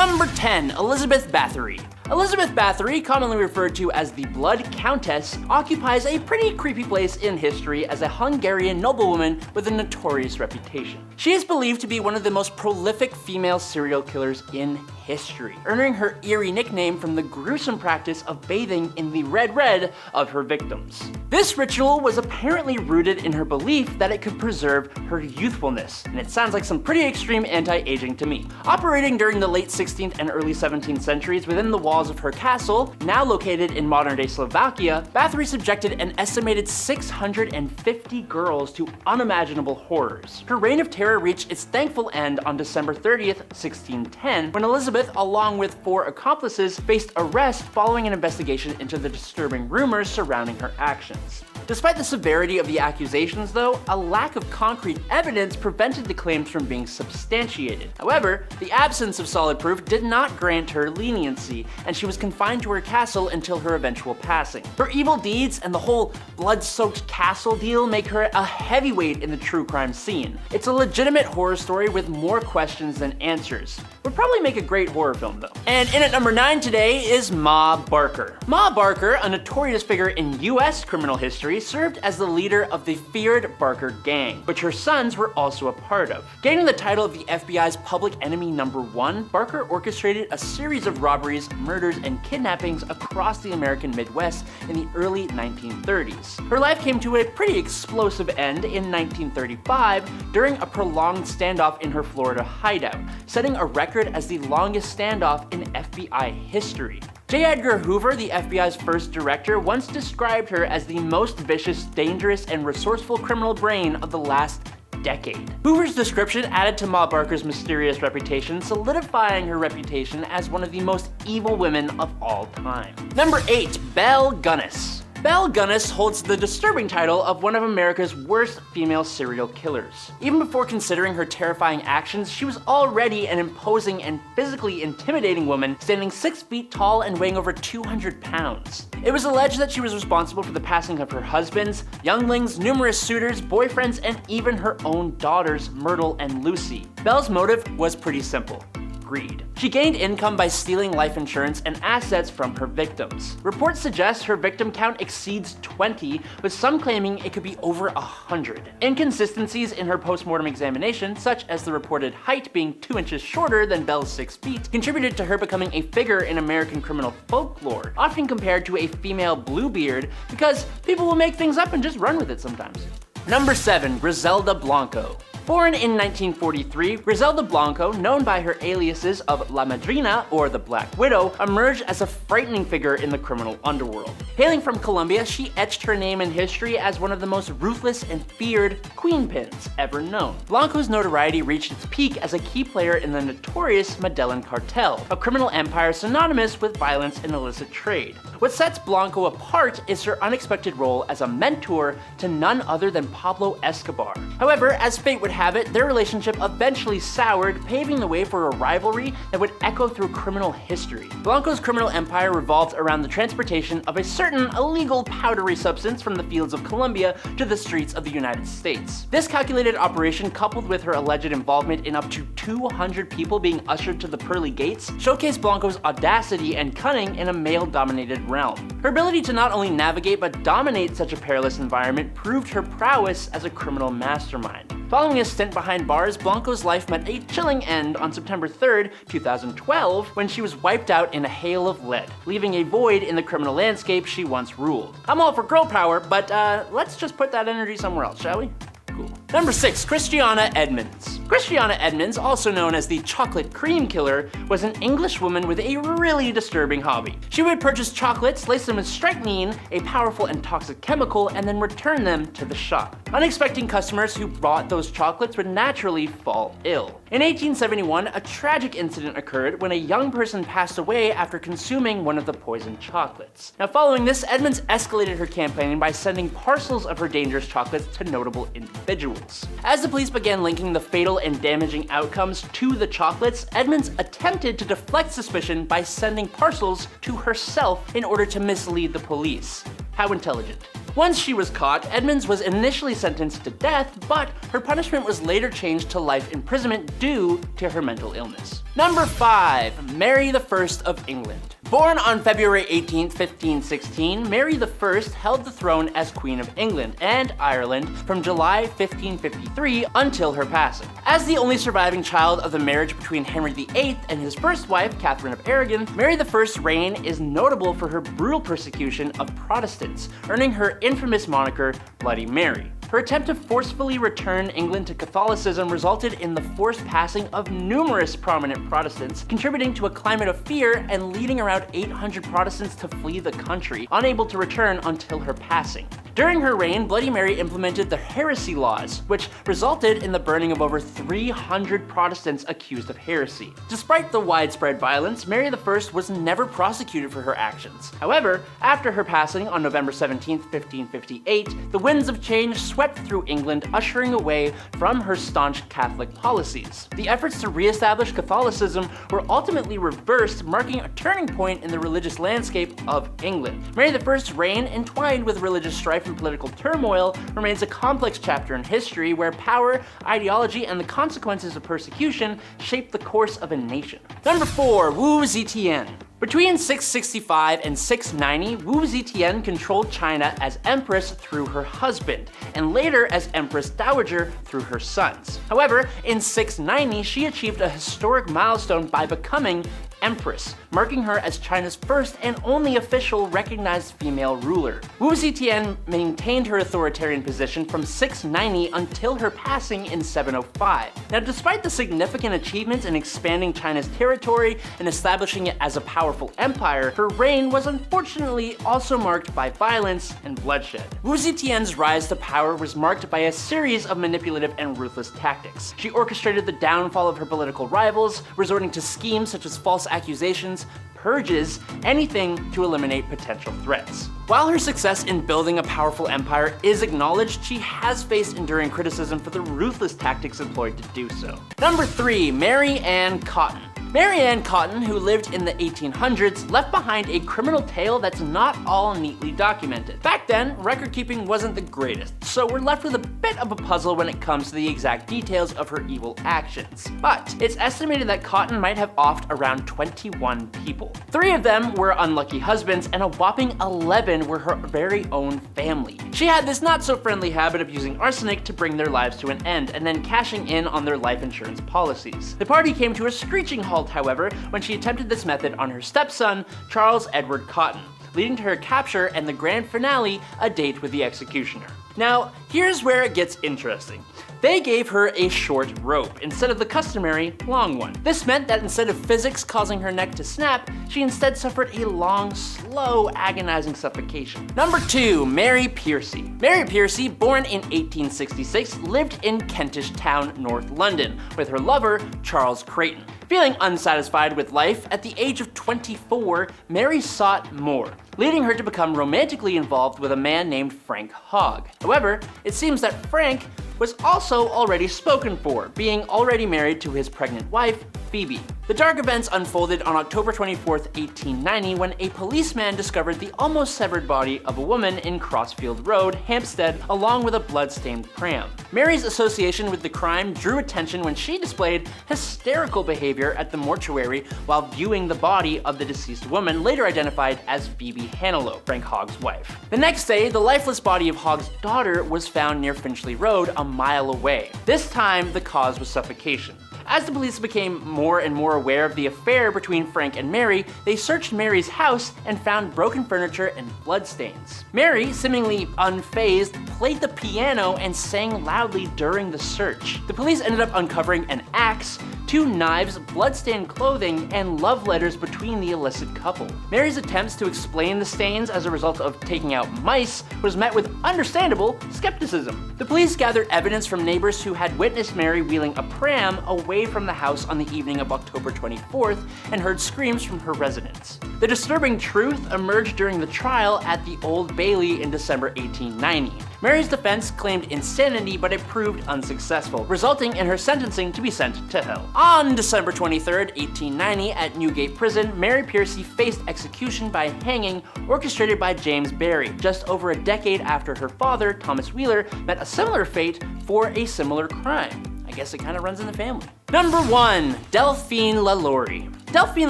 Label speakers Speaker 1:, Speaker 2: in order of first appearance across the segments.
Speaker 1: Number 10. Elizabeth Bathory. Elizabeth Bathory, commonly referred to as the Blood Countess, occupies a pretty creepy place in history as a Hungarian noblewoman with a notorious reputation. She is believed to be one of the most prolific female serial killers in history, earning her eerie nickname from the gruesome practice of bathing in the red of her victims. This ritual was apparently rooted in her belief that it could preserve her youthfulness, and it sounds like some pretty extreme anti-aging to me. Operating during the late 16th and early 17th centuries within the walls of her castle, now located in modern-day Slovakia, Bathory subjected an estimated 650 girls to unimaginable horrors. Her reign of terror reached its thankful end on December 30th, 1610, when Elizabeth, along with 4 accomplices, faced arrest following an investigation into the disturbing rumors surrounding her actions. Despite the severity of the accusations, though, a lack of concrete evidence prevented the claims from being substantiated. However, the absence of solid proof did not grant her leniency, and she was confined to her castle until her eventual passing. Her evil deeds and the whole blood-soaked castle deal make her a heavyweight in the true crime scene. It's a legitimate horror story with more questions than answers. Would probably make a great horror film, though. And in at number 9 today is Ma Barker. Ma Barker, a notorious figure in US criminal history, served as the leader of the feared Barker gang, which her sons were also a part of. Gaining the title of the FBI's public enemy #1, Barker orchestrated a series of robberies, murders, and kidnappings across the American Midwest in the early 1930s. Her life came to a pretty explosive end in 1935 during a prolonged standoff in her Florida hideout, setting a record as the longest standoff in FBI history. J. Edgar Hoover, the FBI's first director, once described her as the most vicious, dangerous, and resourceful criminal brain of the last decade. Hoover's description added to Ma Barker's mysterious reputation, solidifying her reputation as one of the most evil women of all time. Number 8. Belle Gunnis. Belle Gunnis holds the disturbing title of one of America's worst female serial killers. Even before considering her terrifying actions, she was already an imposing and physically intimidating woman, standing 6 feet tall and weighing over 200 pounds. It was alleged that she was responsible for the passing of her husbands, younglings, numerous suitors, boyfriends, and even her own daughters, Myrtle and Lucy. Belle's motive was pretty simple: greed. She gained income by stealing life insurance and assets from her victims. Reports suggest her victim count exceeds 20, with some claiming it could be over 100. Inconsistencies in her post-mortem examination, such as the reported height being 2 inches shorter than Belle's 6 feet, contributed to her becoming a figure in American criminal folklore, often compared to a female Bluebeard, because people will make things up and just run with it sometimes. Number 7. Gisela Blanco. Born in 1943, Gisela Blanco, known by her aliases of La Madrina or the Black Widow, emerged as a frightening figure in the criminal underworld. Hailing from Colombia, she etched her name in history as one of the most ruthless and feared queenpins ever known. Blanco's notoriety reached its peak as a key player in the notorious Medellin cartel, a criminal empire synonymous with violence and illicit trade. What sets Blanco apart is her unexpected role as a mentor to none other than Pablo Escobar. However, as fate would have it, their relationship eventually soured, paving the way for a rivalry that would echo through criminal history. Blanco's criminal empire revolved around the transportation of a certain illegal powdery substance from the fields of Colombia to the streets of the United States. This calculated operation, coupled with her alleged involvement in up to 200 people being ushered to the pearly gates, showcased Blanco's audacity and cunning in a male-dominated realm. Her ability to not only navigate but dominate such a perilous environment proved her prowess as a criminal mastermind. Following a stint behind bars, Blanco's life met a chilling end on September 3rd, 2012, when she was wiped out in a hail of lead, leaving a void in the criminal landscape she once ruled. I'm all for girl power, but let's just put that energy somewhere else, shall we? Cool. Number 6. Christiana Edmonds. Christiana Edmonds, also known as the Chocolate Cream Killer, was an English woman with a really disturbing hobby. She would purchase chocolates, lace them with strychnine, a powerful and toxic chemical, and then return them to the shop. Unexpecting customers who bought those chocolates would naturally fall ill. In 1871, a tragic incident occurred when a young person passed away after consuming one of the poisoned chocolates. Now, following this, Edmonds escalated her campaign by sending parcels of her dangerous chocolates to notable individuals. As the police began linking the fatal and damaging outcomes to the chocolates, Edmonds attempted to deflect suspicion by sending parcels to herself in order to mislead the police. How intelligent. Once she was caught, Edmonds was initially sentenced to death, but her punishment was later changed to life imprisonment due to her mental illness. Number 5. Mary I of England. Born on February 18, 1516, Mary I held the throne as Queen of England and Ireland from July 1553 until her passing. As the only surviving child of the marriage between Henry VIII and his first wife, Catherine of Aragon, Mary I's reign is notable for her brutal persecution of Protestants, earning her infamous moniker Bloody Mary. Her attempt to forcefully return England to Catholicism resulted in the forced passing of numerous prominent Protestants, contributing to a climate of fear and leading around 800 Protestants to flee the country, unable to return until her passing. During her reign, Bloody Mary implemented the heresy laws, which resulted in the burning of over 300 Protestants accused of heresy. Despite the widespread violence, Mary I was never prosecuted for her actions. However, after her passing on November 17, 1558, the winds of change swept through England, ushering away from her staunch Catholic policies. The efforts to re-establish Catholicism were ultimately reversed, marking a turning point in the religious landscape of England. Mary I's reign, entwined with religious strife and political turmoil, remains a complex chapter in history where power, ideology, and the consequences of persecution shape the course of a nation. Number 4. Wu Zetian. Between 665 and 690, Wu Zetian controlled China as empress through her husband, and later as empress dowager through her sons. However, in 690, she achieved a historic milestone by becoming empress, marking her as China's first and only official recognized female ruler. Wu Zetian maintained her authoritarian position from 690 until her passing in 705. Now, despite the significant achievements in expanding China's territory and establishing it as a powerful empire, her reign was unfortunately also marked by violence and bloodshed. Wu Zetian's rise to power was marked by a series of manipulative and ruthless tactics. She orchestrated the downfall of her political rivals, resorting to schemes such as false accusations, purges, anything to eliminate potential threats. While her success in building a powerful empire is acknowledged, she has faced enduring criticism for the ruthless tactics employed to do so. Number 3. Maryanne Cotton. Maryanne Cotton, who lived in the 1800s, left behind a criminal tale that's not all neatly documented. Back then, record-keeping wasn't the greatest, so we're left with a bit of a puzzle when it comes to the exact details of her evil actions. But it's estimated that Cotton might have offed around 21 people. 3 of them were unlucky husbands, and a whopping 11 were her very own family. She had this not-so-friendly habit of using arsenic to bring their lives to an end, and then cashing in on their life insurance policies. The party came to a screeching halt, however, when she attempted this method on her stepson, Charles Edward Cotton, leading to her capture and the grand finale, a date with the executioner. Now, here's where it gets interesting. They gave her a short rope instead of the customary long one. This meant that instead of physics causing her neck to snap, she instead suffered a long, slow, agonizing suffocation. Number 2. Mary Piercy. Mary Piercy, born in 1866, lived in Kentish Town, North London, with her lover, Charles Creighton. Feeling unsatisfied with life, at the age of 24, Mary sought more, leading her to become romantically involved with a man named Frank Hogg. However, it seems that Frank was also already spoken for, being already married to his pregnant wife, Phoebe. The dark events unfolded on October 24, 1890, when a policeman discovered the almost severed body of a woman in Crossfield Road, Hampstead, along with a blood-stained pram. Mary's association with the crime drew attention when she displayed hysterical behavior at the mortuary while viewing the body of the deceased woman, later identified as Phoebe Hanelo, Frank Hogg's wife. The next day, the lifeless body of Hogg's daughter was found near Finchley Road, a mile away. This time, the cause was suffocation. As the police became more and more aware of the affair between Frank and Mary, they searched Mary's house and found broken furniture and bloodstains. Mary, seemingly unfazed, played the piano and sang loudly during the search. The police ended up uncovering an axe, 2 knives, bloodstained clothing, and love letters between the illicit couple. Mary's attempts to explain the stains as a result of taking out mice was met with understandable skepticism. The police gathered evidence from neighbors who had witnessed Mary wheeling a pram away from the house on the evening of October 24th and heard screams from her residence. The disturbing truth emerged during the trial at the Old Bailey in December 1890. Mary's defense claimed insanity, but it proved unsuccessful, resulting in her sentencing to be sent to hell. On December 23rd, 1890, at Newgate Prison, Mary Piercy faced execution by hanging, orchestrated by James Barry, just over a decade after her father, Thomas Wheeler, met a similar fate for a similar crime. I guess it kind of runs in the family. Number 1. Delphine LaLaurie. Delphine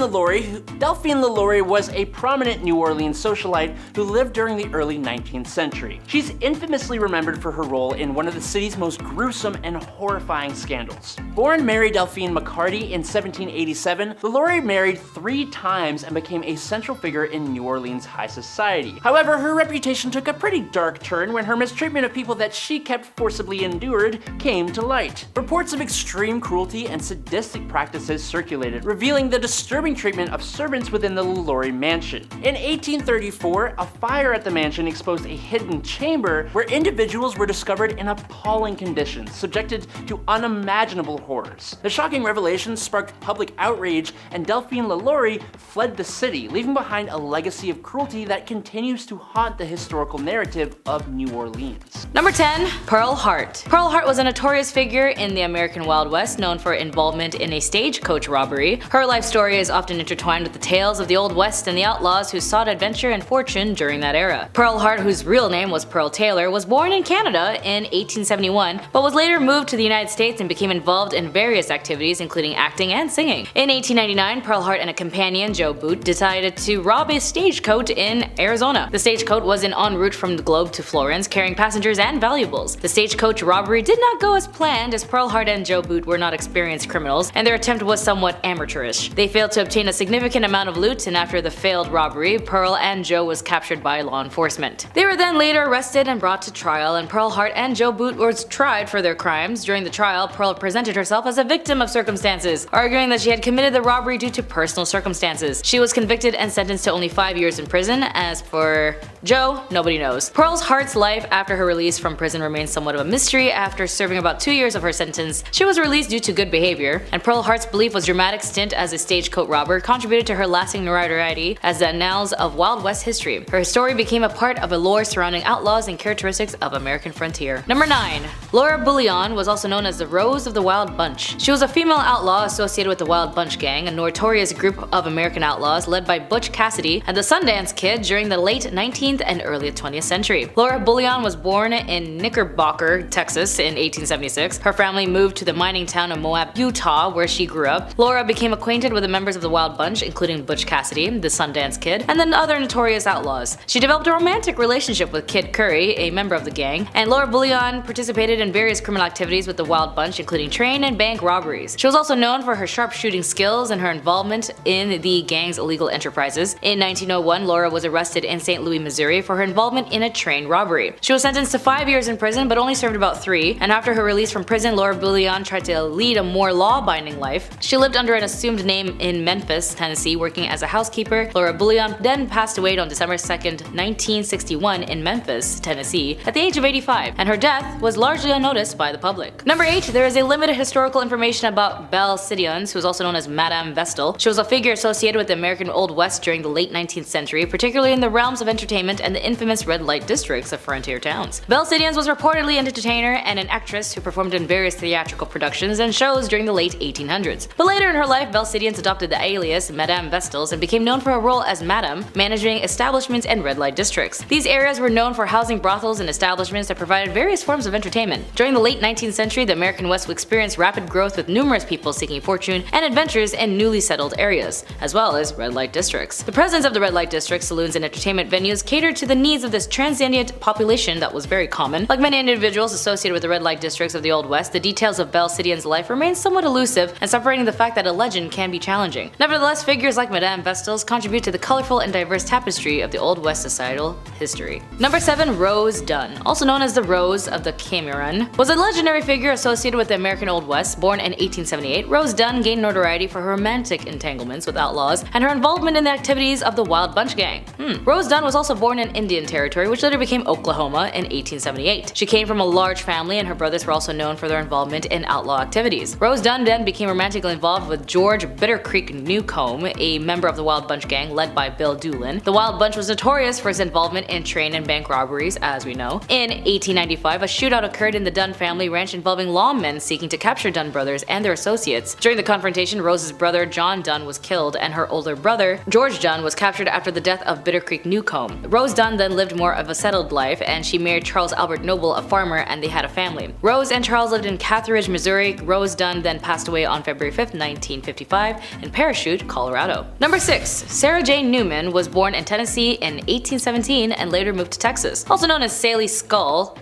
Speaker 1: LaLaurie was a prominent New Orleans socialite who lived during the early 19th century. She's infamously remembered for her role in one of the city's most gruesome and horrifying scandals. Born Mary Delphine McCarty in 1787, LaLaurie married 3 times and became a central figure in New Orleans high society. However, her reputation took a pretty dark turn when her mistreatment of people that she kept forcibly endured came to light. Reports of extreme cruelty and sadistic practices circulated, revealing the disturbing treatment of servants within the LaLaurie mansion. In 1834, a fire at the mansion exposed a hidden chamber where individuals were discovered in appalling conditions, subjected to unimaginable horrors. The shocking revelation sparked public outrage, and Delphine LaLaurie fled the city, leaving behind a legacy of cruelty that continues to haunt the historical narrative of New Orleans.
Speaker 2: Number 10. Pearl Hart. Pearl Hart was a notorious figure in the American Wild West, known for involvement in a stagecoach robbery. Her life story is often intertwined with the tales of the Old West and the outlaws who sought adventure and fortune during that era. Pearl Hart, whose real name was Pearl Taylor, was born in Canada in 1871, but was later moved to the United States and became involved in various activities including acting and singing. In 1899, Pearl Hart and a companion, Joe Boot, decided to rob a stagecoach in Arizona. The stagecoach was en route from the Globe to Florence, carrying passengers and valuables. The stagecoach robbery did not go as planned, as Pearl Hart and Joe Boot were not experienced criminals, and their attempt was somewhat amateurish. They failed to obtain a significant amount of loot, and after the failed robbery, Pearl and Joe was captured by law enforcement. They were then later arrested and brought to trial, and Pearl Hart and Joe Boot were tried for their crimes. During the trial, Pearl presented herself as a victim of circumstances, arguing that she had committed the robbery due to personal circumstances. She was convicted and sentenced to only 5 years in prison. As for Joe, nobody knows. Pearl Hart's life after her release from prison remains somewhat of a mystery. After serving about 2 years of her sentence, she was released due to good behavior, and Pearl Hart's belief was dramatic stint as a stagecoach robber contributed to her lasting notoriety as the annals of Wild West history. Her story became a part of a lore surrounding outlaws and characteristics of American frontier. Number 9. Laura Bullion was also known as the Rose of the Wild Bunch. She was a female outlaw associated with the Wild Bunch Gang, a notorious group of American outlaws led by Butch Cassidy and the Sundance Kid during the late 19th and early 20th century. Laura Bullion was born in Knickerbocker, Texas in 1876. Her family moved to the mining town of Moab, Utah, where she grew up. Laura became acquainted with the members of the Wild Bunch, including Butch Cassidy, the Sundance Kid, and then other notorious outlaws. She developed a romantic relationship with Kid Curry, a member of the gang, and Laura Bullion participated in various criminal activities with the Wild Bunch, including train and bank robberies. She was also known for her sharpshooting skills and her involvement in the gang's illegal enterprises. In 1901, Laura was arrested in St. Louis, Missouri for her involvement in a train robbery. She was sentenced to 5 years in prison but only served about 3, and after her release from prison, Laura Bullion tried to lead a more law-abiding life. She lived under an assumed name in Memphis, Tennessee, working as a housekeeper. Laura Bullion then passed away on December 2nd, 1961 in Memphis, Tennessee, at the age of 85, and her death was largely unnoticed by the public. Number 8. There is a limited historical information about Belle Cid, who was also known as Madame Vestal. She was a figure associated with the American Old West during the late 19th century, particularly in the realms of entertainment and the infamous red light districts of frontier towns. Belle Cid was reportedly an entertainer and an actress who performed in various theatrical productions and shows during the late 1800s. But later in her life, Belle Cid adopted the alias Madame Vestals and became known for her role as Madame, managing establishments and red light districts. These areas were known for housing brothels and establishments that provided various forms of entertainment. During the late 19th century, the American West would experience rapid growth with numerous people seeking fortune and adventures in newly settled areas, as well as red light districts. The presence of the red light districts, saloons, and entertainment venues catered to the needs of this transient population that was very common. Like many individuals associated with the red light districts of the Old West, the details of Belle Cid's life remain somewhat elusive and separating the fact that a legend can be challenging. Nevertheless, figures like Madame Vestals contribute to the colorful and diverse tapestry of the Old West societal history. Number 7. Rose Dunn, also known as the Rose of the Cameron, was a legendary figure associated with the American Old West. Born in 1878, Rose Dunn gained notoriety for her romantic entanglements with outlaws and her involvement in the activities of the Wild Bunch Gang. Rose Dunn was also born in Indian Territory, which later became Oklahoma, in 1878. She came from a large family, and her brothers were also known for their involvement in outlaw activities. Rose Dunn then became romantically involved with George Bitter Creek Newcomb, a member of the Wild Bunch gang led by Bill Doolin. The Wild Bunch was notorious for its involvement in train and bank robberies, as we know. In 1895, a shootout occurred in the Dunn family ranch involving lawmen seeking to capture Dunn brothers and their associates. During the confrontation, Rose's brother John Dunn was killed, and her older brother George Dunn was captured after the death of Bitter Creek Newcomb. Rose Dunn then lived more of a settled life, and she married Charles Albert Noble, a farmer, and they had a family. Rose and Charles lived in Catherine, Missouri. Rose Dunn then passed away on February 5, 1955 in Parachute, Colorado. Number 6. Sarah Jane Newman was born in Tennessee in 1817 and later moved to Texas. Also known as Sally Skull,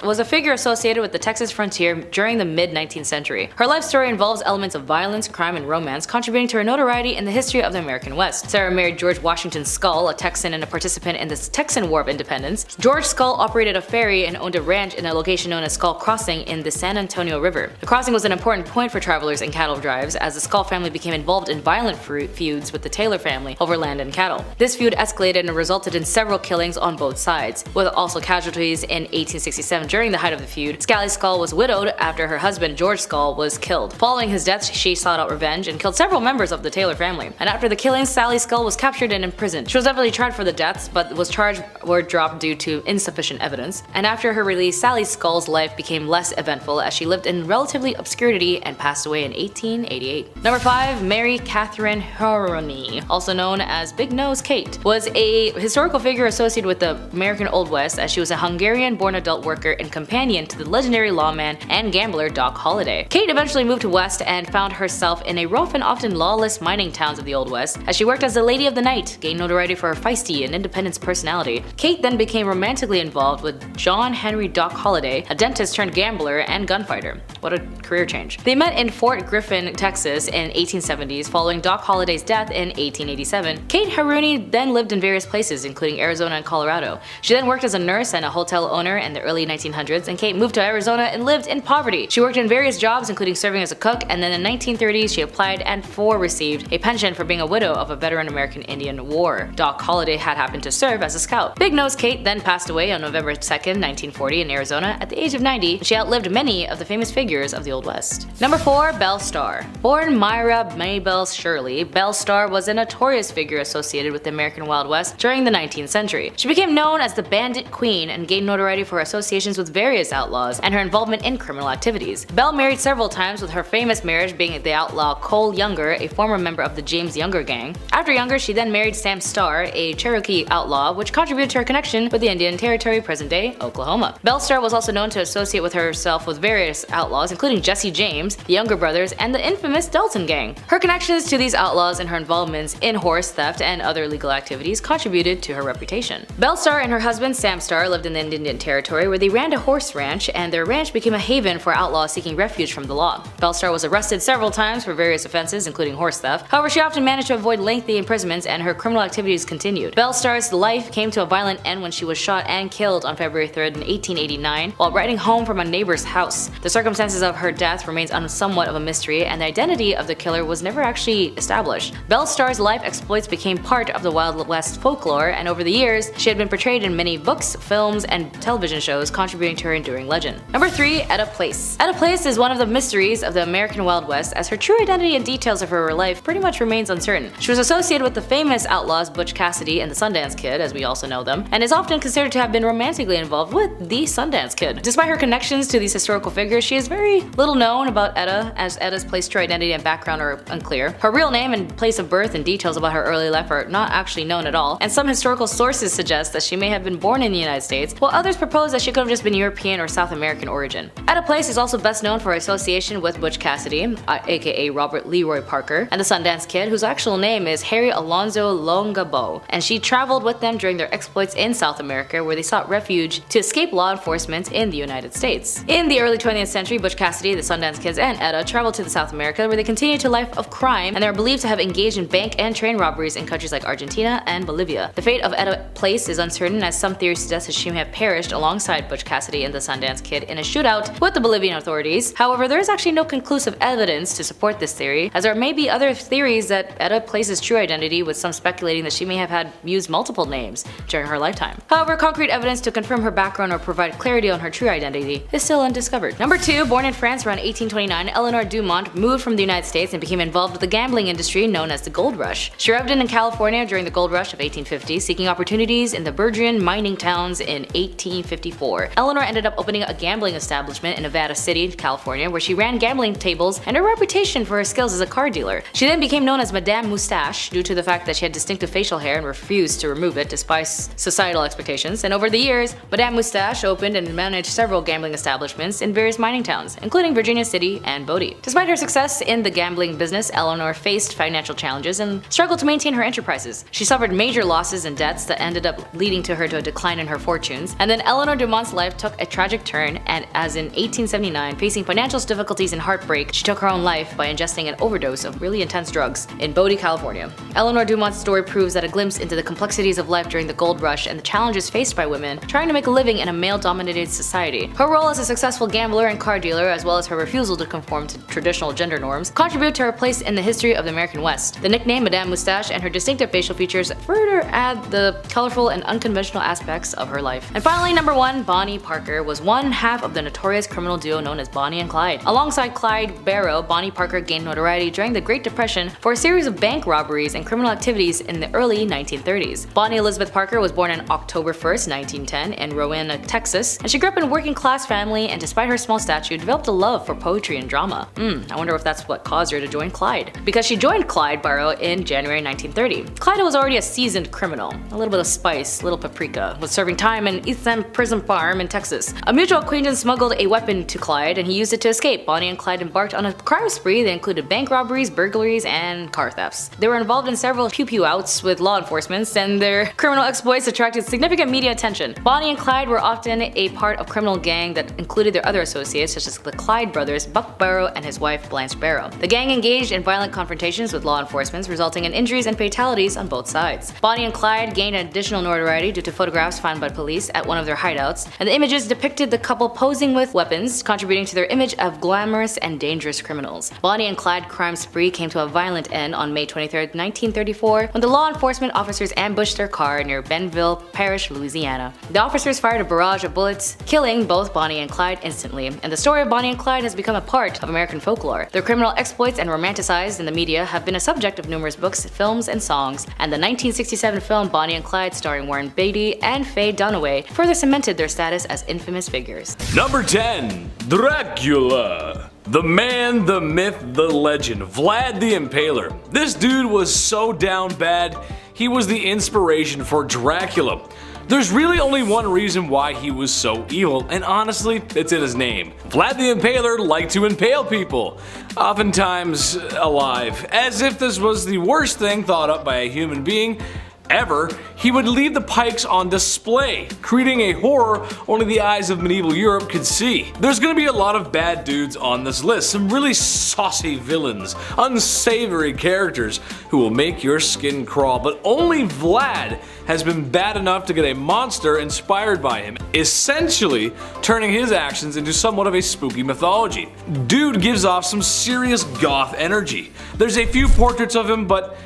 Speaker 2: was a figure associated with the Texas frontier during the mid-19th century. Her life story involves elements of violence, crime, and romance, contributing to her notoriety in the history of the American West. Sarah married George Washington Skull, a Texan and a participant in the Texan War of Independence. George Skull operated a ferry and owned a ranch in a location known as Skull Crossing in the San Antonio River. The crossing was an important point for travelers and cattle drives, as the Skull family became involved in violent feuds with the Taylor family over land and cattle. This feud escalated and resulted in several killings on both sides, with also casualties in 1867. During the height of the feud, Sally Skull was widowed after her husband George Skull was killed. Following his death, she sought out revenge and killed several members of the Taylor family. And after the killings, Sally Skull was captured and imprisoned. She was definitely tried for the deaths, but was charged or dropped due to insufficient evidence. And after her release, Sally Skull's life became less eventful as she lived in relatively obscurity and passed away in 1888. Number 5. Mary Catherine Heron, also known as Big Nose Kate, was a historical figure associated with the American Old West, as she was a Hungarian-born adult worker and companion to the legendary lawman and gambler Doc Holliday. Kate eventually moved west and found herself in a rough and often lawless mining towns of the Old West, as she worked as the Lady of the Night, gained notoriety for her feisty and independent personality. Kate then became romantically involved with John Henry Doc Holliday, a dentist turned gambler and gunfighter. What a career change. They met in Fort Griffin, Texas in 1870s following Doc Holliday's death in 1887. Kate Haruni then lived in various places, including Arizona and Colorado. She then worked as a nurse and a hotel owner in the early 1900s, and Kate moved to Arizona and lived in poverty. She worked in various jobs, including serving as a cook, and then in the 1930s she applied and received a pension for being a widow of a veteran American Indian War. Doc Holliday had happened to serve as a scout. Big Nose Kate then passed away on November 2, 1940 in Arizona at the age of 90. She outlived many of the famous figures of the Old West. Number 4. Belle Starr. Born Myra Maybelle Shirley, Belle Starr was a notorious figure associated with the American Wild West during the 19th century. She became known as the Bandit Queen and gained notoriety for her associations with various outlaws and her involvement in criminal activities. Belle married several times, with her famous marriage being the outlaw Cole Younger, a former member of the James Younger gang. After Younger, she then married Sam Starr, a Cherokee outlaw, which contributed to her connection with the Indian Territory, present-day Oklahoma. Belle Starr was also known to associate with herself with various outlaws, including Jesse James, the Younger brothers, and the infamous Dalton gang. Her connections to these outlaws and her involvements in horse theft and other illegal activities contributed to her reputation. Belle Starr and her husband Sam Starr lived in the Indian Territory, where they ran a horse ranch, and their ranch became a haven for outlaws seeking refuge from the law. Belle Starr was arrested several times for various offenses, including horse theft. However, she often managed to avoid lengthy imprisonments, and her criminal activities continued. Belle Starr's life came to a violent end when she was shot and killed on February 3rd in 1889 while riding home from a neighbor's house. The circumstances of her death remains somewhat of a mystery, and the identity of the killer was never actually established. Belle Starr's life exploits became part of the Wild West folklore, and over the years, she had been portrayed in many books, films, and television shows, contributing to her enduring legend. Number 3. Eda Place. Eda Place is one of the mysteries of the American Wild West, as her true identity and details of her life pretty much remains uncertain. She was associated with the famous outlaws Butch Cassidy and the Sundance Kid, as we also know them, and is often considered to have been romantically involved with the Sundance Kid. Despite her connections to these historical figures, she is very little known about Eda, as Eda's place, true identity, and background are unclear. Her real name and place of birth and details about her early life are not actually known at all, and some historical sources suggest that she may have been born in the United States, while others propose that she could have just been European or South American origin. Eda Place is also best known for her association with Butch Cassidy, aka Robert Leroy Parker, and the Sundance Kid, whose actual name is Harry Alonzo Longabo, and she traveled with them during their exploits in South America, where they sought refuge to escape law enforcement in the United States. In the early 20th century, Butch Cassidy, the Sundance Kids, and Eda traveled to South America, where they continued a life of crime, and they are believed to have engaged in bank and train robberies in countries like Argentina and Bolivia. The fate of Eda Place is uncertain, as some theories suggest that she may have perished alongside Butch Cassidy and the Sundance Kid in a shootout with the Bolivian authorities. However, there is actually no conclusive evidence to support this theory, as there may be other theories that Eda Place's true identity, with some speculating that she may have had used multiple names during her lifetime. However, concrete evidence to confirm her background or provide clarity on her true identity is still undiscovered. Number 2. Born in France around 1829, Elanor Dumont moved from the United States and became involved with the gambling industry known as the Gold Rush. She arrived in California during the Gold Rush of 1850, seeking opportunities in the burgeoning mining towns in 1854. Elanor ended up opening a gambling establishment in Nevada City, California, where she ran gambling tables and a reputation for her skills as a card dealer. She then became known as Madame Mustache due to the fact that she had distinctive facial hair and refused to remove it despite societal expectations, and over the years, Madame Mustache opened and managed several gambling establishments in various mining towns, including Virginia City and Bodie. Despite her success in the gambling business, Elanor faced financial challenges and struggled to maintain her enterprises. She suffered major losses and debts that ended up leading to her to a decline in her fortunes, and then Elanor Dumont's life took a tragic turn, and as in 1879, facing financial difficulties and heartbreak, she took her own life by ingesting an overdose of really intense drugs in Bodie, California. Elanor Dumont's story proves that a glimpse into the complexities of life during the Gold Rush and the challenges faced by women trying to make a living in a male-dominated society. Her role as a successful gambler and card dealer, as well as her refusal to conform to traditional gender norms, contribute to her place in the history of the American West. The nickname Madame Mustache and her distinctive facial features further add the colorful and unconventional aspects of her life. And finally, number 1, Bonnie Parker was one half of the notorious criminal duo known as Bonnie and Clyde. Alongside Clyde Barrow, Bonnie Parker gained notoriety during the Great Depression for a series of bank robberies and criminal activities in the early 1930s. Bonnie Elizabeth Parker was born on October 1st, 1910 in Rowena, Texas, and she grew up in a working-class family, and despite her small stature, developed a love for poetry and drama. I wonder if that's what caused her to join Clyde. Because she joined Clyde Barrow in January 1930. Clyde was already a seasoned criminal. A little bit of spice, little paprika, was serving time in East End Prison Farm in Texas. A mutual acquaintance smuggled a weapon to Clyde, and he used it to escape. Bonnie and Clyde embarked on a crime spree that included bank robberies, burglaries, and car thefts. They were involved in several pew-pew outs with law enforcement, and their criminal exploits attracted significant media attention. Bonnie and Clyde were often a part of criminal gang that included their other associates, such as the Clyde brothers, Buck Barrow and his wife Blanche Barrow. The gang engaged in violent confrontations with law enforcement, resulting in injuries and fatalities on both sides. Bonnie and Clyde gained additional notoriety due to photographs found by police at one of their hideouts, and the images depicted the couple posing with weapons, contributing to their image of glamorous and dangerous criminals. Bonnie and Clyde crime spree came to a violent end on May 23, 1934, when the law enforcement officers ambushed their car near Bentonville Parish, Louisiana. The officers fired a barrage of bullets, killing both Bonnie and Clyde instantly, and the story of Bonnie and Clyde has become a part of American folklore. Their criminal exploits and romanticized in the media have been a subject of numerous books, films, and songs, and the 1967 film Bonnie and Clyde starring Warren Beatty and Faye Dunaway further cemented their status as infamous figures.
Speaker 3: Number 10. Dracula. The man, the myth, the legend, Vlad the Impaler. This dude was so down bad, he was the inspiration for Dracula. There's really only one reason why he was so evil, and honestly, it's in his name. Vlad the Impaler liked to impale people, oftentimes alive. As if this was the worst thing thought up by a human being ever, he would leave the pikes on display, creating a horror only the eyes of medieval Europe could see. There's gonna be a lot of bad dudes on this list, some really saucy villains, unsavory characters who will make your skin crawl, but only Vlad has been bad enough to get a monster inspired by him, essentially turning his actions into somewhat of a spooky mythology. Dude gives off some serious goth energy. There's a few portraits of him, but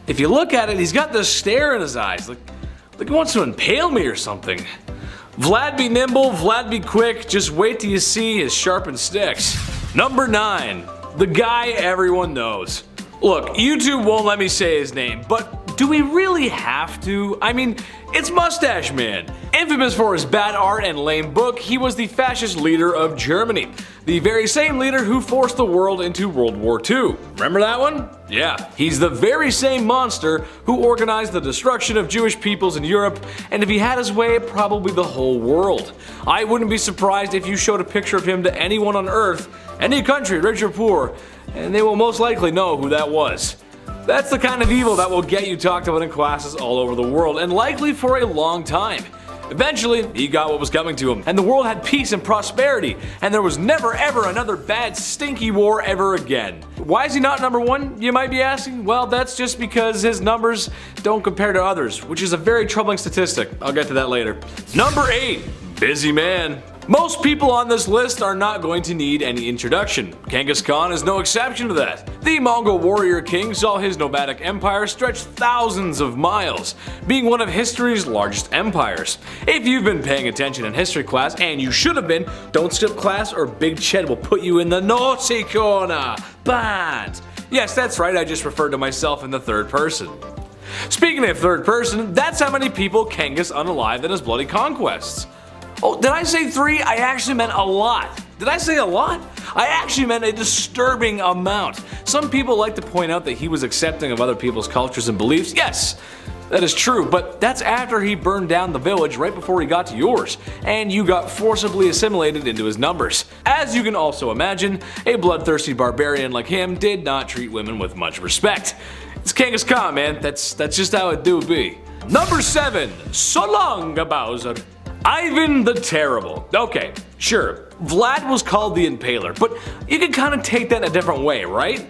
Speaker 3: if you look at it, he's got this stare in his eyes, like he wants to impale me or something. Vlad be nimble, Vlad be quick, just wait till you see his sharpened sticks. Number 9. The guy everyone knows. Look, YouTube won't let me say his name, but do we really have to? I mean, it's Mustache Man. Infamous for his bad art and lame book, he was the fascist leader of Germany. The very same leader who forced the world into World War II. Remember that one? Yeah, he's the very same monster who organized the destruction of Jewish peoples in Europe, and if he had his way, probably the whole world. I wouldn't be surprised if you showed a picture of him to anyone on Earth, any country, rich or poor, and they will most likely know who that was. That's the kind of evil that will get you talked about in classes all over the world, and likely for a long time. Eventually, he got what was coming to him, and the world had peace and prosperity, and there was never ever another bad stinky war ever again. Why is he not number 1, you might be asking? Well, that's just because his numbers don't compare to others, which is a very troubling statistic. I'll get to that later. Number 8. Busy Man. Most people on this list are not going to need any introduction. Kangaskhan is no exception to that. The Mongol warrior king saw his nomadic empire stretch thousands of miles, being one of history's largest empires. If you've been paying attention in history class, and you should have been, don't skip class or Big Ched will put you in the naughty corner. Bad. Yes, that's right, I just referred to myself in the third person. Speaking of third person, that's how many people Kangas unalived in his bloody conquests. Oh, did I say 3? I actually meant a lot. Did I say a lot? I actually meant a disturbing amount. Some people like to point out that he was accepting of other people's cultures and beliefs. Yes, that is true, but that's after he burned down the village right before he got to yours, and you got forcibly assimilated into his numbers. As you can also imagine, a bloodthirsty barbarian like him did not treat women with much respect. It's Kangaskhan, man. That's just how it do be. Number 7. So long, Bowser. Ivan the Terrible. Okay, sure, Vlad was called the Impaler, but you can kind of take that a different way, right?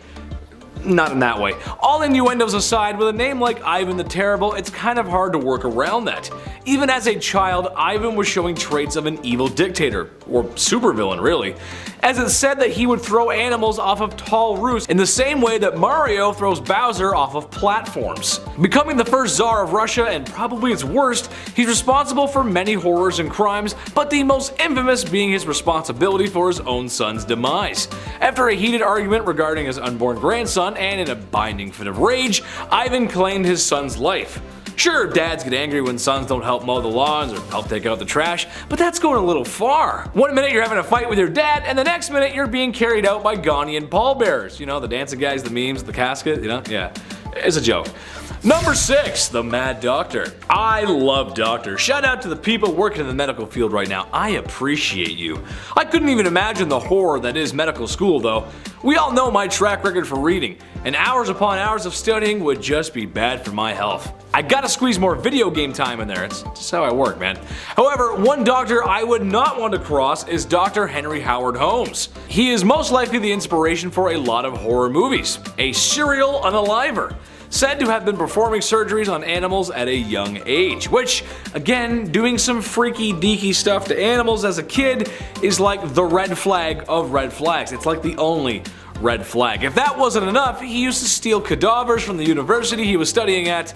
Speaker 3: Not in that way. All innuendos aside, with a name like Ivan the Terrible, it's kind of hard to work around that. Even as a child, Ivan was showing traits of an evil dictator, or supervillain really, as it's said that he would throw animals off of tall roofs in the same way that Mario throws Bowser off of platforms. Becoming the first Tsar of Russia and probably its worst, he's responsible for many horrors and crimes, but the most infamous being his responsibility for his own son's demise. After a heated argument regarding his unborn grandson, and in a binding fit of rage, Ivan claimed his son's life. Sure, dads get angry when sons don't help mow the lawns or help take out the trash, but that's going a little far. One minute you're having a fight with your dad, and the next minute you're being carried out by Ghanaian pallbearers. You know, the dancing guys, the memes, the casket, you know? Yeah, it's a joke. Number 6, the Mad Doctor. I love doctors. Shout out to the people working in the medical field right now. I appreciate you. I couldn't even imagine the horror that is medical school though. We all know my track record for reading, and hours upon hours of studying would just be bad for my health. I gotta squeeze more video game time in there, it's just how I work, man. However, one doctor I would not want to cross is Dr. Henry Howard Holmes. He is most likely the inspiration for a lot of horror movies. A serial unaliver, said to have been performing surgeries on animals at a young age, which, again, doing some freaky deaky stuff to animals as a kid is like the red flag of red flags. It's like the only red flag. If that wasn't enough, he used to steal cadavers from the university he was studying at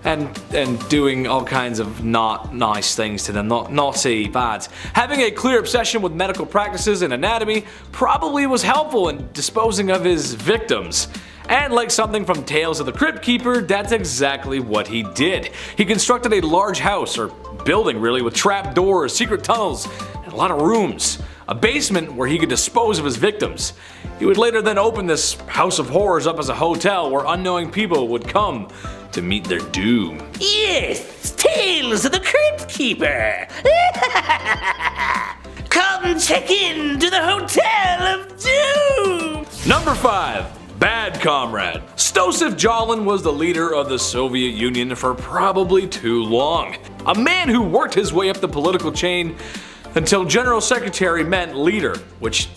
Speaker 3: and doing all kinds of not nice things to them, naughty, bad. Having a clear obsession with medical practices and anatomy probably was helpful in disposing of his victims. And like something from Tales of the Crypt Keeper, that's exactly what he did. He constructed a large house, or building really, with trap doors, secret tunnels, and a lot of rooms. A basement where he could dispose of his victims. He would later then open this house of horrors up as a hotel where unknowing people would come to meet their doom.
Speaker 4: Yes, Tales of the Crypt Keeper. Come check in to the Hotel of Doom.
Speaker 3: Number 5. Bad Comrade. Stosif Jalin was the leader of the Soviet Union for probably too long. A man who worked his way up the political chain until General Secretary meant leader, which,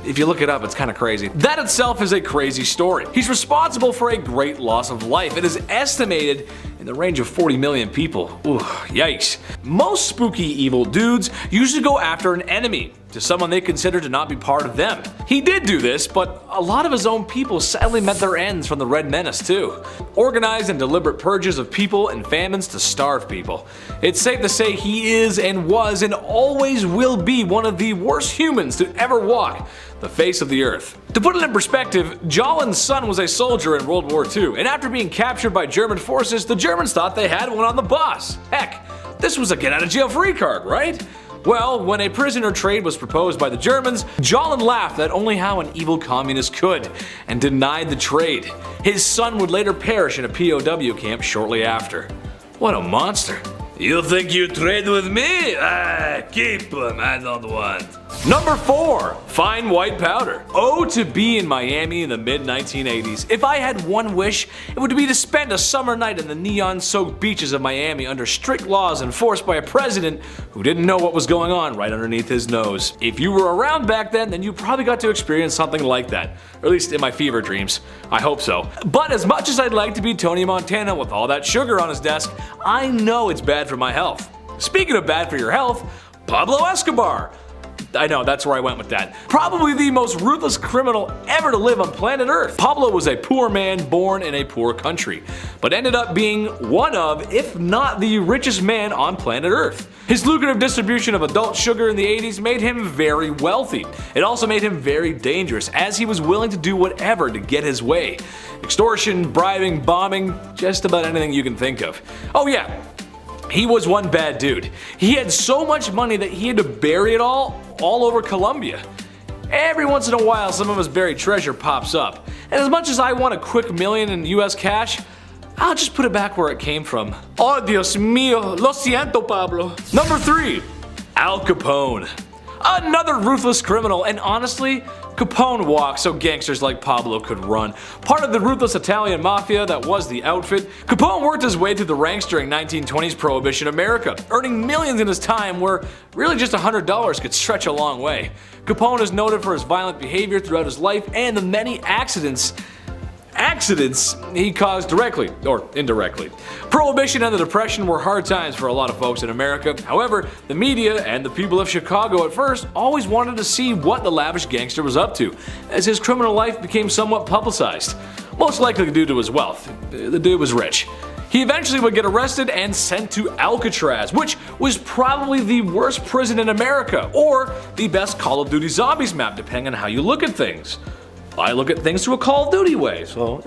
Speaker 3: if you look it up, it's kind of crazy. That itself is a crazy story. He's responsible for a great loss of life. It is estimated in the range of 40 million people. Ooh, yikes. Most spooky evil dudes usually go after an enemy, to someone they consider to not be part of them. He did do this, but a lot of his own people sadly met their ends from the Red Menace too. Organized and deliberate purges of people and famines to starve people. It's safe to say he is and was and always will be one of the worst humans to ever walk the face of the earth. To put it in perspective, Jalin's son was a soldier in World War II, and after being captured by German forces, the Germans thought they had one on the boss. Heck, this was a get out of jail free card, right? Well, when a prisoner trade was proposed by the Germans, Jalin laughed at only how an evil communist could, and denied the trade. His son would later perish in a POW camp shortly after. What a monster.
Speaker 4: You think you trade with me? Keep him, I don't want.
Speaker 3: Number 4. Fine white powder. Oh, to be in Miami in the mid-1980s. If I had one wish, it would be to spend a summer night in the neon-soaked beaches of Miami under strict laws enforced by a president who didn't know what was going on right underneath his nose. If you were around back then you probably got to experience something like that. Or at least in my fever dreams. I hope so. But as much as I'd like to be Tony Montana with all that sugar on his desk, I know it's bad for my health. Speaking of bad for your health, Pablo Escobar. I know, that's where I went with that. Probably the most ruthless criminal ever to live on planet Earth. Pablo was a poor man born in a poor country, but ended up being one of, if not the richest man on planet Earth. His lucrative distribution of adult sugar in the 80s made him very wealthy. It also made him very dangerous, as he was willing to do whatever to get his way. Extortion, bribing, bombing, just about anything you can think of. Oh yeah, he was one bad dude. He had so much money that he had to bury it all over Colombia. Every once in a while some of his buried treasure pops up, and as much as I want a quick million in US cash, I'll just put it back where it came from. Oh Dios mío, lo siento Pablo. Number 3. Al Capone. Another ruthless criminal, and honestly, Capone walked so gangsters like Pablo could run. Part of the ruthless Italian mafia that was the outfit, Capone worked his way through the ranks during 1920s Prohibition America, earning millions in his time where really just $100 could stretch a long way. Capone is noted for his violent behavior throughout his life and the many accidents he caused directly or indirectly. Prohibition and the Depression were hard times for a lot of folks in America. However, the media and the people of Chicago at first always wanted to see what the lavish gangster was up to, as his criminal life became somewhat publicized. Most likely due to his wealth. The dude was rich. He eventually would get arrested and sent to Alcatraz, which was probably the worst prison in America, or the best Call of Duty Zombies map, depending on how you look at things. I look at things through a Call of Duty way, so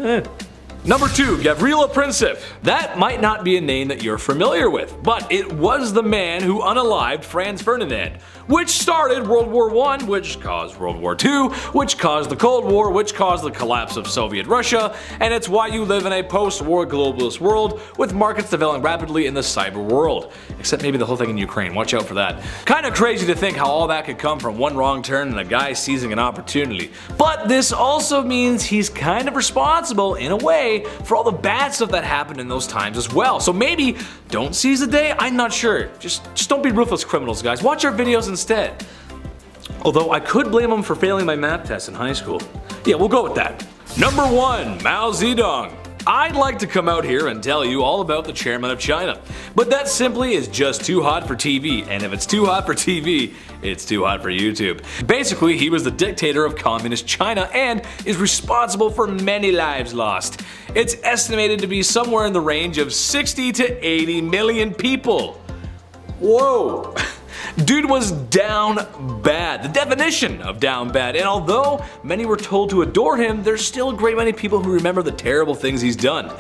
Speaker 3: Number 2, Gabriele Prip. That might not be a name that you're familiar with, but it was the man who unalived Franz Ferdinand, which started World War I, which caused World War II, which caused the Cold War, which caused the collapse of Soviet Russia, and it's why you live in a post-war globalist world with markets developing rapidly in the cyber world. Except maybe the whole thing in Ukraine, watch out for that. Kinda crazy to think how all that could come from one wrong turn and a guy seizing an opportunity. But this also means he's kind of responsible, in a way, for all the bad stuff that happened in those times as well. So maybe don't seize the day? I'm not sure. Just don't be ruthless criminals, guys. Watch our videos instead. Although I could blame them for failing my math test in high school. Yeah, we'll go with that. Number 1, Mao Zedong. I'd like to come out here and tell you all about the chairman of China, but that simply is just too hot for TV, and if it's too hot for TV, it's too hot for YouTube. Basically, he was the dictator of communist China and is responsible for many lives lost. It's estimated to be somewhere in the range of 60 to 80 million people. Whoa! Dude was down bad, the definition of down bad, and although many were told to adore him, there's still a great many people who remember the terrible things he's done.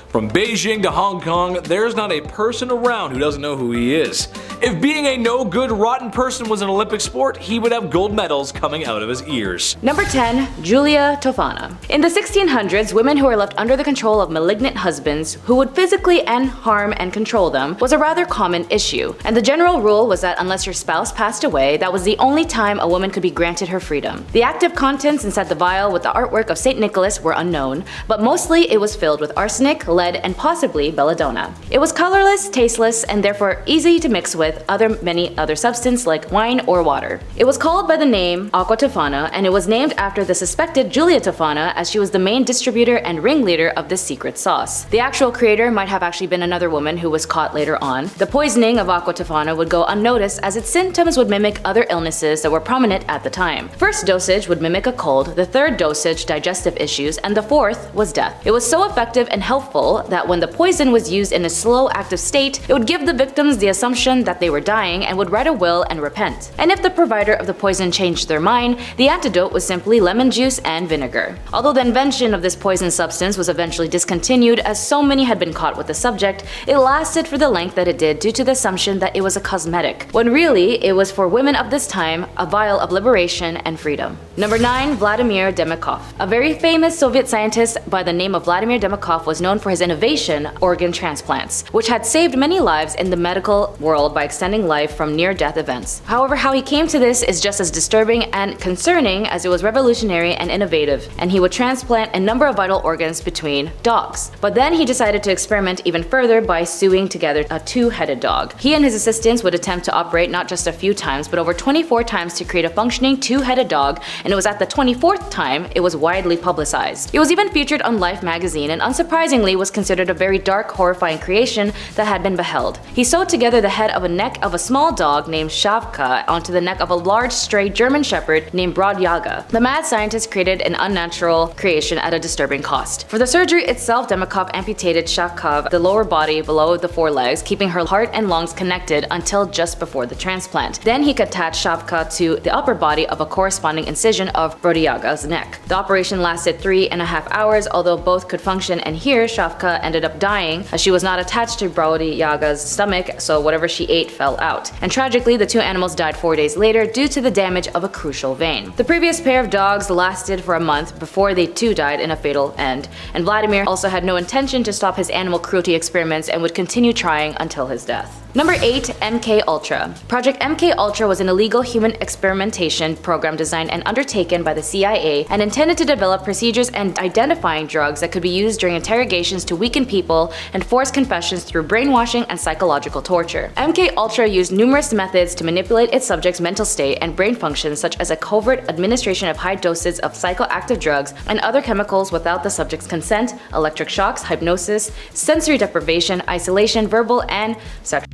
Speaker 3: From Beijing to Hong Kong, there's not a person around who doesn't know who he is. If being a no good, rotten person was an Olympic sport, he would have gold medals coming out of his ears.
Speaker 2: Number 10. Giulia Tofana. In the 1600s, women who were left under the control of malignant husbands who would physically harm and control them was a rather common issue, and the general rule was that unless your spouse passed away, that was the only time a woman could be granted her freedom. The active contents inside the vial with the artwork of St. Nicholas were unknown, but mostly it was filled with arsenic, lead, and possibly belladonna. It was colorless, tasteless, and therefore easy to mix with many other substances like wine or water. It was called by the name Aqua Tofana, and it was named after the suspected Giulia Tofana, as she was the main distributor and ringleader of this secret sauce. The actual creator might have actually been another woman who was caught later on. The poisoning of Aqua Tofana would go unnoticed, as its symptoms would mimic other illnesses that were prominent at the time. First dosage would mimic a cold, the third dosage digestive issues, and the fourth was death. It was so effective and helpful that when the poison was used in a slow active state, it would give the victims the assumption that they were dying and would write a will and repent. And if the provider of the poison changed their mind, the antidote was simply lemon juice and vinegar. Although the invention of this poison substance was eventually discontinued as so many had been caught with the subject, it lasted for the length that it did due to the assumption that it was a cosmetic, when really it was for women of this time a vial of liberation and freedom. Number 9. Vladimir Demov. A very famous Soviet scientist by the name of Vladimir Demov was known for his innovation, organ transplants, which had saved many lives in the medical world by extending life from near-death events. However, how he came to this is just as disturbing and concerning as it was revolutionary and innovative, and he would transplant a number of vital organs between dogs. But then he decided to experiment even further by sewing together a two-headed dog. He and his assistants would attempt to operate not just a few times, but over 24 times to create a functioning two-headed dog, and it was at the 24th time it was widely publicized. It was even featured on Life magazine, and unsurprisingly was considered a very dark, horrifying creation that had been beheld. He sewed together the head of a neck of a small dog named Shavka onto the neck of a large stray German shepherd named Brodyaga. The mad scientist created an unnatural creation at a disturbing cost. For the surgery itself, Demov amputated Shavka the lower body below the forelegs, keeping her heart and lungs connected until just before the transplant. Then he attached Shavka to the upper body of a corresponding incision of Brodyaga's neck. The operation lasted 3.5 hours, although both could function, and here Shavka ended up dying as she was not attached to Brodyaga's stomach, so whatever she ate fell out. And tragically, the two animals died 4 days later due to the damage of a crucial vein. The previous pair of dogs lasted for a month before they too died in a fatal end, and Vladimir also had no intention to stop his animal cruelty experiments and would continue trying until his death. Number 8. MK Ultra. Project MK Ultra was an illegal human experimentation program designed and undertaken by the CIA and intended to develop procedures and identifying drugs that could be used during interrogations to weaken people and force confessions through brainwashing and psychological torture. MK Ultra used numerous methods to manipulate its subjects' mental state and brain functions, such as a covert administration of high doses of psychoactive drugs and other chemicals without the subject's consent, electric shocks, hypnosis, sensory deprivation, isolation, verbal and sexual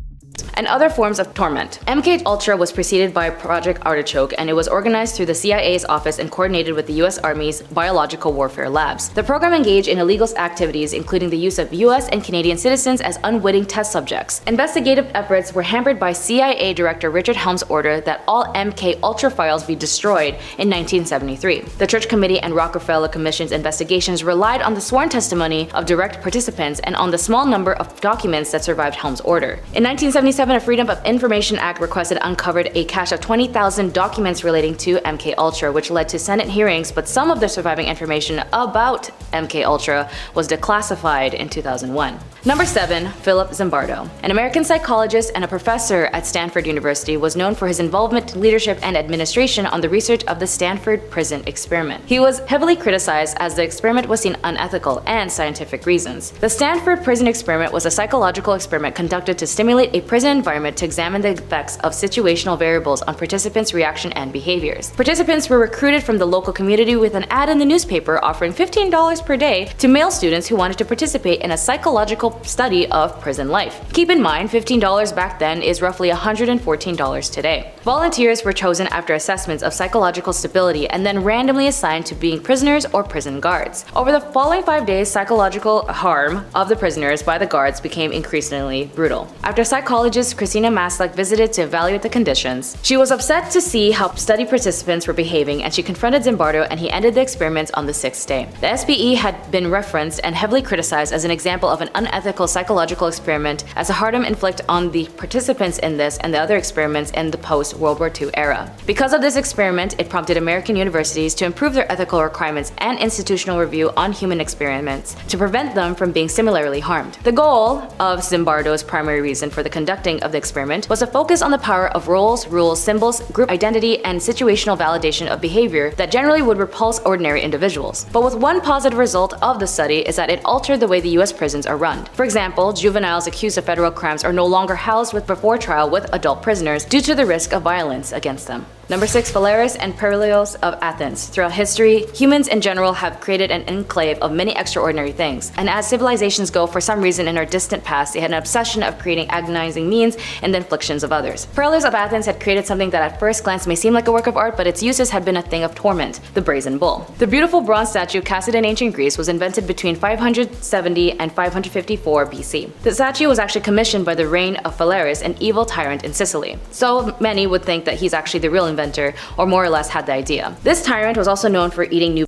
Speaker 2: and other forms of torment. MK Ultra was preceded by Project Artichoke, and it was organized through the CIA's office and coordinated with the US Army's biological warfare labs. The program engaged in illegal activities, including the use of US and Canadian citizens as unwitting test subjects. Investigative efforts were hampered by CIA Director Richard Helm's order that all MK Ultra files be destroyed in 1973. The Church Committee and Rockefeller Commission's investigations relied on the sworn testimony of direct participants and on the small number of documents that survived Helm's order. In 1977, a Freedom of Information Act requested uncovered a cache of 20,000 documents relating to MK Ultra, which led to Senate hearings, but some of the surviving information about MK Ultra was declassified in 2001. Number 7. Philip Zimbardo. An American psychologist and a professor at Stanford University, was known for his involvement, leadership, and administration on the research of the Stanford prison experiment. He was heavily criticized as the experiment was seen unethical and scientific reasons. The Stanford prison experiment was a psychological experiment conducted to stimulate a prison environment to examine the effects of situational variables on participants' reaction and behaviors. Participants were recruited from the local community with an ad in the newspaper offering $15 per day to male students who wanted to participate in a psychological study of prison life. Keep in mind, $15 back then is roughly $114 today. Volunteers were chosen after assessments of psychological stability and then randomly assigned to being prisoners or prison guards. Over the following 5 days, psychological harm of the prisoners by the guards became increasingly brutal. After psychologist Christina Maslach visited to evaluate the conditions, she was upset to see how study participants were behaving, and she confronted Zimbardo, and he ended the experiments on the 6th day. The SBE had been referenced and heavily criticized as an example of an unethical psychological experiment, as a harm inflicted on the participants in this and the other experiments in the post-World War II era. Because of this experiment, it prompted American universities to improve their ethical requirements and institutional review on human experiments to prevent them from being similarly harmed. The goal of Zimbardo's primary reason for the conducting of the experiment was to focus on the power of roles, rules, symbols, group identity, and situational validation of behavior that generally would repulse ordinary individuals. But with one positive result of the study is that it altered the way the US prisons are run. For example, juveniles accused of federal crimes are no longer housed before trial with adult prisoners due to the risk of violence against them. Number 6. Phalaris and Perilios of Athens. Throughout history, humans in general have created an enclave of many extraordinary things, and as civilizations go, for some reason in our distant past, they had an obsession of creating agonizing means and the inflictions of others. Perilios of Athens had created something that at first glance may seem like a work of art, but its uses had been a thing of torment: the Brazen Bull. The beautiful bronze statue casted in ancient Greece was invented between 570 and 554 BC. The statue was actually commissioned by the reign of Phalaris, an evil tyrant in Sicily. So many would think that he's actually the real inventor, or more or less had the idea. This tyrant was also known for eating new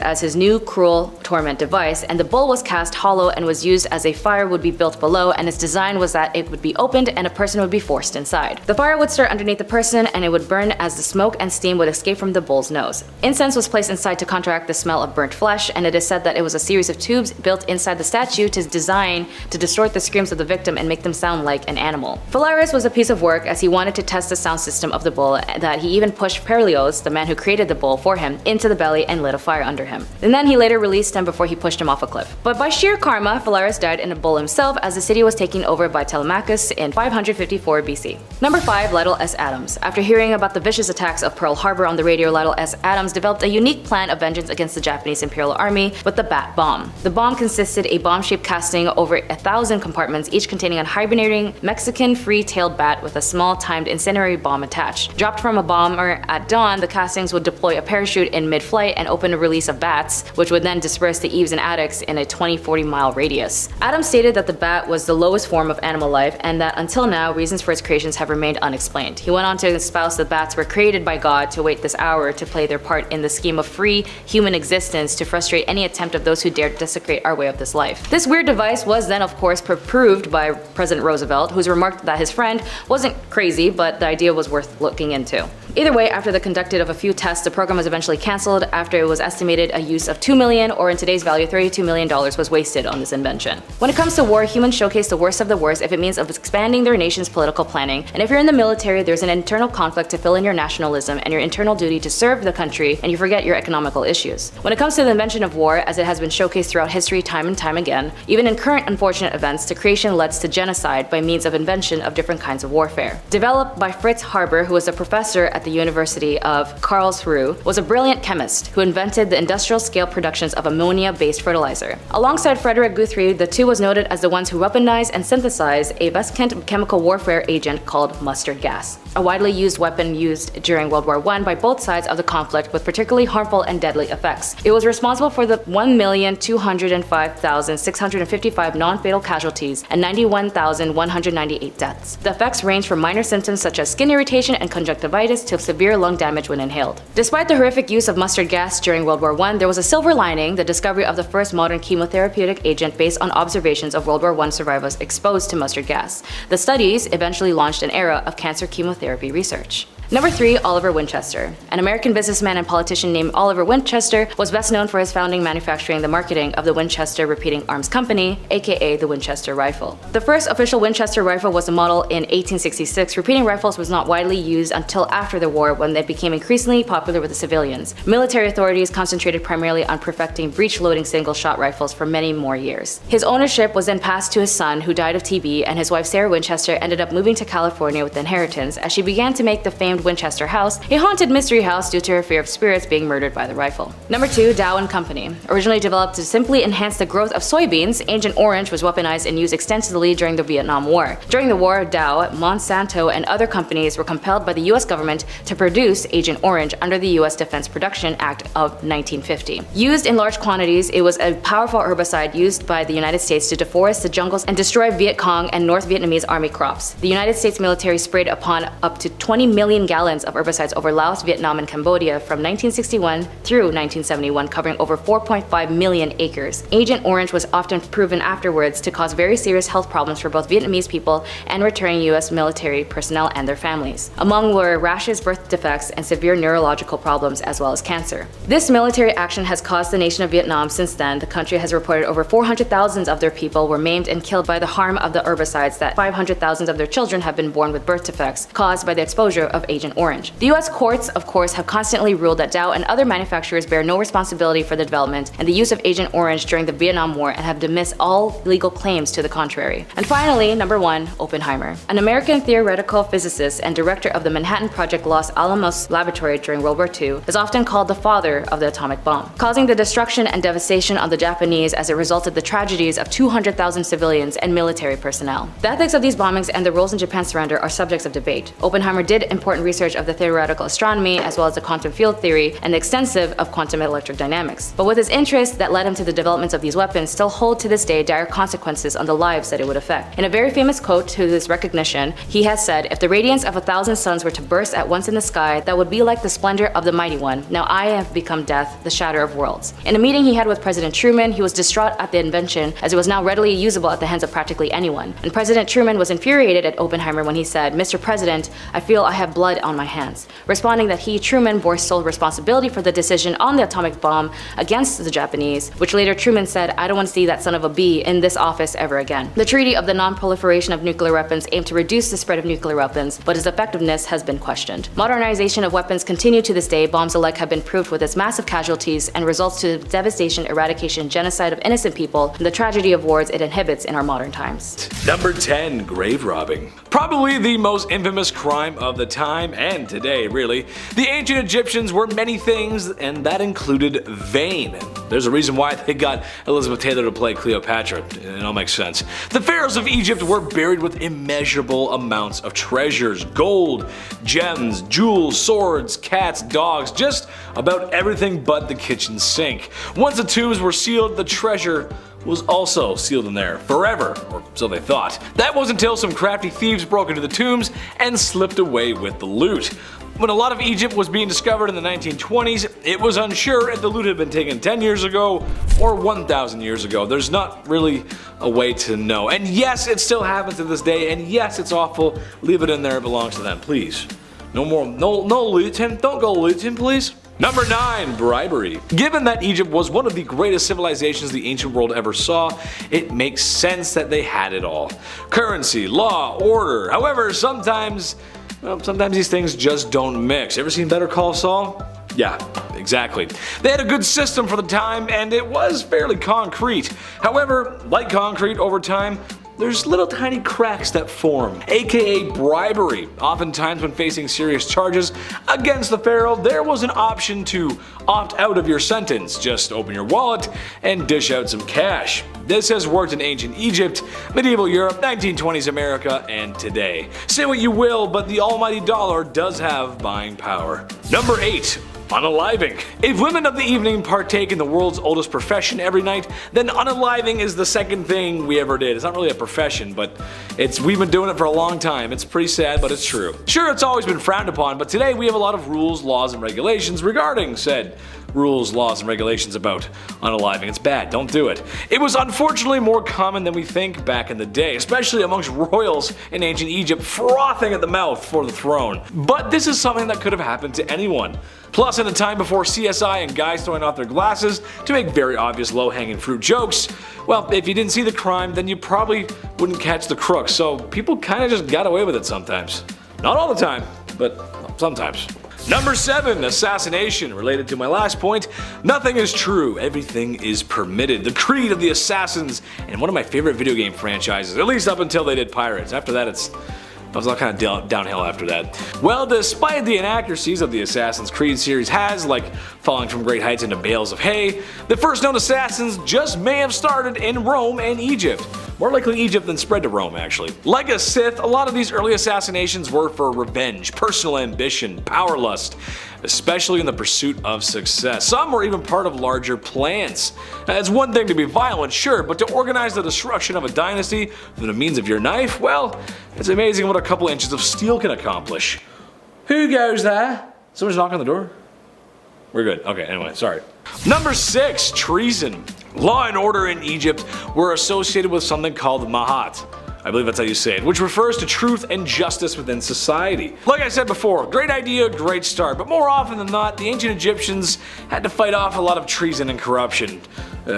Speaker 2: as his new cruel torment device, and the bull was cast hollow and was used as a fire would be built below, and its design was that it would be opened and a person would be forced inside. The fire would start underneath the person and it would burn as the smoke and steam would escape from the bull's nose. Incense was placed inside to counteract the smell of burnt flesh, and it is said that it was a series of tubes built inside the statue to design to distort the screams of the victim and make them sound like an animal. Phalaris was a piece of work, as he wanted to test the sound system of the bull, that he even pushed Perilios, the man who created the bull for him, into the belly and lit a fire fire under him. And then he later released him before he pushed him off a cliff. But by sheer karma, Phalaris died in a bull himself as the city was taken over by Telemachus in 554 BC. Number 5. Lytle S. Adams. After hearing about the vicious attacks of Pearl Harbor on the radio, Lytle S. Adams developed a unique plan of vengeance against the Japanese Imperial Army with the Bat Bomb. The bomb consisted a bomb-shaped casting over 1,000 compartments, each containing a hibernating Mexican free-tailed bat with a small timed incendiary bomb attached. Dropped from a bomber at dawn, the castings would deploy a parachute in mid-flight and open a release of bats, which would then disperse to eaves and attics in a 20-40 mile radius. Adams stated that the bat was the lowest form of animal life and that until now, reasons for its creations have remained unexplained. He went on to espouse that bats were created by God to wait this hour to play their part in the scheme of free human existence to frustrate any attempt of those who dared desecrate our way of this life. This weird device was then of course proved by President Roosevelt, who's remarked that his friend wasn't crazy, but the idea was worth looking into. Either way, after the conducted of a few tests, the program was eventually cancelled after it was estimated a use of $2 million, or in today's value $32 million, was wasted on this invention. When it comes to war, humans showcase the worst of the worst if it means of expanding their nation's political planning, and if you're in the military, there's an internal conflict to fill in your nationalism and your internal duty to serve the country, and you forget your economical issues. When it comes to the invention of war, as it has been showcased throughout history time and time again, even in current unfortunate events, the creation leads to genocide by means of invention of different kinds of warfare. Developed by Fritz Haber, who was a professor at the University of Karlsruhe, was a brilliant chemist who invented the industrial scale productions of ammonia-based fertilizer. Alongside Frederick Guthrie, the two was noted as the ones who weaponized and synthesized a vescent chemical warfare agent called mustard gas, a widely used weapon used during World War I by both sides of the conflict with particularly harmful and deadly effects. It was responsible for the 1,205,655 non-fatal casualties and 91,198 deaths. The effects range from minor symptoms such as skin irritation and conjunctivitis to severe lung damage when inhaled. Despite the horrific use of mustard gas during World War I, there was a silver lining: the discovery of the first modern chemotherapeutic agent based on observations of World War I survivors exposed to mustard gas. The studies eventually launched an era of cancer chemotherapy research. Number 3. Oliver Winchester. An American businessman and politician named Oliver Winchester was best known for his founding, manufacturing, the marketing of the Winchester Repeating Arms Company, aka the Winchester rifle. The first official Winchester rifle was a model in 1866. Repeating rifles was not widely used until after the war, when they became increasingly popular with the civilians. Military authorities concentrated primarily on perfecting breech-loading single-shot rifles for many more years. His ownership was then passed to his son, who died of TB, and his wife Sarah Winchester ended up moving to California with the inheritance as she began to make the famed Winchester house a haunted mystery house due to her fear of spirits being murdered by the rifle. Number 2. Dow & Company. Originally developed to simply enhance the growth of soybeans, Agent Orange was weaponized and used extensively during the Vietnam War. During the war, Dow, Monsanto, and other companies were compelled by the US government to produce Agent Orange under the US Defense Production Act of 1950. Used in large quantities, it was a powerful herbicide used by the United States to deforest the jungles and destroy Viet Cong and North Vietnamese army crops. The United States military sprayed upon up to 20 million gallons of herbicides over Laos, Vietnam, and Cambodia from 1961 through 1971, covering over 4.5 million acres. Agent Orange was often proven afterwards to cause very serious health problems for both Vietnamese people and returning US military personnel and their families. Among were rashes, birth defects, and severe neurological problems, as well as cancer. This military action has caused the nation of Vietnam. Since then, the country has reported over 400,000 of their people were maimed and killed by the harm of the herbicides, that 500,000 of their children have been born with birth defects caused by the exposure of Agent Orange. The US courts, of course, have constantly ruled that Dow and other manufacturers bear no responsibility for the development and the use of Agent Orange during the Vietnam War, and have dismissed all legal claims to the contrary. And finally, number 1. Oppenheimer. An American theoretical physicist and director of the Manhattan Project Los Alamos Laboratory during World War II, is often called the father of the atomic bomb, causing the destruction and devastation of the Japanese as it resulted the tragedies of 200,000 civilians and military personnel. The ethics of these bombings and the roles in Japan's surrender are subjects of debate. Oppenheimer did important research of the theoretical astronomy, as well as the quantum field theory and the extensive of quantum electrodynamics. But with his interests that led him to the development of these weapons still hold to this day dire consequences on the lives that it would affect. In a very famous quote to his recognition, he has said, "If the radiance of 1,000 suns were to burst at once in the sky, that would be like the splendor of the mighty one. Now I have become death, the shatter of worlds." In a meeting he had with President Truman, he was distraught at the invention, as it was now readily usable at the hands of practically anyone. And President Truman was infuriated at Oppenheimer when he said, "Mr. President, I feel I have blood blood on my hands, responding that he, Truman, bore sole responsibility for the decision on the atomic bomb against the Japanese, which later Truman said, "I don't want to see that son of a B in this office ever again." The Treaty of the Non-Proliferation of Nuclear Weapons aimed to reduce the spread of nuclear weapons, but its effectiveness has been questioned. Modernization of weapons continue to this day. Bombs alike have been proved with its massive casualties and results to the devastation, eradication, genocide of innocent people, and the tragedy of wars it inhibits in our modern times.
Speaker 3: Number 10. Grave robbing. Probably the most infamous crime of the time, and today really. The ancient Egyptians were many things, and that included vain. There's a reason why they got Elizabeth Taylor to play Cleopatra. It all makes sense. The pharaohs of Egypt were buried with immeasurable amounts of treasures, gold, gems, jewels, swords, cats, dogs, just about everything but the kitchen sink. Once the tombs were sealed, the treasure was also sealed in there forever, or so they thought. That wasn't until some crafty thieves broke into the tombs and slipped away with the loot. When a lot of Egypt was being discovered in the 1920s, it was unsure if the loot had been taken 10 years ago or 1,000 years ago. There's not really a way to know. And yes, it still happens to this day, and yes, it's awful. Leave it in there, it belongs to them, please. No more, no looting, don't go looting, please. Number 9. Bribery. Given that Egypt was one of the greatest civilizations the ancient world ever saw, it makes sense that they had it all. Currency, law, order. However, sometimes these things just don't mix. Ever seen Better Call Saul? Yeah, exactly. They had a good system for the time, and it was fairly concrete. However, like concrete, over time, there's little tiny cracks that form, aka bribery. Oftentimes when facing serious charges against the pharaoh, there was an option to opt out of your sentence. Just open your wallet and dish out some cash. This has worked in ancient Egypt, medieval Europe, 1920s America, and today. Say what you will, but the almighty dollar does have buying power. Number 8. Unaliving. If women of the evening partake in the world's oldest profession every night, then unaliving is the second thing we ever did. It's not really a profession, but we've been doing it for a long time. It's pretty sad, but it's true. Sure, it's always been frowned upon, but today we have a lot of rules, laws, and regulations regarding said rules, laws, and regulations about unaliving. It's bad, don't do it. It was unfortunately more common than we think back in the day, especially amongst royals in ancient Egypt frothing at the mouth for the throne. But this is something that could have happened to anyone. Plus, in a time before CSI and guys throwing off their glasses to make very obvious low-hanging fruit jokes, well, if you didn't see the crime, then you probably wouldn't catch the crook, so people kinda just got away with it sometimes. Not all the time, but sometimes. Number 7. Assassination. Related to my last point, nothing is true, everything is permitted. The creed of the assassins, and one of my favorite video game franchises, at least up until they did Pirates. After that, it was all kind of downhill after that. Well, despite the inaccuracies of the Assassin's Creed series has, like falling from great heights into bales of hay, the first known assassins just may have started in Rome and Egypt. More likely Egypt than spread to Rome, actually. Like a Sith, a lot of these early assassinations were for revenge, personal ambition, power lust, especially in the pursuit of success. Some were even part of larger plans. It's one thing to be violent, sure, but to organize the destruction of a dynasty through the means of your knife, well, it's amazing what a couple inches of steel can accomplish. Who goes there? Someone's knocking on the door? We're good. Okay, anyway, sorry. Number 6. Treason. Law and order in Egypt were associated with something called Mahat. I believe that's how you say it, which refers to truth and justice within society. Like I said before, great idea, great start, but more often than not, the ancient Egyptians had to fight off a lot of treason and corruption.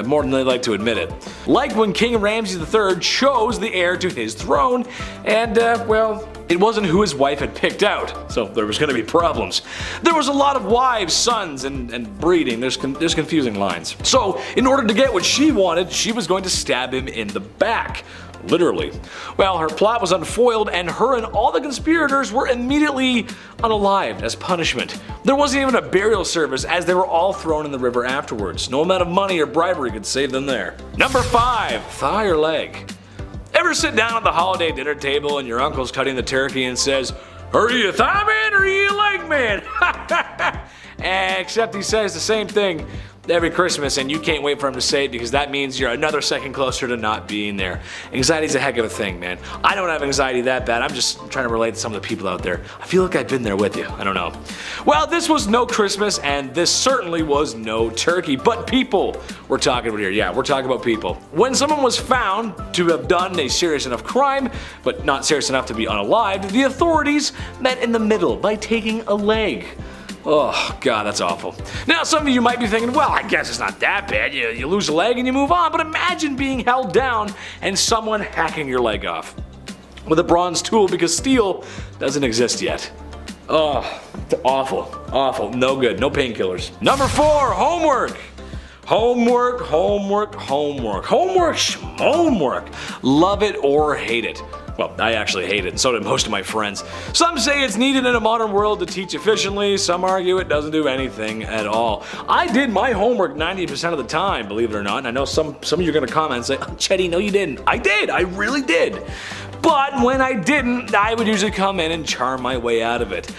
Speaker 3: More than they like to admit it. Like when King Ramses III chose the heir to his throne, and well, it wasn't who his wife had picked out, so there was gonna be problems. There was a lot of wives, sons, and breeding. There's confusing lines. So, in order to get what she wanted, she was going to stab him in the back. Literally. Well, her plot was unfoiled, and her and all the conspirators were immediately unalived as punishment. There wasn't even a burial service, as they were all thrown in the river afterwards. No amount of money or bribery could save them there. Number 5. Thigh or leg. Ever sit down at the holiday dinner table and your uncle's cutting the turkey and says, "Are you a thigh man or are you a leg man?" Except he says the same thing every Christmas, and you can't wait for him to say it because that means you're another second closer to not being there. Anxiety's a heck of a thing, man. I don't have anxiety that bad. I'm just trying to relate to some of the people out there. I feel like I've been there with you. I don't know. Well, this was no Christmas, and this certainly was no turkey, but people we're talking about here. Yeah, we're talking about people. When someone was found to have done a serious enough crime, but not serious enough to be unalived, the authorities met in the middle by taking a leg. Oh god, that's awful. Now some of you might be thinking, well, I guess it's not that bad. You lose a leg and you move on, but imagine being held down and someone hacking your leg off with a bronze tool because steel doesn't exist yet. Oh, awful, awful, no good, no painkillers. Number 4, homework. Homework, homework, homework. Homework, homework. Love it or hate it. Well, I actually hate it, and so do most of my friends. Some say it's needed in a modern world to teach efficiently, some argue it doesn't do anything at all. I did my homework 90% of the time, believe it or not, and I know some of you are going to comment and say, oh, Chetty, no you didn't. I did, I really did. But when I didn't, I would usually come in and charm my way out of it.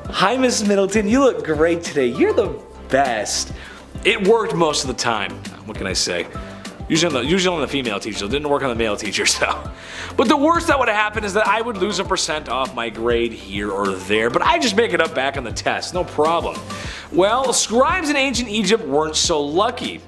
Speaker 3: Hi, Miss Middleton, you look great today. You're the best. It worked most of the time. What can I say? Usually on the female teacher, it didn't work on the male teacher, so. But the worst that would have happened is that I would lose a % off my grade here or there, but I just make it up back on the test, no problem. Well, scribes in ancient Egypt weren't so lucky.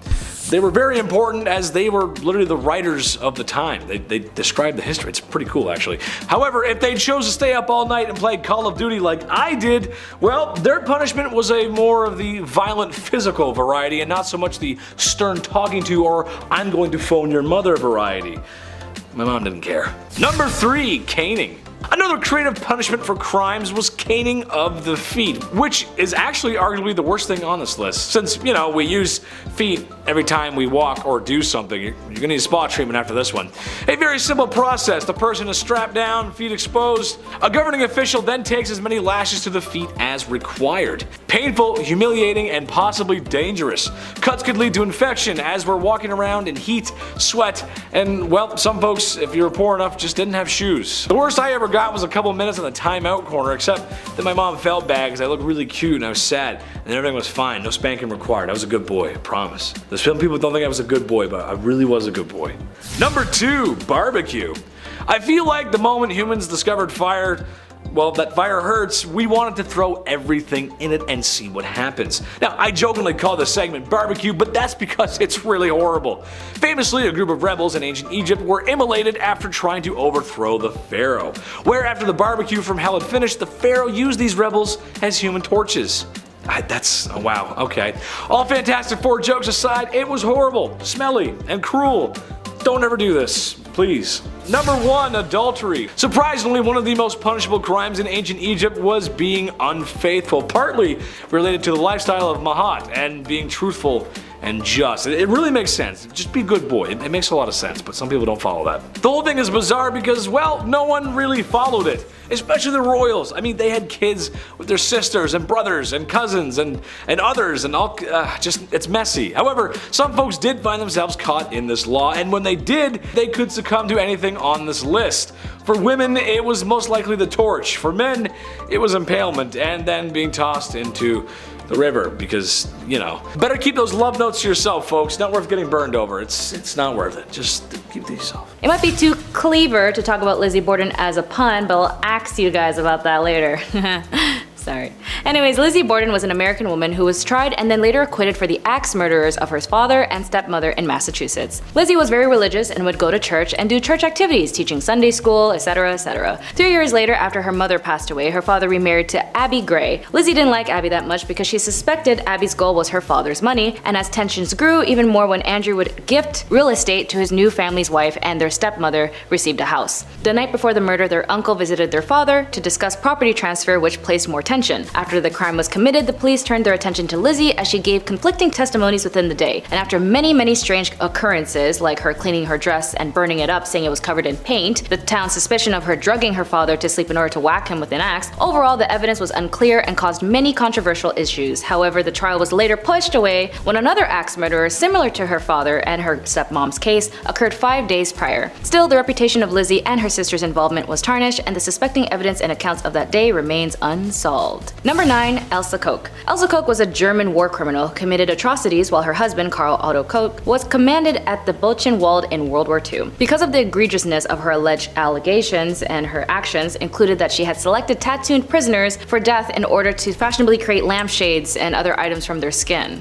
Speaker 3: They were very important as they were literally the writers of the time. They described the history. It's pretty cool, actually. However, if they chose to stay up all night and play Call of Duty like I did, well, their punishment was a more of the violent physical variety and not so much the stern talking to or I'm going to phone your mother variety. My mom didn't care. Number 3, caning. Another creative punishment for crimes was caning of the feet, which is actually arguably the worst thing on this list. Since, you know, we use feet every time we walk or do something, you're gonna need spa treatment after this one. A very simple process. The person is strapped down, feet exposed. A governing official then takes as many lashes to the feet as required. Painful, humiliating, and possibly dangerous. Cuts could lead to infection as we're walking around in heat, sweat, and, well, some folks, if you were poor enough, just didn't have shoes. The worst I ever got was a couple minutes in the timeout corner, except that my mom felt bad because I looked really cute and I was sad, and everything was fine. No spanking required. I was a good boy, I promise. Some people don't think I was a good boy, but I really was a good boy. Number 2, barbecue. I feel like the moment humans discovered fire, well, that fire hurts, we wanted to throw everything in it and see what happens. Now, I jokingly call this segment barbecue, but that's because it's really horrible. Famously, a group of rebels in ancient Egypt were immolated after trying to overthrow the pharaoh, where after the barbecue from hell had finished, the pharaoh used these rebels as human torches. Oh, wow, okay. All Fantastic Four jokes aside, it was horrible, smelly, and cruel. Don't ever do this, please. Number 1, adultery. Surprisingly, one of the most punishable crimes in ancient Egypt was being unfaithful, partly related to the lifestyle of Mahat and being truthful and just. It really makes sense. Just be a good boy. It makes a lot of sense, but some people don't follow that. The whole thing is bizarre because, well, no one really followed it. Especially the royals. I mean, they had kids with their sisters and brothers and cousins and others and all, it's messy. However, some folks did find themselves caught in this law, and when they did, they could succumb to anything on this list. For women, it was most likely the torch. For men, it was impalement and then being tossed into the river because, you know. Better keep those love notes to yourself, folks. Not worth getting burned over. It's not worth it. Just keep it to yourself.
Speaker 2: It might be too clever to talk about Lizzie Bordon as a pun, but I'll ask you guys about that later. Sorry. Anyways, Lizzie Bordon was an American woman who was tried and then later acquitted for the axe murderers of her father and stepmother in Massachusetts. Lizzie was very religious and would go to church and do church activities, teaching Sunday school, etc., etc. 3 years later, after her mother passed away, her father remarried to Abby Gray. Lizzie didn't like Abby that much because she suspected Abby's goal was her father's money, and as tensions grew, even more when Andrew would gift real estate to his new family's wife and their stepmother received a house. The night before the murder, their uncle visited their father to discuss property transfer, which placed more tension. After the crime was committed, the police turned their attention to Lizzie as she gave conflicting testimonies within the day. And after many strange occurrences, like her cleaning her dress and burning it up saying it was covered in paint, the town's suspicion of her drugging her father to sleep in order to whack him with an axe, overall the evidence was unclear and caused many controversial issues. However, the trial was later pushed away when another axe murderer similar to her father and her stepmom's case occurred 5 days prior. Still, the reputation of Lizzie and her sister's involvement was tarnished, and the suspecting evidence and accounts of that day remains unsolved. involved. Number 9. Elsa Coke. Elsa Coke was a German war criminal who committed atrocities while her husband, Karl Otto Coke, was commanded at the Buchenwald in World War II. Because of the egregiousness of her alleged allegations, and her actions included that she had selected tattooed prisoners for death in order to fashionably create lampshades and other items from their skin.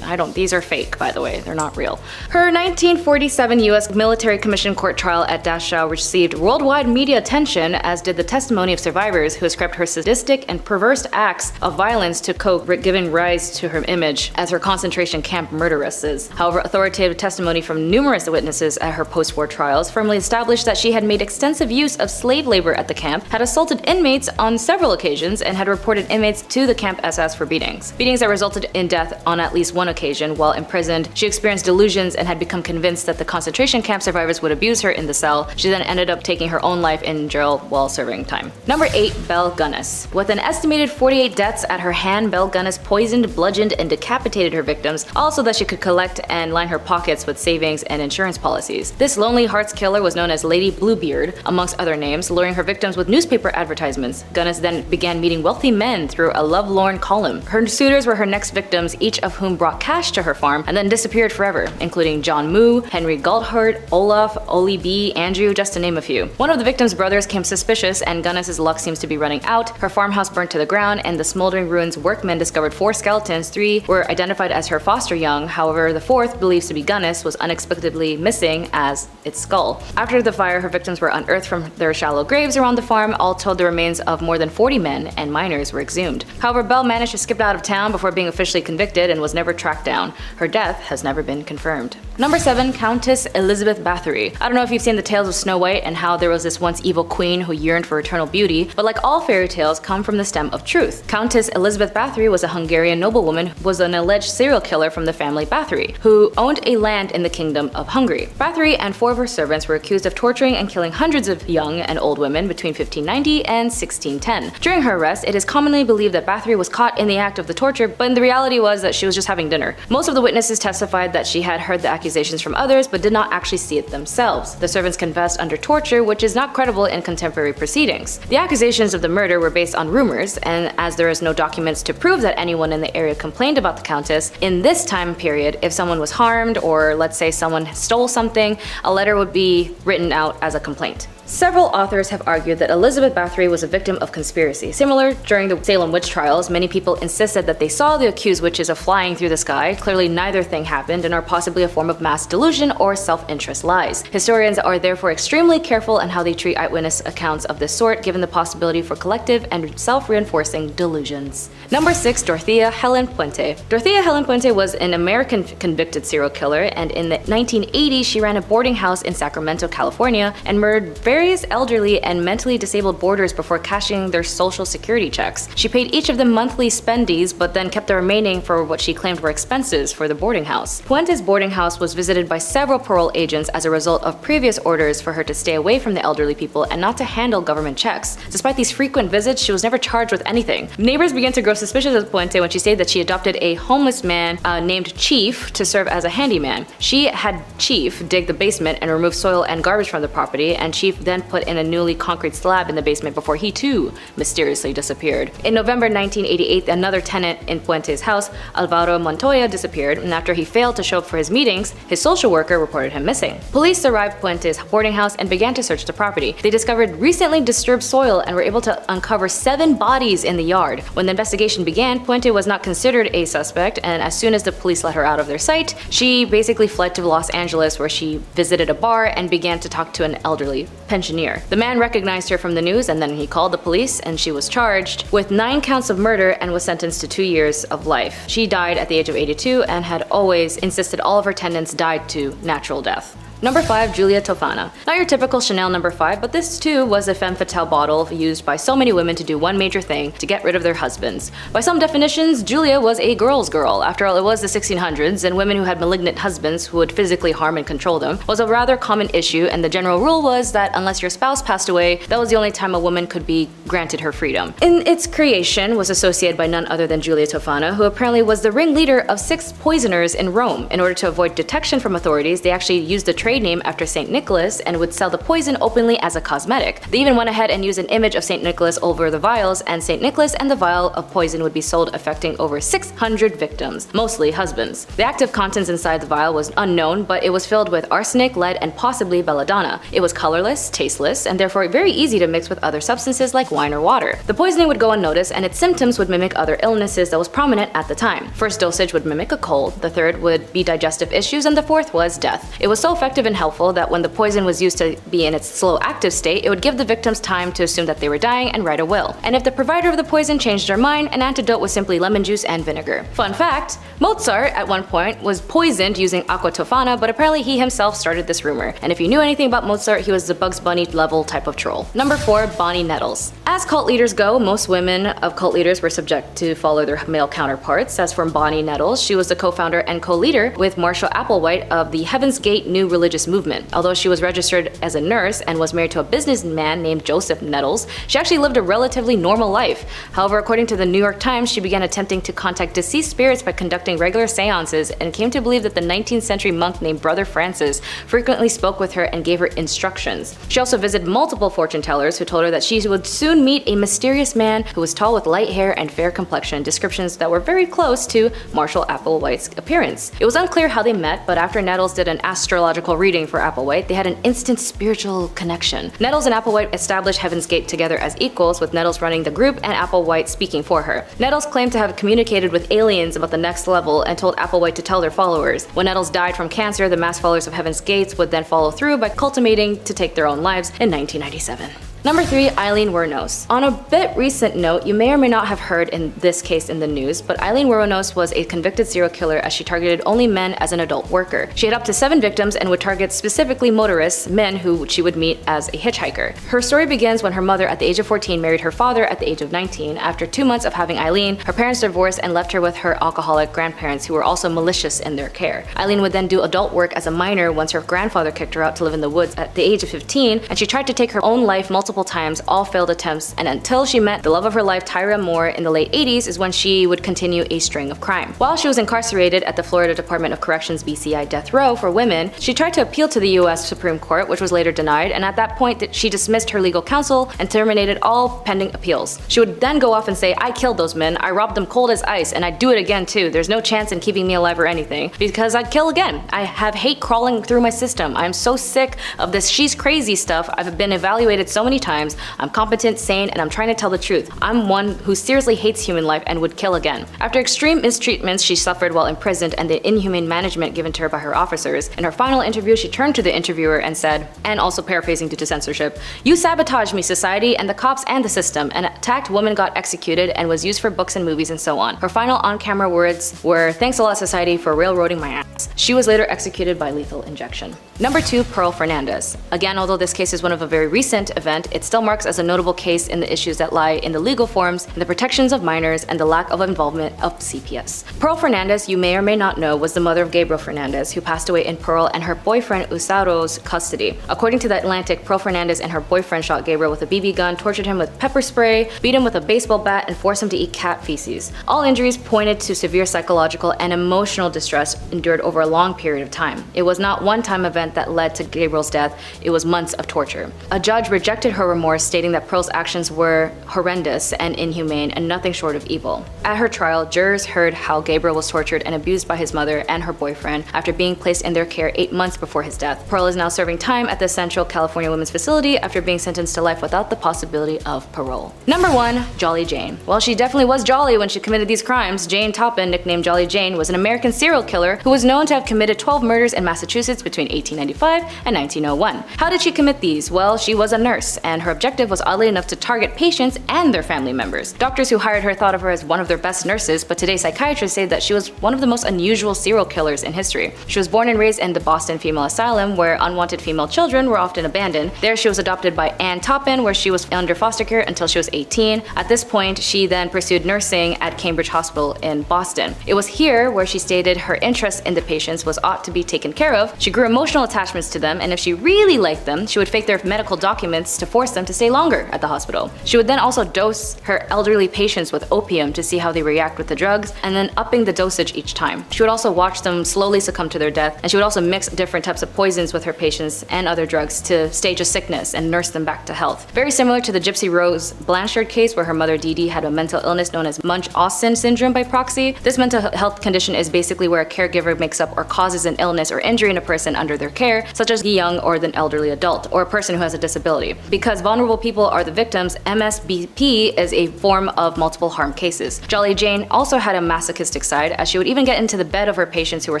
Speaker 2: These are fake, by the way, they're not real. Her 1947 U.S. military commission court trial at Dachau received worldwide media attention, as did the testimony of survivors who ascribed her sadistic and perverse acts of violence to Coke, giving rise to her image as her concentration camp murderesses. However, authoritative testimony from numerous witnesses at her post-war trials firmly established that she had made extensive use of slave labor at the camp, had assaulted inmates on several occasions, and had reported inmates to the camp SS for beatings. Beatings that resulted in death on at least one occasion. While imprisoned, she experienced delusions and had become convinced that the concentration camp survivors would abuse her in the cell. She then ended up taking her own life in jail while serving time. Number 8. Belle Gunnis. With an estimated 48 deaths at her hand, Belle Gunnis poisoned, bludgeoned, and decapitated her victims, also that she could collect and line her pockets with savings and insurance policies. This lonely hearts killer was known as Lady Bluebeard, amongst other names, luring her victims with newspaper advertisements. Gunnis then began meeting wealthy men through a lovelorn column. Her suitors were her next victims, each of whom brought cash to her farm and then disappeared forever, including John Moo, Henry Goldhart, Olaf, Oli B, Andrew, just to name a few. One of the victims' brothers came suspicious, and Gunnis's luck seems to be running out. Her farmhouse burnt to the ground, and the smoldering ruins workmen discovered 4 skeletons. 3 were identified as her foster young. However, the 4th, believed to be Gunnis, was unexpectedly missing as its skull. After the fire, her victims were unearthed from their shallow graves around the farm. All told, the remains of more than 40 men and minors were exhumed. However, Belle managed to skip out of town before being officially convicted and was never tracked down. Her death has never been confirmed. Number 7. Countess Elizabeth Bathory. I don't know if you've seen the tales of Snow White and how there was this once evil queen who yearned for eternal beauty, but like all fairy tales come from the stem of truth. Countess Elizabeth Bathory was a Hungarian noblewoman who was an alleged serial killer from the family Bathory, who owned a land in the Kingdom of Hungary. Bathory and 4 of her servants were accused of torturing and killing hundreds of young and old women between 1590 and 1610. During her arrest, it is commonly believed that Bathory was caught in the act of the torture, but the reality was that she was just having dinner. Most of the witnesses testified that she had heard the accusations from others, but did not actually see it themselves. The servants confessed under torture, which is not credible in contemporary proceedings. The accusations of the murder were based on rumors, and as there is no documents to prove that anyone in the area complained about the Countess, in this time period, if someone was harmed, or let's say someone stole something, a letter would be written out as a complaint. Several authors have argued that Elizabeth Bathory was a victim of conspiracy. Similar, during the Salem witch trials, many people insisted that they saw the accused witches flying through the sky. Clearly neither thing happened and are possibly a form of mass delusion or self-interest lies. Historians are therefore extremely careful in how they treat eyewitness accounts of this sort, given the possibility for collective and self-reinforcing delusions. Number 6. Dorothea Helen Puente. Dorothea Helen Puente was an American convicted serial killer, and in the 1980s she ran a boarding house in Sacramento, California, and murdered various elderly and mentally disabled boarders before cashing their social security checks. She paid each of them monthly spendies, but then kept the remaining for what she claimed were expenses for the boarding house. Puente's boarding house was visited by several parole agents as a result of previous orders for her to stay away from the elderly people and not to handle government checks. Despite these frequent visits, she was never charged with anything. Neighbors began to grow suspicious of Puente when she stated that she adopted a homeless man named Chief to serve as a handyman. She had Chief dig the basement and remove soil and garbage from the property, and Chief then put in a newly concrete slab in the basement before he too mysteriously disappeared. In November 1988, another tenant in Puente's house, Alvaro Montoya, disappeared, and after he failed to show up for his meetings, his social worker reported him missing. Police arrived at Puente's boarding house and began to search the property. They discovered recently disturbed soil and were able to uncover 7 bodies in the yard. When the investigation began, Puente was not considered a suspect, and as soon as the police let her out of their sight, she basically fled to Los Angeles, where she visited a bar and began to talk to an elderly pensioner. The man recognized her from the news, and then he called the police, and she was charged with 9 counts of murder and was sentenced to 2 years of life. She died at the age of 82 and had always insisted all of her tenants died to natural death. Number 5. Giulia Tofana. Not your typical Chanel number 5, but this too was a femme fatale bottle used by so many women to do one major thing: to get rid of their husbands. By some definitions, Giulia was a girl's girl. After all, it was the 1600s, and women who had malignant husbands who would physically harm and control them was a rather common issue, and the general rule was that unless your spouse passed away, that was the only time a woman could be granted her freedom. In its creation was associated by none other than Giulia Tofana, who apparently was the ringleader of 6 poisoners in Rome. In order to avoid detection from authorities, they actually used the trade trade name after St. Nicholas and would sell the poison openly as a cosmetic. They even went ahead and used an image of St. Nicholas over the vials, and St. Nicholas and the vial of poison would be sold, affecting over 600 victims, mostly husbands. The active contents inside the vial was unknown, but it was filled with arsenic, lead, and possibly belladonna. It was colorless, tasteless, and therefore very easy to mix with other substances like wine or water. The poisoning would go unnoticed, and its symptoms would mimic other illnesses that was prominent at the time. First dosage would mimic a cold, the third would be digestive issues, and the fourth was death. It was so effective and helpful that when the poison was used to be in its slow active state, it would give the victims time to assume that they were dying and write a will. And if the provider of the poison changed their mind, an antidote was simply lemon juice and vinegar. Fun fact, Mozart at one point was poisoned using aqua tofana, but apparently he himself started this rumor. And if you knew anything about Mozart, he was the Bugs Bunny level type of troll. Number 4, Bonnie Nettles. As cult leaders go, most women of cult leaders were subject to follow their male counterparts. As for Bonnie Nettles, she was the co-founder and co-leader with Marshall Applewhite of the Heaven's Gate New Religious Movement. Although she was registered as a nurse and was married to a businessman named Joseph Nettles, she actually lived a relatively normal life. However, according to the New York Times, she began attempting to contact deceased spirits by conducting regular seances and came to believe that the 19th century monk named Brother Francis frequently spoke with her and gave her instructions. She also visited multiple fortune tellers who told her that she would soon meet a mysterious man who was tall with light hair and fair complexion, descriptions that were very close to Marshall Applewhite's appearance. It was unclear how they met, but after Nettles did an astrological reading for Applewhite, they had an instant spiritual connection. Nettles and Applewhite established Heaven's Gate together as equals, with Nettles running the group and Applewhite speaking for her. Nettles claimed to have communicated with aliens about the next level and told Applewhite to tell their followers. When Nettles died from cancer, the mass followers of Heaven's Gates would then follow through by culminating to take their own lives in 1997. Number 3, Eileen Wos. On a bit recent note, you may or may not have heard in this case in the news, but Eileen Wos was a convicted serial killer as she targeted only men as an adult worker. She had up to 7 victims and would target specifically motorists, men who she would meet as a hitchhiker. Her story begins when her mother at the age of 14 married her father at the age of 19. After 2 months of having Eileen, her parents divorced and left her with her alcoholic grandparents who were also malicious in their care. Eileen would then do adult work as a minor once her grandfather kicked her out to live in the woods at the age of 15, and she tried to take her own life multiple times, all failed attempts, and until she met the love of her life, Tyra Moore, in the late 80s is when she would continue a string of crime. While she was incarcerated at the Florida Department of Corrections BCI death row for women, she tried to appeal to the US Supreme Court, which was later denied, and at that point she dismissed her legal counsel and terminated all pending appeals. She would then go off and say, "I killed those men, I robbed them cold as ice, and I'd do it again too. There's no chance in keeping me alive or anything, because I'd kill again. I have hate crawling through my system. I'm so sick of this she's crazy stuff. I've been evaluated so many times. I'm competent, sane, and I'm trying to tell the truth. I'm one who seriously hates human life and would kill again." After extreme mistreatments she suffered while imprisoned and the inhumane management given to her by her officers, in her final interview she turned to the interviewer and said, and also paraphrasing due to censorship, "You sabotaged me, society, and the cops and the system. An attacked woman got executed and was used for books and movies and so on." Her final on-camera words were, "Thanks a lot, society, for railroading my ass." She was later executed by lethal injection. Number 2, Pearl Fernandez. Again, although this case is one of a very recent event, it still marks as a notable case in the issues that lie in the legal forms, in the protections of minors, and the lack of involvement of CPS. Pearl Fernandez, you may or may not know, was the mother of Gabriel Fernandez, who passed away in Pearl and her boyfriend Usaro's custody. According to The Atlantic, Pearl Fernandez and her boyfriend shot Gabriel with a BB gun, tortured him with pepper spray, beat him with a baseball bat, and forced him to eat cat feces. All injuries pointed to severe psychological and emotional distress endured over a long period of time. It was not one-time event that led to Gabriel's death, it was months of torture. A judge rejected her remorse, stating that Pearl's actions were horrendous and inhumane and nothing short of evil. At her trial, jurors heard how Gabriel was tortured and abused by his mother and her boyfriend after being placed in their care 8 months before his death. Pearl is now serving time at the Central California Women's Facility after being sentenced to life without the possibility of parole. Number 1, Jolly Jane. While she definitely was jolly when she committed these crimes, Jane Toppin, nicknamed Jolly Jane, was an American serial killer who was known to have committed 12 murders in Massachusetts between 1895 and 1901. How did she commit these? Well, she was a nurse, and her objective was oddly enough to target patients and their family members. Doctors who hired her thought of her as one of their best nurses, but today psychiatrists say that she was one of the most unusual serial killers in history. She was born and raised in the Boston Female Asylum, where unwanted female children were often abandoned. There she was adopted by Ann Toppin, where she was under foster care until she was 18. At this point, she then pursued nursing at Cambridge Hospital in Boston. It was here where she stated her interest in the patients was ought to be taken care of. She grew emotional attachments to them, and if she really liked them, she would fake their medical documents to force them to stay longer at the hospital. She would then also dose her elderly patients with opium to see how they react with the drugs, and then upping the dosage each time. She would also watch them slowly succumb to their death, and she would also mix different types of poisons with her patients and other drugs to stage a sickness and nurse them back to health. Very similar to the Gypsy Rose Blanchard case where her mother Dee Dee had a mental illness known as Munch-Austin syndrome by proxy. This mental health condition is basically where a caregiver makes up or causes an illness or injury in a person under their care, such as the young or the elderly adult, or a person who has a disability. Because vulnerable people are the victims, MSBP is a form of multiple harm cases. Jolly Jane also had a masochistic side, as she would even get into the bed of her patients who were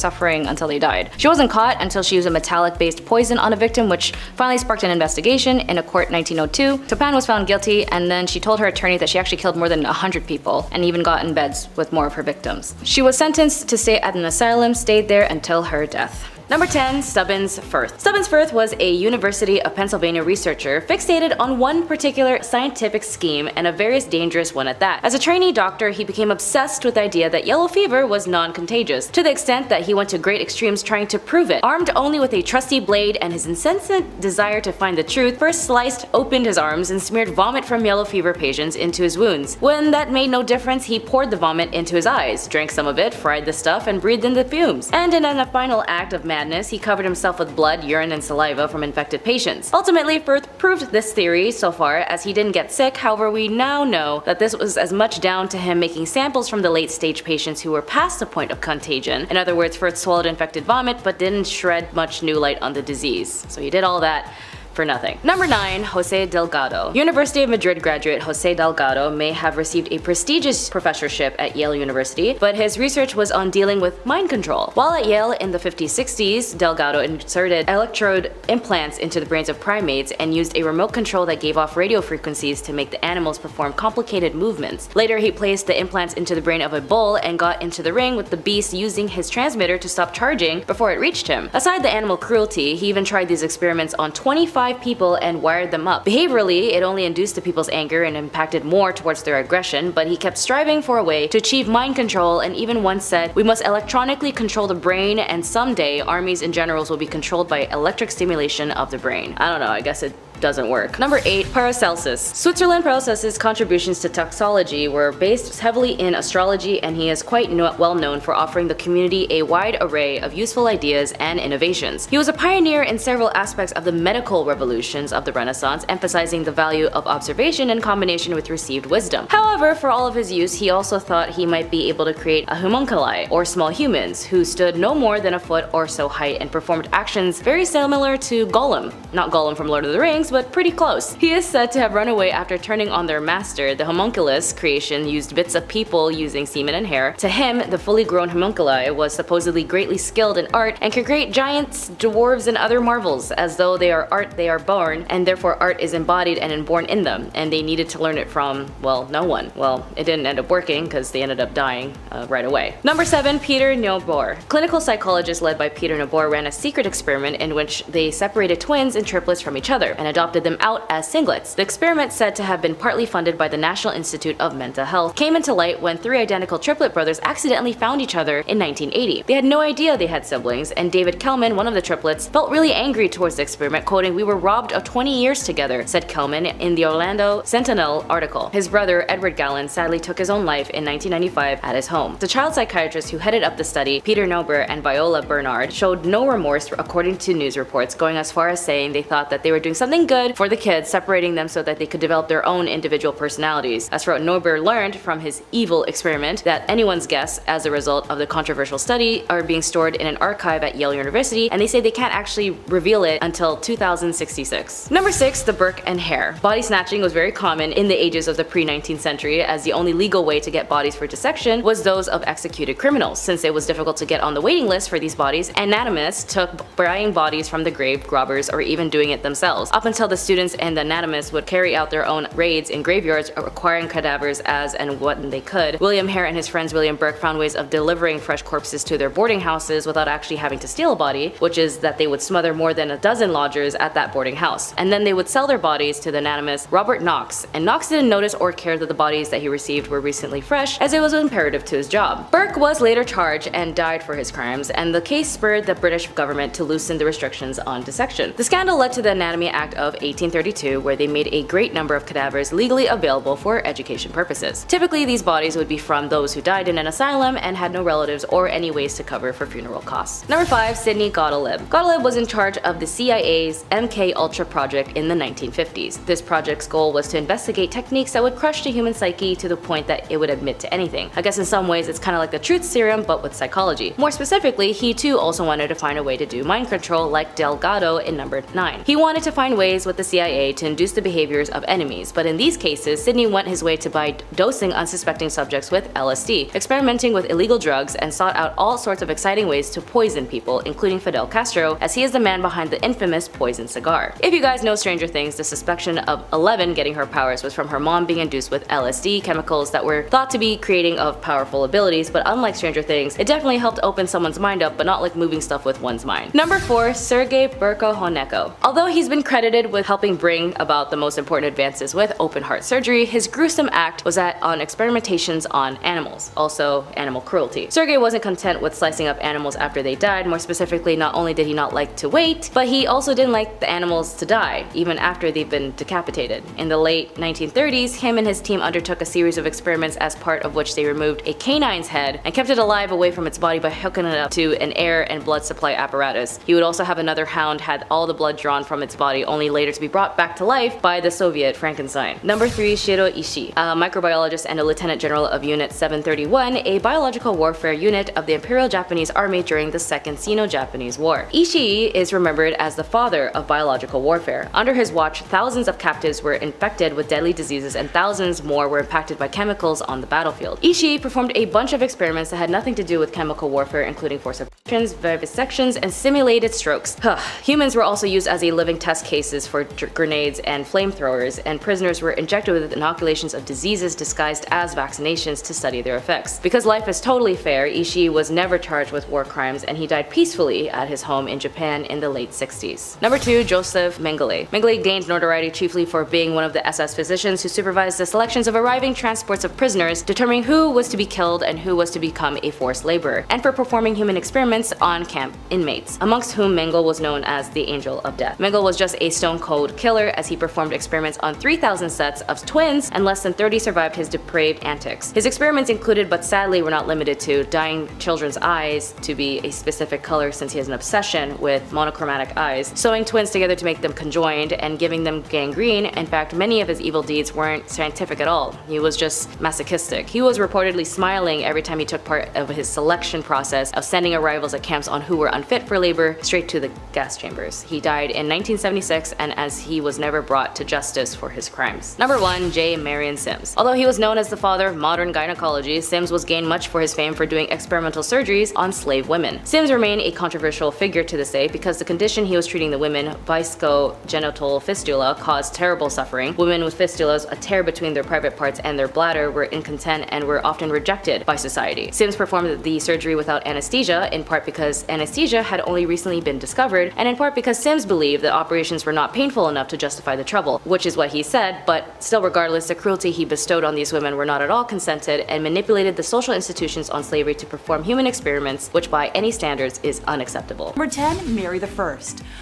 Speaker 2: suffering until they died. She wasn't caught until she used a metallic-based poison on a victim, which finally sparked an investigation. In a court in 1902, Capone was found guilty, and then she told her attorney that she actually killed more than 100 people and even got in beds with more of her victims. She was sentenced to stay at an asylum, stayed there until her death. Number 10. Stubbins Firth. Stubbins Firth was a University of Pennsylvania researcher fixated on one particular scientific scheme, and a very dangerous one at that. As a trainee doctor, he became obsessed with the idea that yellow fever was non-contagious, to the extent that he went to great extremes trying to prove it. Armed only with a trusty blade and his incessant desire to find the truth, Firth sliced opened his arms and smeared vomit from yellow fever patients into his wounds. When that made no difference, he poured the vomit into his eyes, drank some of it, fried the stuff, and breathed in the fumes. And in a final act of madness, he covered himself with blood, urine, and saliva from infected patients. Ultimately, Firth proved this theory so far, as he didn't get sick. However, we now know that this was as much down to him making samples from the late-stage patients who were past the point of contagion. In other words, Firth swallowed infected vomit but didn't shed much new light on the disease. So he did all that for nothing. Number 9. Jose Delgado. University of Madrid graduate Jose Delgado may have received a prestigious professorship at Yale University, but his research was on dealing with mind control. While at Yale in the 50s-60s, Delgado inserted electrode implants into the brains of primates and used a remote control that gave off radio frequencies to make the animals perform complicated movements. Later, he placed the implants into the brain of a bull and got into the ring with the beast using his transmitter to stop charging before it reached him. Aside the animal cruelty, he even tried these experiments on 25 people and wired them up. Behaviorally, it only induced the people's anger and impacted more towards their aggression, but he kept striving for a way to achieve mind control, and even once said, "We must electronically control the brain, and someday armies and generals will be controlled by electric stimulation of the brain." I don't know, I guess it doesn't work. Number 8. Paracelsus. Switzerland Paracelsus' contributions to toxology were based heavily in astrology, and he is quite well known for offering the community a wide array of useful ideas and innovations. He was a pioneer in several aspects of the medical revolutions of the Renaissance, emphasizing the value of observation in combination with received wisdom. However, for all of his use, he also thought he might be able to create a homunculi, or small humans, who stood no more than a foot or so height and performed actions very similar to Gollum. Not Gollum from Lord of the Rings, but pretty close. He is said to have run away after turning on their master. The homunculus creation used bits of people using semen and hair. To him, the fully grown homunculi was supposedly greatly skilled in art and could create giants, dwarves, and other marvels. As though they are art, they are born, and therefore art is embodied and inborn in them, and they needed to learn it from, well, no one. Well, it didn't end up working because they ended up dying right away. Number 7. Peter Neubauer. Clinical psychologists led by Peter Neubauer ran a secret experiment in which they separated twins and triplets from each other and adopted them out as singlets. The experiment, said to have been partly funded by the National Institute of Mental Health, came into light when 3 identical triplet brothers accidentally found each other in 1980. They had no idea they had siblings, and David Kellman, one of the triplets, felt really angry towards the experiment, quoting, "We were robbed of 20 years together," said Kellman in the Orlando Sentinel article. His brother, Edward Gallen, sadly took his own life in 1995 at his home. The child psychiatrist who headed up the study, Peter Neubauer and Viola Bernard, showed no remorse according to news reports, going as far as saying they thought that they were doing something good for the kids, separating them so that they could develop their own individual personalities. As for what Neubauer learned from his evil experiment, that anyone's guess as a result of the controversial study are being stored in an archive at Yale University, and they say they can't actually reveal it until 2066. Number 6. The Burke and Hare. Body snatching was very common in the ages of the pre-19th century, as the only legal way to get bodies for dissection was those of executed criminals. Since it was difficult to get on the waiting list for these bodies, anatomists took buying bodies from the grave robbers or even doing it themselves, up until the students and the anatomists would carry out their own raids in graveyards, acquiring cadavers as and when they could. William Hare and his friends William Burke found ways of delivering fresh corpses to their boarding houses without actually having to steal a body, which is that they would smother more than a dozen lodgers at that boarding house, and then they would sell their bodies to the anatomist Robert Knox. And Knox didn't notice or care that the bodies that he received were recently fresh, as it was imperative to his job. Burke was later charged and died for his crimes, and the case spurred the British government to loosen the restrictions on dissection. The scandal led to the Anatomy Act of of 1832, where they made a great number of cadavers legally available for education purposes. Typically, these bodies would be from those who died in an asylum and had no relatives or any ways to cover for funeral costs. Number 5. Sidney Gottlieb. Gottlieb was in charge of the CIA's MK Ultra project in the 1950s. This project's goal was to investigate techniques that would crush the human psyche to the point that it would admit to anything. I guess in some ways it's kind of like the truth serum but with psychology. More specifically, he too also wanted to find a way to do mind control like Delgado in number 9. He wanted to find ways with the CIA to induce the behaviors of enemies, but in these cases, Sidney went his way by dosing unsuspecting subjects with LSD, experimenting with illegal drugs, and sought out all sorts of exciting ways to poison people, including Fidel Castro, as he is the man behind the infamous poison cigar. If you guys know Stranger Things, the suspicion of Eleven getting her powers was from her mom being induced with LSD, chemicals that were thought to be creating of powerful abilities, but unlike Stranger Things, it definitely helped open someone's mind up, but not like moving stuff with one's mind. Number 4. Sergei Burko-Honeko. Although he's been credited with helping bring about the most important advances with open heart surgery, his gruesome act was on experimentations on animals, also animal cruelty. Sergei wasn't content with slicing up animals after they died. More specifically, not only did he not like to wait, but he also didn't like the animals to die, even after they've been decapitated. In the late 1930s, him and his team undertook a series of experiments as part of which they removed a canine's head and kept it alive away from its body by hooking it up to an air and blood supply apparatus. He would also have another hound had all the blood drawn from its body, only later to be brought back to life by the Soviet Frankenstein. Number 3. Shiro Ishii, a microbiologist and a lieutenant general of Unit 731, a biological warfare unit of the Imperial Japanese Army during the Second Sino-Japanese War. Ishii is remembered as the father of biological warfare. Under his watch, thousands of captives were infected with deadly diseases and thousands more were impacted by chemicals on the battlefield. Ishii performed a bunch of experiments that had nothing to do with chemical warfare, including forceps, vivisections, and simulated strokes. Humans were also used as a living test cases for grenades and flamethrowers, and prisoners were injected with inoculations of diseases disguised as vaccinations to study their effects. Because life is totally fair, Ishii was never charged with war crimes and he died peacefully at his home in Japan in the late 60s. Number 2. Joseph Mengele. Mengele gained notoriety chiefly for being one of the SS physicians who supervised the selections of arriving transports of prisoners, determining who was to be killed and who was to become a forced laborer, and for performing human experiments on camp inmates, amongst whom Mengele was known as the Angel of Death. Mengele was just a stone-cold killer as he performed experiments on 3,000 sets of twins and less than 30 survived his depraved antics. His experiments included, but sadly were not limited to, dyeing children's eyes to be a specific color since he has an obsession with monochromatic eyes, sewing twins together to make them conjoined, and giving them gangrene. In fact, many of his evil deeds weren't scientific at all. He was just masochistic. He was reportedly smiling every time he took part of his selection process of sending arrivals at camps on who were unfit for labor straight to the gas chambers. He died in 1976, and as he was never brought to justice for his crimes. Number 1. J. Marion Sims. Although he was known as the father of modern gynecology, Sims was gained much for his fame for doing experimental surgeries on slave women. Sims remained a controversial figure to this day because the condition he was treating the women, viscogenital fistula, caused terrible suffering. Women with fistulas, a tear between their private parts and their bladder, were incontinent and were often rejected by society. Sims performed the surgery without anesthesia, in part because anesthesia had only recently been discovered, and in part because Sims believed that operations were not painful enough to justify the trouble, which is what he said, but still regardless, the cruelty he bestowed on these women were not at all consented and manipulated the social institutions on slavery to perform human experiments, which by any standards is unacceptable.
Speaker 5: Number 10. Mary I.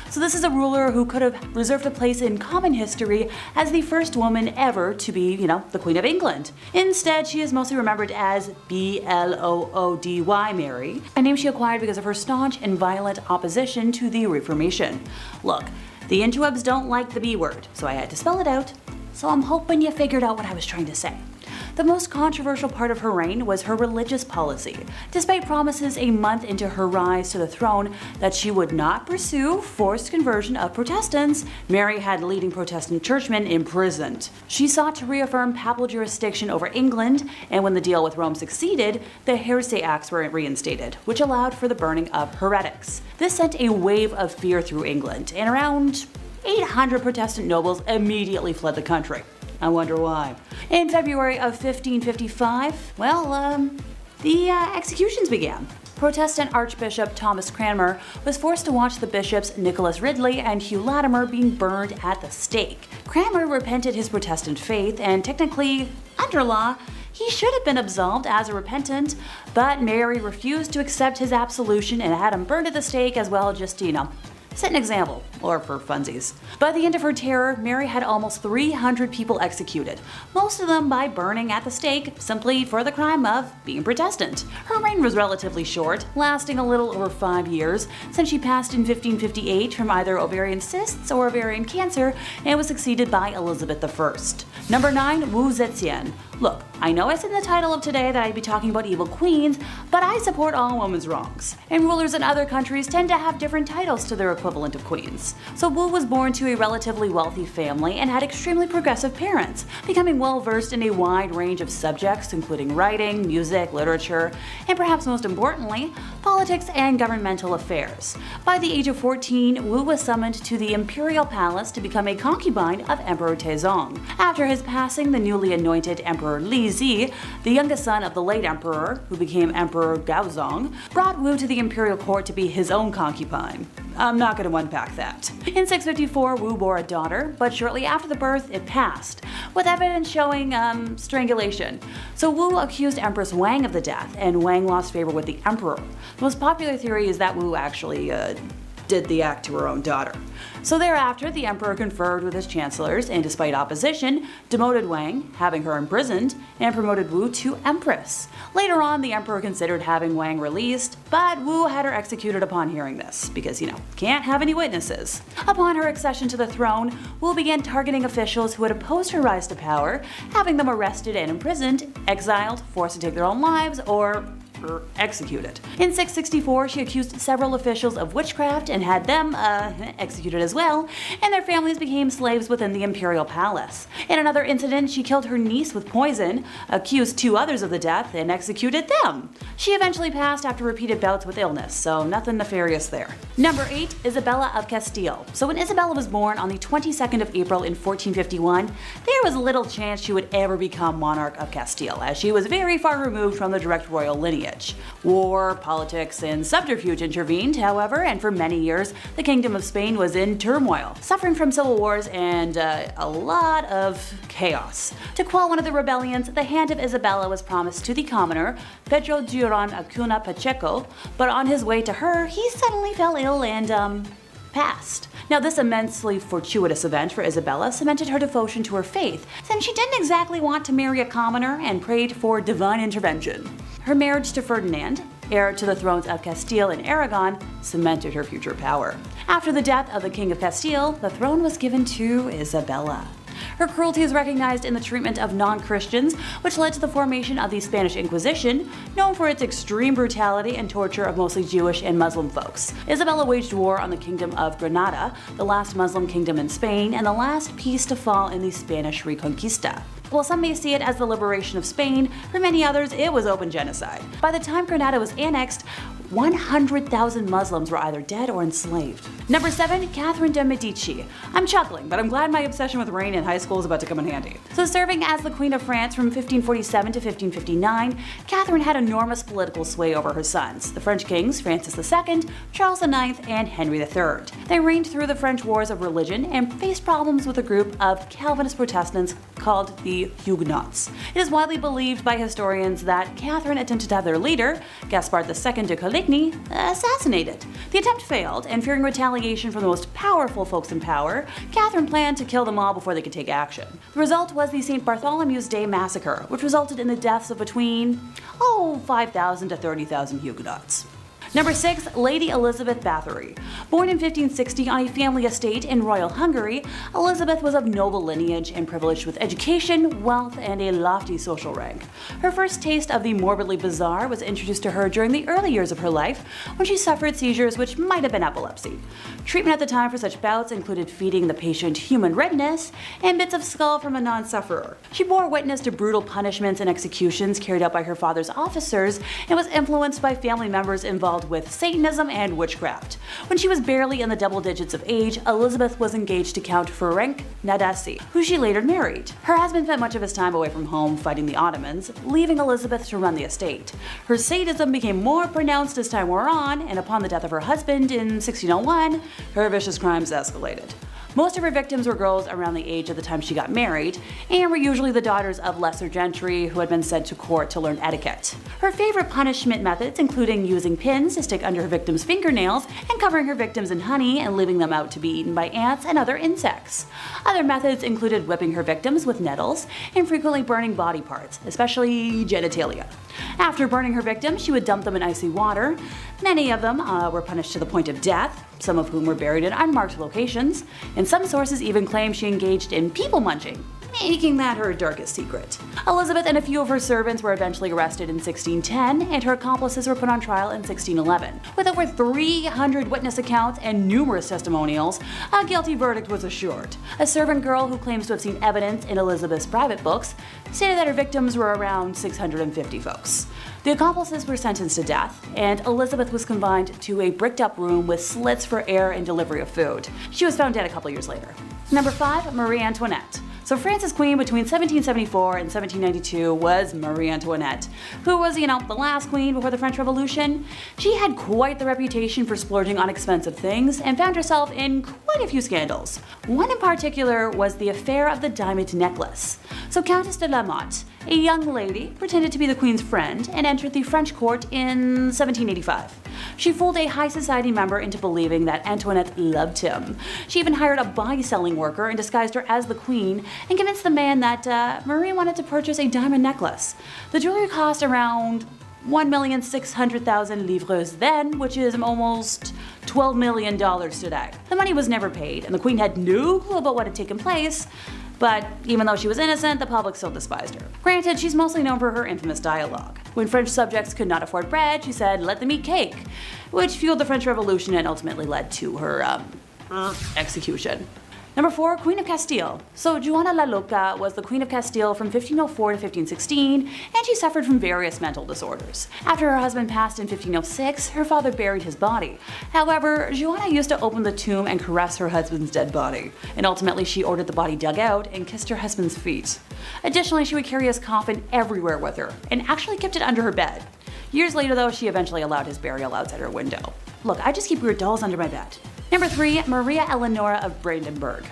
Speaker 5: So this is a ruler who could have reserved a place in common history as the first woman ever to be, the Queen of England. Instead, she is mostly remembered as Bloody Mary, a name she acquired because of her staunch and violent opposition to the Reformation. Look, the interwebs don't like the B word, so I had to spell it out, so I'm hoping you figured out what I was trying to say. The most controversial part of her reign was her religious policy. Despite promises a month into her rise to the throne that she would not pursue forced conversion of Protestants, Mary had leading Protestant churchmen imprisoned. She sought to reaffirm papal jurisdiction over England, and when the deal with Rome succeeded, the Heresy Acts were reinstated, which allowed for the burning of heretics. This sent a wave of fear through England, and around 800 Protestant nobles immediately fled the country. I wonder why. In February of 1555, the executions began. Protestant Archbishop Thomas Cranmer was forced to watch the bishops Nicholas Ridley and Hugh Latimer being burned at the stake. Cranmer repented his Protestant faith, and technically, under law, he should have been absolved as a repentant, but Mary refused to accept his absolution and had him burned at the stake as well, just, Set an example, or for funsies. By the end of her terror, Mary had almost 300 people executed, most of them by burning at the stake simply for the crime of being Protestant. Her reign was relatively short, lasting a little over 5 years, since she passed in 1558 from either ovarian cysts or ovarian cancer and was succeeded by Elizabeth I. Number 9, Wu Zetian. Look, I know I said in the title of today that I'd be talking about evil queens, but I support all women's wrongs. And rulers in other countries tend to have different titles to their equivalent of queens. So Wu was born to a relatively wealthy family and had extremely progressive parents, becoming well versed in a wide range of subjects including writing, music, literature, and perhaps most importantly, politics and governmental affairs. By the age of 14, Wu was summoned to the imperial palace to become a concubine of Emperor Taizong. After his passing, the newly anointed Emperor Lizzie, the youngest son of the late emperor, who became Emperor Gaozong, brought Wu to the imperial court to be his own concubine. I'm not going to unpack that. In 654, Wu bore a daughter, but shortly after the birth, it passed, with evidence showing strangulation. So Wu accused Empress Wang of the death, and Wang lost favor with the emperor. The most popular theory is that Wu actually did the act to her own daughter. So thereafter, the emperor conferred with his chancellors and, despite opposition, demoted Wang, having her imprisoned, and promoted Wu to empress. Later on, the emperor considered having Wang released, but Wu had her executed upon hearing this, because, can't have any witnesses. Upon her accession to the throne, Wu began targeting officials who had opposed her rise to power, having them arrested and imprisoned, exiled, forced to take their own lives, or executed. In 664, she accused several officials of witchcraft and had them executed as well, and their families became slaves within the imperial palace. In another incident, she killed her niece with poison, accused 2 others of the death, and executed them. She eventually passed after repeated bouts with illness, so nothing nefarious there. Number 8, Isabella of Castile. So when Isabella was born on the 22nd of April in 1451, there was little chance she would ever become monarch of Castile, as she was very far removed from the direct royal lineage. War, politics, and subterfuge intervened, however, and for many years, the Kingdom of Spain was in turmoil, suffering from civil wars and a lot of chaos. To quell one of the rebellions, the hand of Isabella was promised to the commoner, Pedro Duran Acuna Pacheco, but on his way to her, he suddenly fell ill and, passed. Now, this immensely fortuitous event for Isabella cemented her devotion to her faith, since she didn't exactly want to marry a commoner and prayed for divine intervention. Her marriage to Ferdinand, heir to the thrones of Castile and Aragon, cemented her future power. After the death of the King of Castile, the throne was given to Isabella. Her cruelty is recognized in the treatment of non-Christians, which led to the formation of the Spanish Inquisition, known for its extreme brutality and torture of mostly Jewish and Muslim folks. Isabella waged war on the Kingdom of Granada, the last Muslim kingdom in Spain, and the last piece to fall in the Spanish Reconquista. While some may see it as the liberation of Spain, for many others it was open genocide. By the time Granada was annexed, 100,000 Muslims were either dead or enslaved. Number 7, Catherine de Medici. I'm chuckling, but I'm glad my obsession with rain in high school is about to come in handy. So serving as the Queen of France from 1547 to 1559, Catherine had enormous political sway over her sons, the French kings Francis II, Charles IX, and Henry III. They reigned through the French Wars of Religion and faced problems with a group of Calvinist Protestants called the Huguenots. It is widely believed by historians that Catherine attempted to have their leader, Gaspard II de Coligny, assassinated. The attempt failed, and fearing retaliation from the most powerful folks in power, Catherine planned to kill them all before they could take action. The result was the St. Bartholomew's Day massacre, which resulted in the deaths of between 5,000 to 30,000 Huguenots. Number 6, Lady Elizabeth Bathory. Born in 1560 on a family estate in royal Hungary, Elizabeth was of noble lineage and privileged with education, wealth, and a lofty social rank. Her first taste of the morbidly bizarre was introduced to her during the early years of her life, when she suffered seizures which might have been epilepsy. Treatment at the time for such bouts included feeding the patient human redness and bits of skull from a non-sufferer. She bore witness to brutal punishments and executions carried out by her father's officers and was influenced by family members involved with Satanism and witchcraft. When she was barely in the double digits of age, Elizabeth was engaged to Count Ferenc Nadasdy, who she later married. Her husband spent much of his time away from home fighting the Ottomans, leaving Elizabeth to run the estate. Her sadism became more pronounced as time wore on, and upon the death of her husband in 1601, her vicious crimes escalated. Most of her victims were girls around the age of the time she got married, and were usually the daughters of lesser gentry who had been sent to court to learn etiquette. Her favorite punishment methods including using pins to stick under her victims' fingernails and covering her victims in honey and leaving them out to be eaten by ants and other insects. Other methods included whipping her victims with nettles and frequently burning body parts, especially genitalia. After burning her victims, she would dump them in icy water. Many of them were punished to the point of death, some of whom were buried in unmarked locations, and some sources even claim she engaged in people munching, making that her darkest secret. Elizabeth and a few of her servants were eventually arrested in 1610, and her accomplices were put on trial in 1611. With over 300 witness accounts and numerous testimonials, a guilty verdict was assured. A servant girl who claims to have seen evidence in Elizabeth's private books stated that her victims were around 650 folks. The accomplices were sentenced to death, and Elizabeth was confined to a bricked-up room with slits for air and delivery of food. She was found dead a couple years later. Number 5, Marie Antoinette. So France's queen between 1774 and 1792 was Marie Antoinette, who was, the last queen before the French Revolution. She had quite the reputation for splurging on expensive things and found herself in quite a few scandals. One in particular was the affair of the diamond necklace. So Countess de la Motte, a young lady, pretended to be the queen's friend and entered the French court in 1785. She fooled a high society member into believing that Antoinette loved him. She even hired a body-selling worker and disguised her as the queen and convinced the man that Marie wanted to purchase a diamond necklace. The jewelry cost around 1,600,000 livres then, which is almost $12 million today. The money was never paid, and the queen had no clue about what had taken place. But even though she was innocent, the public still despised her. Granted, she's mostly known for her infamous dialogue. When French subjects could not afford bread, she said, "Let them eat cake," which fueled the French Revolution and ultimately led to her execution. Number 4, Queen of Castile. So Juana la Loca was the Queen of Castile from 1504 to 1516, and she suffered from various mental disorders. After her husband passed in 1506, her father buried his body. However, Juana used to open the tomb and caress her husband's dead body, and ultimately she ordered the body dug out and kissed her husband's feet. Additionally, she would carry his coffin everywhere with her, and actually kept it under her bed. Years later though, she eventually allowed his burial outside her window. Look, I just keep weird dolls under my bed. Number 3, Maria Eleonora of Brandenburg.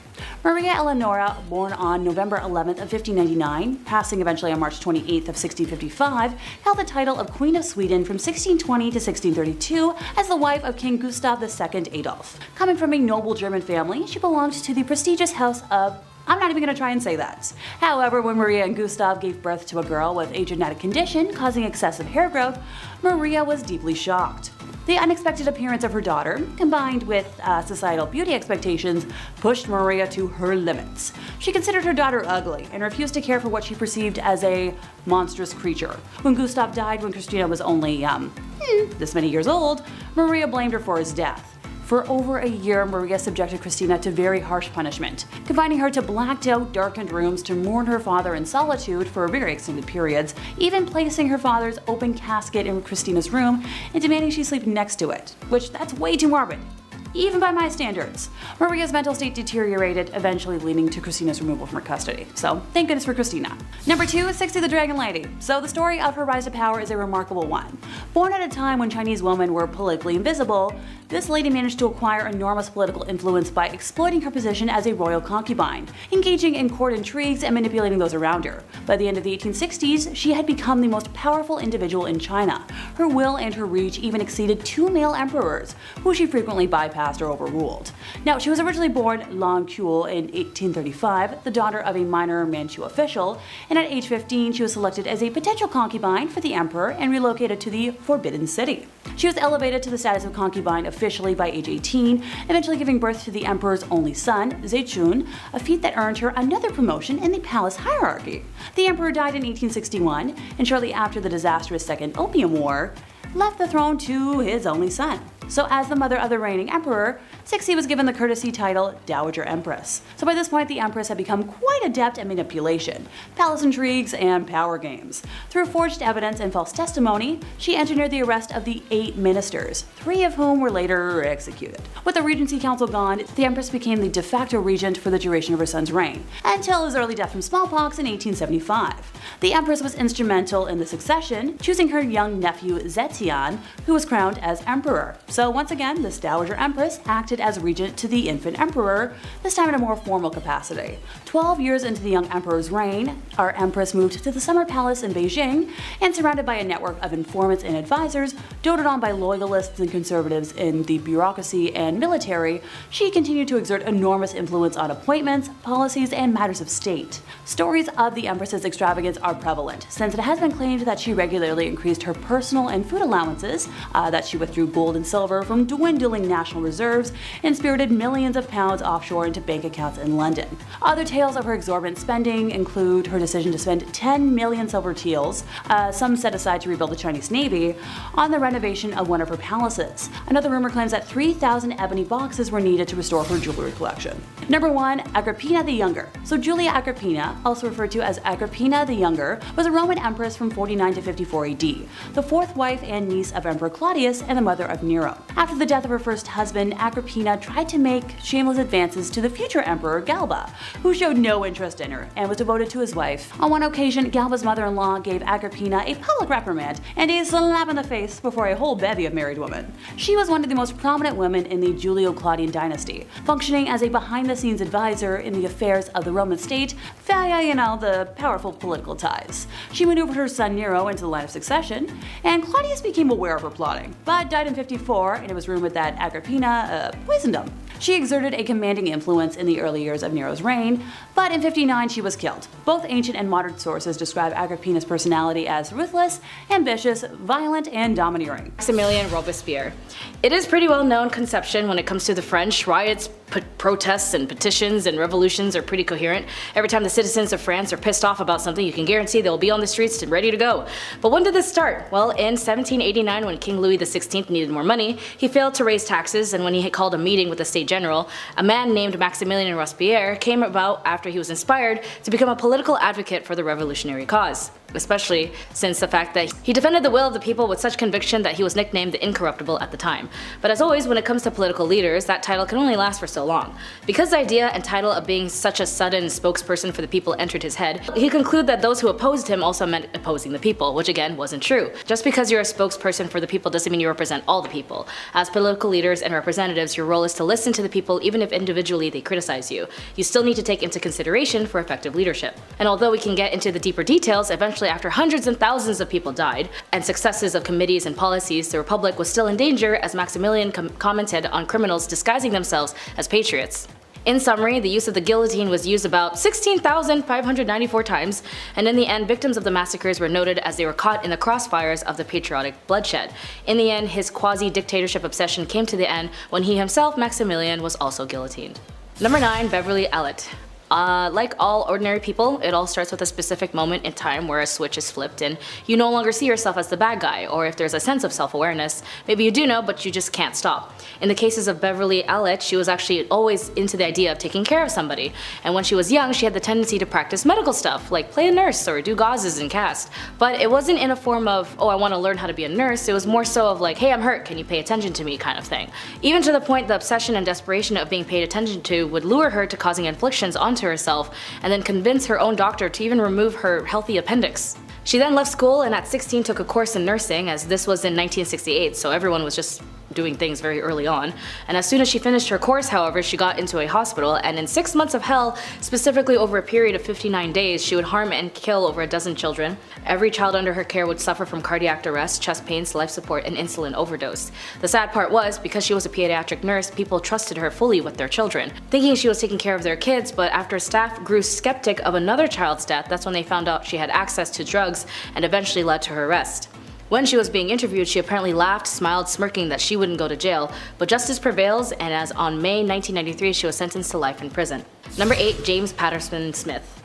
Speaker 5: Maria Eleonora, born on November 11th of 1599, passing eventually on March 28th of 1655, held the title of Queen of Sweden from 1620 to 1632 as the wife of King Gustav II Adolf. Coming from a noble German family, she belonged to the prestigious house of... I'm not even going to try and say that. However, when Maria and Gustav gave birth to a girl with a genetic condition causing excessive hair growth, Maria was deeply shocked. The unexpected appearance of her daughter, combined with societal beauty expectations, pushed Maria to her limits. She considered her daughter ugly and refused to care for what she perceived as a monstrous creature. When Gustav died when Christina was only, this many years old, Maria blamed her for his death. For over a year, Maria subjected Christina to very harsh punishment, confining her to blacked-out, darkened rooms to mourn her father in solitude for very extended periods, even placing her father's open casket in Christina's room and demanding she sleep next to it, which that's way too morbid, even by my standards. Maria's mental state deteriorated, eventually leading to Christina's removal from her custody. So, thank goodness for Christina. Number 2 is Sixty the Dragon Lady. So the story of her rise to power is a remarkable one. Born at a time when Chinese women were politically invisible, this lady managed to acquire enormous political influence by exploiting her position as a royal concubine, engaging in court intrigues and manipulating those around her. By the end of the 1860s, she had become the most powerful individual in China. Her will and her reach even exceeded 2 male emperors, who she frequently bypassed or overruled. Now, she was originally born Lan Kuol in 1835, the daughter of a minor Manchu official, and at age 15 she was selected as a potential concubine for the emperor and relocated to the Forbidden City. She was elevated to the status of concubine officially by age 18, eventually giving birth to the emperor's only son, Zechun, a feat that earned her another promotion in the palace hierarchy. The emperor died in 1861, and shortly after the disastrous Second Opium War, left the throne to his only son. So as the mother of the reigning emperor, Cixi was given the courtesy title Dowager Empress. So by this point, the empress had become quite adept at manipulation, palace intrigues, and power games. Through forged evidence and false testimony, she engineered the arrest of the 8 ministers, 3 of whom were later executed. With the regency council gone, the empress became the de facto regent for the duration of her son's reign, until his early death from smallpox in 1875. The empress was instrumental in the succession, choosing her young nephew Zetian, who was crowned as emperor. So once again, this Dowager Empress acted as regent to the infant emperor, this time in a more formal capacity. 12 years into the young emperor's reign, our empress moved to the summer palace in Beijing, and surrounded by a network of informants and advisors, doted on by loyalists and conservatives in the bureaucracy and military, she continued to exert enormous influence on appointments, policies, and matters of state. Stories of the empress's extravagance are prevalent, since it has been claimed that she regularly increased her personal and food allowances, that she withdrew gold and silver from dwindling national reserves, and spirited millions of pounds offshore into bank accounts in London. Other tales of her exorbitant spending include her decision to spend 10 million silver teals, some set aside to rebuild the Chinese Navy, on the renovation of one of her palaces. Another rumor claims that 3,000 ebony boxes were needed to restore her jewelry collection. Number 1. Agrippina the Younger. So Julia Agrippina, also referred to as Agrippina the Younger, was a Roman empress from 49 to 54 AD, the fourth wife and niece of Emperor Claudius and the mother of Nero. After the death of her first husband, Agrippina tried to make shameless advances to the future emperor Galba, who showed no interest in her and was devoted to his wife. On one occasion, Galba's mother-in-law gave Agrippina a public reprimand and a slap in the face before a whole bevy of married women. She was one of the most prominent women in the Julio-Claudian dynasty, functioning as a behind-the-scenes advisor in the affairs of the Roman state via, the powerful political ties. She maneuvered her son Nero into the line of succession, and Claudius became aware of her plotting, but died in 54, and it was rumored that Agrippina poisoned him. She exerted a commanding influence in the early years of Nero's reign, but in 59 she was killed. Both ancient and modern sources describe Agrippina's personality as ruthless, ambitious, violent, and domineering.
Speaker 2: Maximilien Robespierre. It is pretty well known conception when it comes to the French. Riots, protests, and petitions and revolutions are pretty coherent. Every time the citizens of France are pissed off about something, you can guarantee they'll be on the streets and ready to go. But when did this start? Well, in 1789, when King Louis XVI needed more money, he failed to raise taxes, and when he had called a meeting with the State General, a man named Maximilien Robespierre came about after he was inspired to become a political advocate for the revolutionary cause, especially since the fact that he defended the will of the people with such conviction that he was nicknamed the Incorruptible at the time. But as always, when it comes to political leaders, that title can only last for so long. Because the idea and title of being such a sudden spokesperson for the people entered his head, he concluded that those who opposed him also meant opposing the people, which again wasn't true. Just because you're a spokesperson for the people doesn't mean you represent all the people. As political leaders and representatives, your role is to listen to the people even if individually they criticize you. You still need to take into consideration for effective leadership. And although we can get into the deeper details, eventually after hundreds and thousands of people died, and successes of committees and policies, the Republic was still in danger as Maximilian commented on criminals disguising themselves as patriots. In summary, the use of the guillotine was used about 16,594 times, and in the end, victims of the massacres were noted as they were caught in the crossfires of the patriotic bloodshed. In the end, his quasi-dictatorship obsession came to the end when he himself, Maximilian, was also guillotined. Number 9. Beverly Elite. Like all ordinary people, it all starts with a specific moment in time where a switch is flipped and you no longer see yourself as the bad guy, or if there's a sense of self-awareness, maybe you do know but you just can't stop. In the cases of Beverly Elite, she was actually always into the idea of taking care of somebody, and when she was young she had the tendency to practice medical stuff, like play a nurse or do gauzes and cast. But it wasn't in a form of, oh I want to learn how to be a nurse, it was more so of like, hey I'm hurt, can you pay attention to me kind of thing. Even to the point the obsession and desperation of being paid attention to would lure her to causing inflictions onto herself and then convince her own doctor to even remove her healthy appendix. She then left school and at 16 took a course in nursing, as this was in 1968, so everyone was just doing things very early on. And as soon as she finished her course, however, she got into a hospital, and in 6 months of hell, specifically over a period of 59 days, she would harm and kill over a dozen children. Every child under her care would suffer from cardiac arrest, chest pains, life support, and insulin overdose. The sad part was, because she was a pediatric nurse, people trusted her fully with their children, thinking she was taking care of their kids, but after staff grew skeptic of another child's death, that's when they found out she had access to drugs and eventually led to her arrest. When she was being interviewed, she apparently laughed, smiled, smirking that she wouldn't go to jail, but justice prevails, and as on May 1993 she was sentenced to life in prison. Number 8. James Patterson Smith.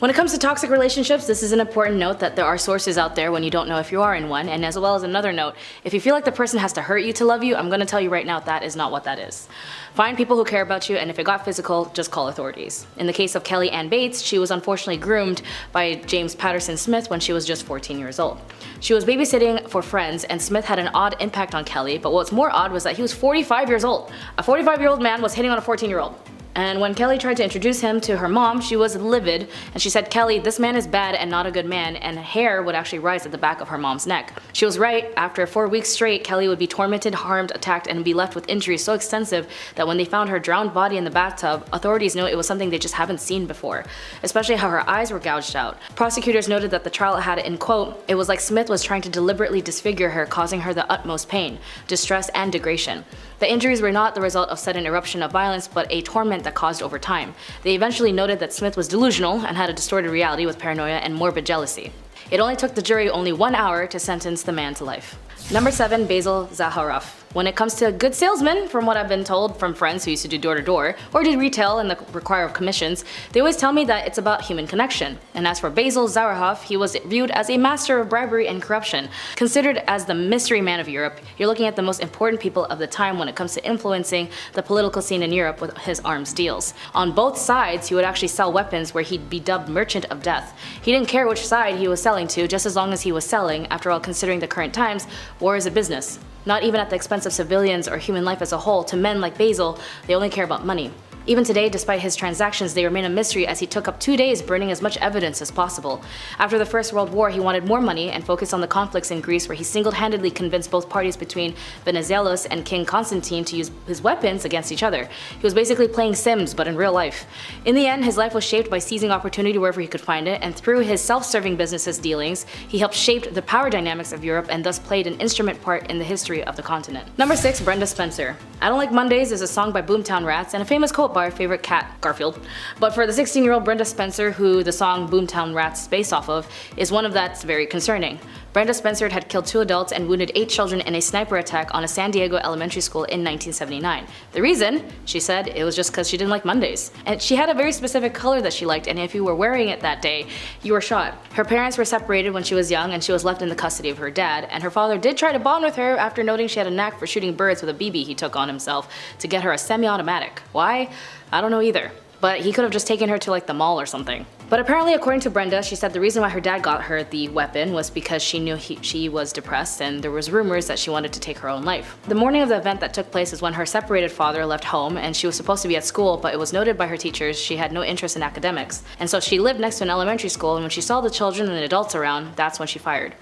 Speaker 2: When it comes to toxic relationships, this is an important note that there are sources out there when you don't know if you are in one, and as well as another note, if you feel like the person has to hurt you to love you, I'm going to tell you right now that is not what that is. Find people who care about you, and if it got physical, just call authorities. In the case of Kelly Ann Bates, she was unfortunately groomed by James Patterson Smith when she was just 14 years old. She was babysitting for friends, and Smith had an odd impact on Kelly, but what's more odd was that he was 45 years old. A 45-year-old man was hitting on a 14-year-old. And when Kelly tried to introduce him to her mom, she was livid, and she said, "Kelly, this man is bad and not a good man," and hair would actually rise at the back of her mom's neck. She was right. After 4 weeks straight, Kelly would be tormented, harmed, attacked, and be left with injuries so extensive that when they found her drowned body in the bathtub, authorities know it was something they just haven't seen before, especially how her eyes were gouged out. Prosecutors noted that the trial had, in quote, "It was like Smith was trying to deliberately disfigure her, causing her the utmost pain, distress, and degradation. The injuries were not the result of sudden eruption of violence, but a torment that caused over time." They eventually noted that Smith was delusional and had a distorted reality with paranoia and morbid jealousy. It only took the jury only 1 hour to sentence the man to life. Number 7, Basil Zaharoff. When it comes to a good salesman, from what I've been told from friends who used to do door-to-door or did retail and require commissions, they always tell me that it's about human connection. And as for Basil Zaharoff, he was viewed as a master of bribery and corruption. Considered as the mystery man of Europe, you're looking at the most important people of the time when it comes to influencing the political scene in Europe with his arms deals. On both sides, he would actually sell weapons where he'd be dubbed Merchant of Death. He didn't care which side he was selling to, just as long as he was selling. After all, considering the current times, war is a business. Not even at the expense of civilians or human life as a whole. To men like Basil, they only care about money. Even today, despite his transactions, they remain a mystery as he took up 2 days burning as much evidence as possible. After the First World War, he wanted more money and focused on the conflicts in Greece, where he single-handedly convinced both parties between Venizelos and King Constantine to use his weapons against each other. He was basically playing Sims, but in real life. In the end, his life was shaped by seizing opportunity wherever he could find it, and through his self-serving businesses dealings, he helped shape the power dynamics of Europe and thus played an instrument part in the history of the continent. Number 6, Brenda Spencer. I Don't Like Mondays is a song by Boomtown Rats and a famous quote by our favorite cat, Garfield. But for the 16-year-old Brenda Spencer, who the song Boomtown Rats is based off of, is one of that's very concerning. Brenda Spencer had killed 2 adults and wounded 8 children in a sniper attack on a San Diego elementary school in 1979. The reason, she said, it was just because she didn't like Mondays. And she had a very specific color that she liked, and if you were wearing it that day, you were shot. Her parents were separated when she was young, and she was left in the custody of her dad, and her father did try to bond with her after noting she had a knack for shooting birds with a BB he took on himself to get her a semi-automatic. Why? I don't know either. But he could have just taken her to like the mall or something. But apparently, according to Brenda, she said the reason why her dad got her the weapon was because she knew she was depressed and there was rumors that she wanted to take her own life. The morning of the event that took place is when her separated father left home and she was supposed to be at school, but it was noted by her teachers she had no interest in academics. And so she lived next to an elementary school, and when she saw the children and adults around, that's when she fired.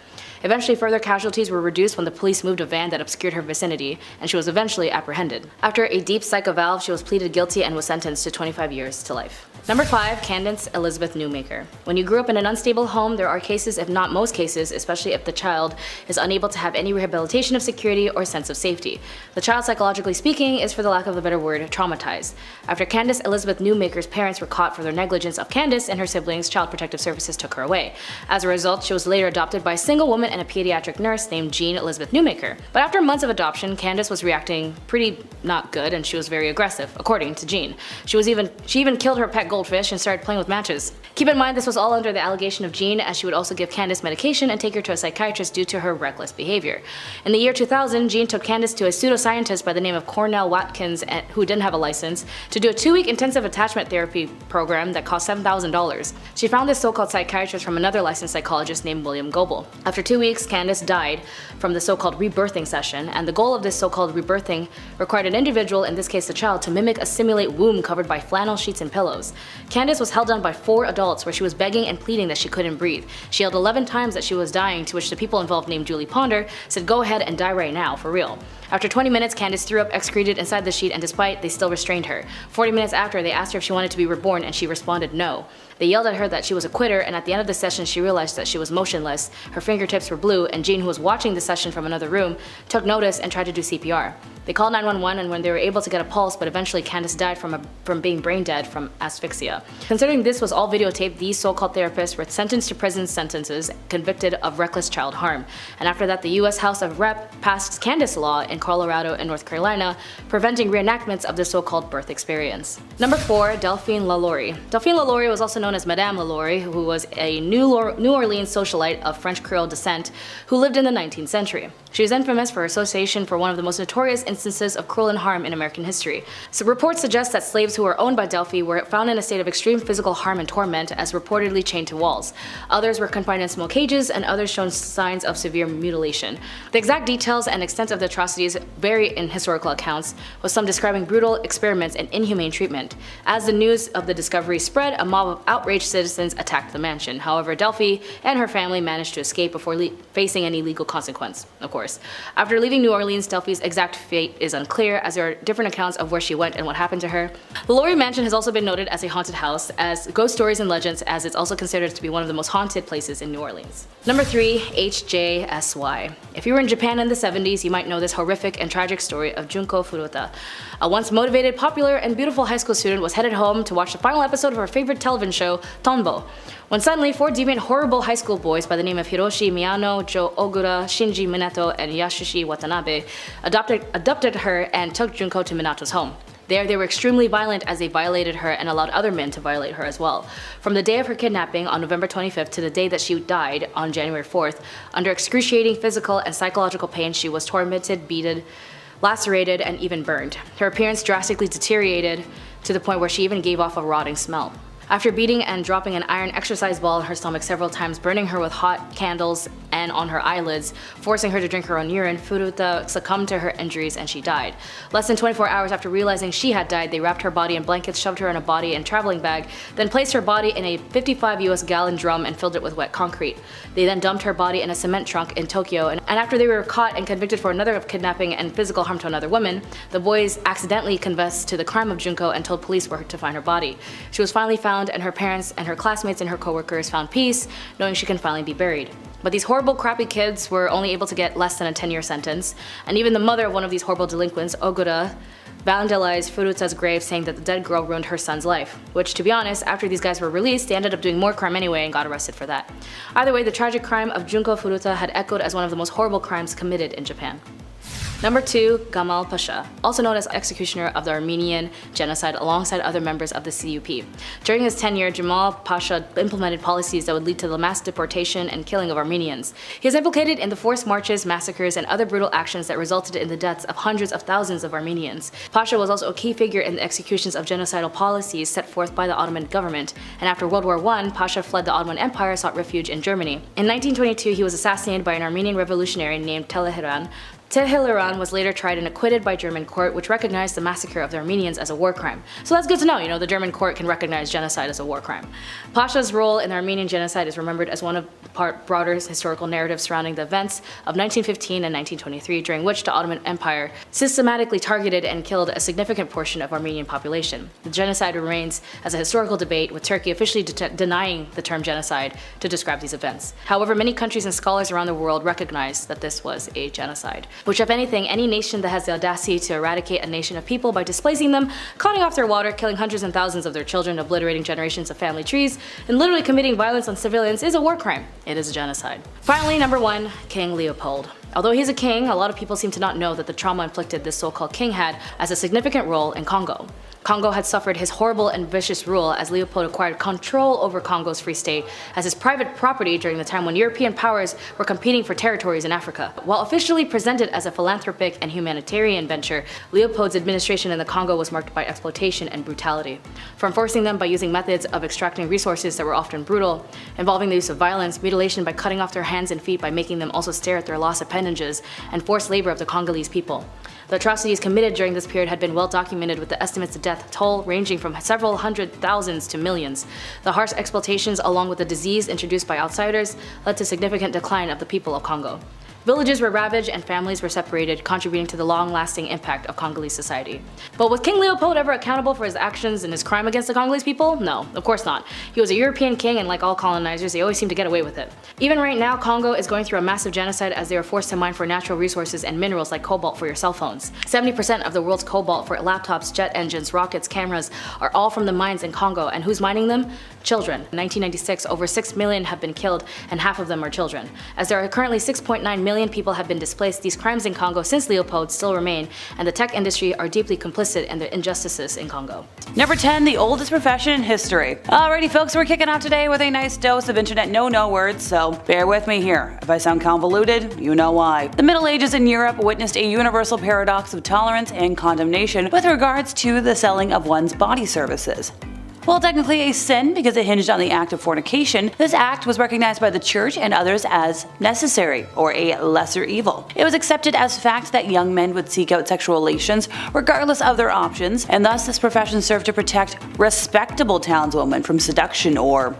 Speaker 2: Eventually, further casualties were reduced when the police moved a van that obscured her vicinity, and she was eventually apprehended. After a deep psych eval, she was pleaded guilty and was sentenced to 25 years to life. Number 5, Candace Elizabeth Newmaker. When you grew up in an unstable home, there are cases, if not most cases, especially if the child is unable to have any rehabilitation of security or sense of safety. The child, psychologically speaking, is, for the lack of a better word, traumatized. After Candace Elizabeth Newmaker's parents were caught for their negligence of Candace and her siblings, Child Protective Services took her away. As a result, she was later adopted by a single woman and a pediatric nurse named Jean Elizabeth Newmaker. But after months of adoption, Candace was reacting pretty not good, and she was very aggressive, according to Jean. She even killed her pet goldfish and started playing with matches. Keep in mind, this was all under the allegation of Jean, as she would also give Candace medication and take her to a psychiatrist due to her reckless behavior. In the year 2000, Jean took Candace to a pseudoscientist by the name of Cornell Watkins, who didn't have a license, to do a 2-week intensive attachment therapy program that cost $7,000. She found this so-called psychiatrist from another licensed psychologist named William Goebel. After 2 weeks, Candace died from the so-called rebirthing session, and the goal of this so-called rebirthing required an individual, in this case the child, to mimic a simulate womb covered by flannel sheets and pillows. Candace was held down by 4 adults where she was begging and pleading that she couldn't breathe. She yelled 11 times that she was dying, to which the people involved, named Julie Ponder, said go ahead and die right now, for real. After 20 minutes, Candace threw up, excreted inside the sheet, and despite, they still restrained her. 40 minutes after, they asked her if she wanted to be reborn, and she responded no. They yelled at her that she was a quitter, and at the end of the session she realized that she was motionless, her fingertips were blue, and Jean, who was watching the session from another room, took notice and tried to do CPR. They called 911, and when they were able to get a pulse, but eventually Candace died from being brain dead from asphyxia. Considering this was all videotaped, these so-called therapists were sentenced to prison sentences, convicted of reckless child harm. And after that, the US House of Rep passed Candace law in Colorado and North Carolina, preventing reenactments of the so-called birth experience. Number 4, Delphine LaLaurie. Delphine LaLaurie was also known as Madame LaLaurie, who was a New Orleans socialite of French Creole descent who lived in the 19th century. She is infamous for her association for one of the most notorious instances of cruel and harm in American history. So reports suggest that slaves who were owned by Delphi were found in a state of extreme physical harm and torment, as reportedly chained to walls. Others were confined in small cages, and others showed signs of severe mutilation. The exact details and extent of the atrocities atrocities vary in historical accounts, with some describing brutal experiments and inhumane treatment. As the news of the discovery spread, a mob of outraged citizens attacked the mansion. However, Delphi and her family managed to escape before facing any legal consequence, of course. After leaving New Orleans, Delphi's exact fate is unclear, as there are different accounts of where she went and what happened to her. The Lori mansion has also been noted as a haunted house, as ghost stories and legends, as it's also considered to be one of the most haunted places in New Orleans. Number 3. HJSY. If you were in Japan in the 70s, you might know this horrific and tragic story of Junko Furuta. A once motivated, popular, and beautiful high school student was headed home to watch the final episode of her favorite television show, Tonbo, when suddenly 4 deviant, horrible high school boys by the name of Hiroshi Miyano, Joe Ogura, Shinji Minato, and Yasushi Watanabe abducted her and took Junko to Minato's home. There, they were extremely violent as they violated her and allowed other men to violate her as well. From the day of her kidnapping on November 25th to the day that she died on January 4th, under excruciating physical and psychological pain, she was tormented, beaten, lacerated, and even burned. Her appearance drastically deteriorated to the point where she even gave off a rotting smell. After beating and dropping an iron exercise ball in her stomach several times, burning her with hot candles and on her eyelids, forcing her to drink her own urine, Furuta succumbed to her injuries and she died. Less than 24 hours after realizing she had died, they wrapped her body in blankets, shoved her in a body and traveling bag, then placed her body in a 55 US gallon drum and filled it with wet concrete. They then dumped her body in a cement trunk in Tokyo, and after they were caught and convicted for another of kidnapping and physical harm to another woman, the boys accidentally confessed to the crime of Junko and told police where to find her body. She was finally found, and her parents and her classmates and her co-workers found peace, knowing she can finally be buried. But these horrible, crappy kids were only able to get less than a 10-year sentence, and even the mother of one of these horrible delinquents, Ogura, vandalized Furuta's grave, saying that the dead girl ruined her son's life. Which, to be honest, after these guys were released, they ended up doing more crime anyway and got arrested for that. Either way, the tragic crime of Junko Furuta had echoed as one of the most horrible crimes committed in Japan. Number 2. Gamal Pasha, also known as executioner of the Armenian genocide alongside other members of the CUP. During his tenure, Gamal Pasha implemented policies that would lead to the mass deportation and killing of Armenians. He is implicated in the forced marches, massacres, and other brutal actions that resulted in the deaths of hundreds of thousands of Armenians. Pasha was also a key figure in the executions of genocidal policies set forth by the Ottoman government, and after World War I, Pasha fled the Ottoman Empire and sought refuge in Germany. In 1922, he was assassinated by an Armenian revolutionary named Teheran. Teheran was later tried and acquitted by German court, which recognized the massacre of the Armenians as a war crime. So that's good to know, the German court can recognize genocide as a war crime. Pasha's role in the Armenian genocide is remembered as one of part broader historical narrative surrounding the events of 1915 and 1923, during which the Ottoman Empire systematically targeted and killed a significant portion of Armenian population. The genocide remains as a historical debate, with Turkey officially denying the term genocide to describe these events. However, many countries and scholars around the world recognize that this was a genocide. Which, if anything, any nation that has the audacity to eradicate a nation of people by displacing them, cutting off their water, killing hundreds and thousands of their children, obliterating generations of family trees, and literally committing violence on civilians is a war crime. It is a genocide. Finally, number 1, King Leopold. Although he's a king, a lot of people seem to not know that the trauma inflicted this so-called king had as a significant role in Congo. Congo had suffered his horrible and vicious rule as Leopold acquired control over Congo's free state as his private property during the time when European powers were competing for territories in Africa. While officially presented as a philanthropic and humanitarian venture, Leopold's administration in the Congo was marked by exploitation and brutality. From forcing them by using methods of extracting resources that were often brutal, involving the use of violence, mutilation by cutting off their hands and feet by making them also stare at their lost appendages, and forced labor of the Congolese people. The atrocities committed during this period had been well documented, with the estimates of death toll ranging from several hundred thousands to millions. The harsh exploitations, along with the disease introduced by outsiders, led to significant decline of the people of Congo. Villages were ravaged and families were separated, contributing to the long-lasting impact of Congolese society. But was King Leopold ever accountable for his actions and his crime against the Congolese people? No, of course not. He was a European king, and like all colonizers, they always seem to get away with it. Even right now, Congo is going through a massive genocide as they are forced to mine for natural resources and minerals like cobalt for your cell phones. 70% of the world's cobalt for laptops, jet engines, rockets, cameras are all from the mines in Congo, and who's mining them? Children. In 1996, over 6 million have been killed, and half of them are children. As there are currently 6.9 million people have been displaced, these crimes in Congo since Leopold still remain, and the tech industry are deeply complicit in the injustices in Congo.
Speaker 5: Number 10, the oldest profession in history. Alrighty folks, we're kicking off today with a nice dose of internet no words, so bear with me here. If I sound convoluted, you know why. The Middle Ages in Europe witnessed a universal paradox of tolerance and condemnation with regards to the selling of one's body services. While technically a sin because it hinged on the act of fornication, this act was recognized by the church and others as necessary, or a lesser evil. It was accepted as fact that young men would seek out sexual relations regardless of their options, and thus this profession served to protect respectable townswomen from seduction or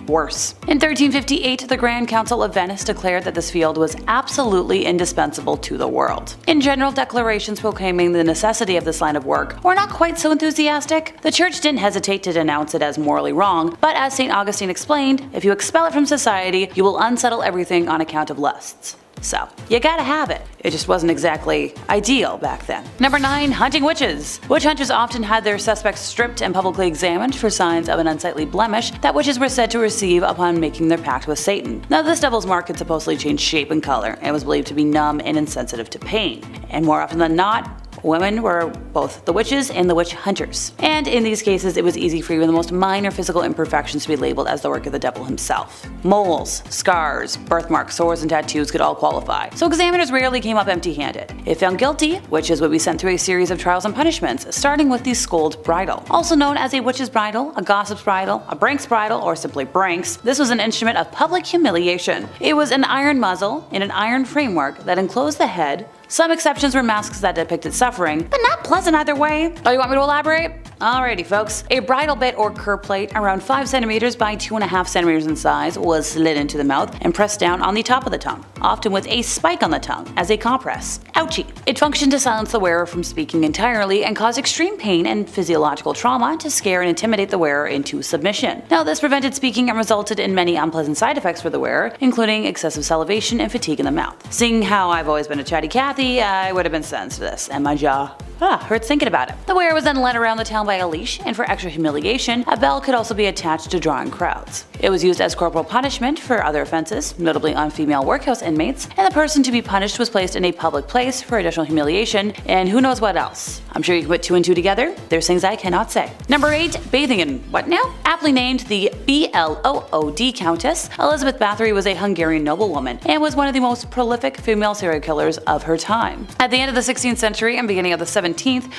Speaker 5: worse. In 1358, the Grand Council of Venice declared that this field was absolutely indispensable to the world. In general, declarations proclaiming the necessity of this line of work were not quite so enthusiastic. The church didn't hesitate to denounce it as morally wrong, but as St. Augustine explained, if you expel it from society, you will unsettle everything on account of lusts. So, you gotta have it. It just wasn't exactly ideal back then. Number 9. Hunting witches. Witch hunters often had their suspects stripped and publicly examined for signs of an unsightly blemish that witches were said to receive upon making their pact with Satan. Now, this devil's mark could supposedly change shape and color, and was believed to be numb and insensitive to pain. And more often than not, women were both the witches and the witch hunters. And in these cases, it was easy for even the most minor physical imperfections to be labeled as the work of the devil himself. Moles, scars, birthmarks, sores, and tattoos could all qualify, so examiners rarely came up empty-handed. If found guilty, witches would be sent through a series of trials and punishments, starting with the scold bridle. Also known as a witch's bridle, a gossip's bridle, a brank's bridle, or simply branks, this was an instrument of public humiliation. It was an iron muzzle in an iron framework that enclosed the head. Some exceptions were masks that depicted suffering, but not pleasant either way. Oh, you want me to elaborate? Alrighty folks. A bridle bit or cur plate around 5 cm by 2.5 cm in size was slid into the mouth and pressed down on the top of the tongue, often with a spike on the tongue as a compress. Ouchie. It functioned to silence the wearer from speaking entirely and cause extreme pain and physiological trauma to scare and intimidate the wearer into submission. Now, this prevented speaking and resulted in many unpleasant side effects for the wearer, including excessive salivation and fatigue in the mouth. Seeing how I've always been a chatty Cathy, I would have been sentenced to this, and my jaw hurts thinking about it. The wearer was then led around the town by a leash, and for extra humiliation, a bell could also be attached to drawing crowds. It was used as corporal punishment for other offenses, notably on female workhouse inmates, and the person to be punished was placed in a public place for additional humiliation, and who knows what else. I'm sure you can put 2 and 2 together. There's things I cannot say. Number 8. Bathing in what now? Aptly named the Blood Countess, Elizabeth Bathory was a Hungarian noblewoman and was one of the most prolific female serial killers of her time. At the end of the 16th century and beginning of the 17th,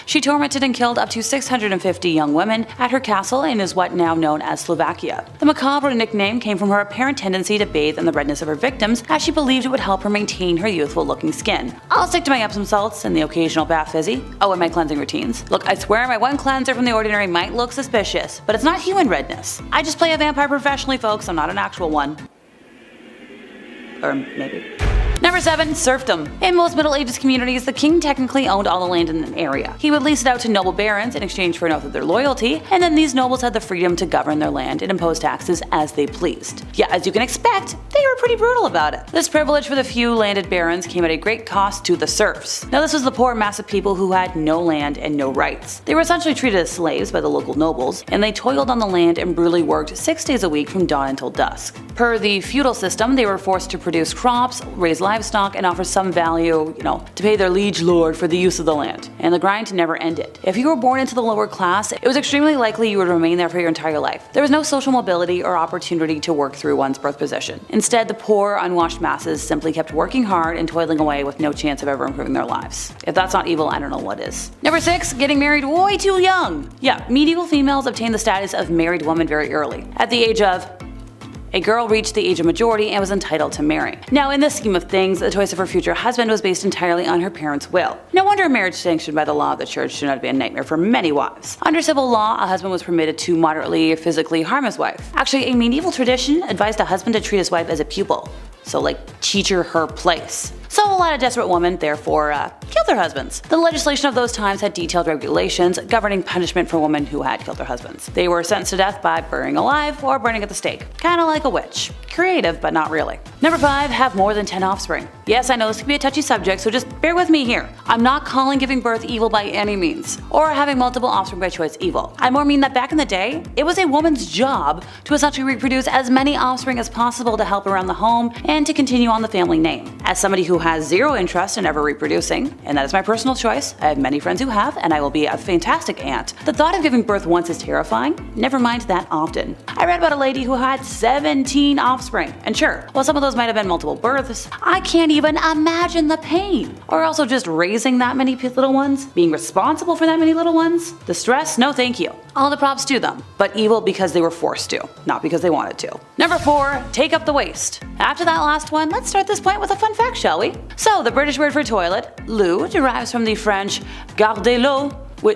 Speaker 5: she tormented and killed up to 650 young women at her castle in what now known as Slovakia. The macabre nickname came from her apparent tendency to bathe in the redness of her victims, as she believed it would help her maintain her youthful looking skin. I'll stick to my Epsom salts and the occasional bath fizzy. Oh, and my cleansing routines. Look, I swear my one cleanser from the ordinary might look suspicious, but it's not human redness. I just play a vampire professionally, folks. I'm not an actual one. Or maybe. Number 7. Serfdom. In most Middle Ages communities, the king technically owned all the land in an area. He would lease it out to noble barons in exchange for an oath of their loyalty, and then these nobles had the freedom to govern their land and impose taxes as they pleased. Yeah, as you can expect, they were pretty brutal about it. This privilege for the few landed barons came at a great cost to the serfs. Now, this was the poor mass of people who had no land and no rights. They were essentially treated as slaves by the local nobles, and they toiled on the land and brutally worked 6 days a week from dawn until dusk. Per the feudal system, they were forced to produce crops, raise livestock, and offer some value, to pay their liege lord for the use of the land. And the grind never ended. If you were born into the lower class, it was extremely likely you would remain there for your entire life. There was no social mobility or opportunity to work through one's birth position. Instead, the poor, unwashed masses simply kept working hard and toiling away with no chance of ever improving their lives. If that's not evil, I don't know what is. Number 6. Getting married way too young. Yeah, medieval females obtained the status of married woman very early. At the age of a girl reached the age of majority and was entitled to marry. Now, in this scheme of things, the choice of her future husband was based entirely on her parents' will. No wonder a marriage sanctioned by the law of the church turned out to be a nightmare for many wives. Under civil law, a husband was permitted to moderately physically harm his wife. Actually, a medieval tradition advised a husband to treat his wife as a pupil. So, teach her place. So a lot of desperate women, therefore, killed their husbands. The legislation of those times had detailed regulations governing punishment for women who had killed their husbands. They were sentenced to death by burning alive or burning at the stake. Kinda like a witch. Creative, but not really. Number 5. Have more than 10 offspring. Yes, I know this can be a touchy subject, so just bear with me here. I'm not calling giving birth evil by any means, or having multiple offspring by choice evil. I more mean that back in the day, it was a woman's job to essentially reproduce as many offspring as possible to help around the home and to continue on the family name. As somebody who has zero interest in ever reproducing, and that is my personal choice, I have many friends who have, and I will be a fantastic aunt. The thought of giving birth once is terrifying, never mind that often. I read about a lady who had 17 offspring, and sure, while some of those might have been multiple births, I can't even imagine the pain. Or also just raising that many little ones, being responsible for that many little ones. The stress, no thank you. All the props to them, but evil because they were forced to, not because they wanted to. Number 4, take up the waist. After that last one, let's start this point with a fun fact, shall we? So the British word for toilet, loo, derives from the French garder l'eau,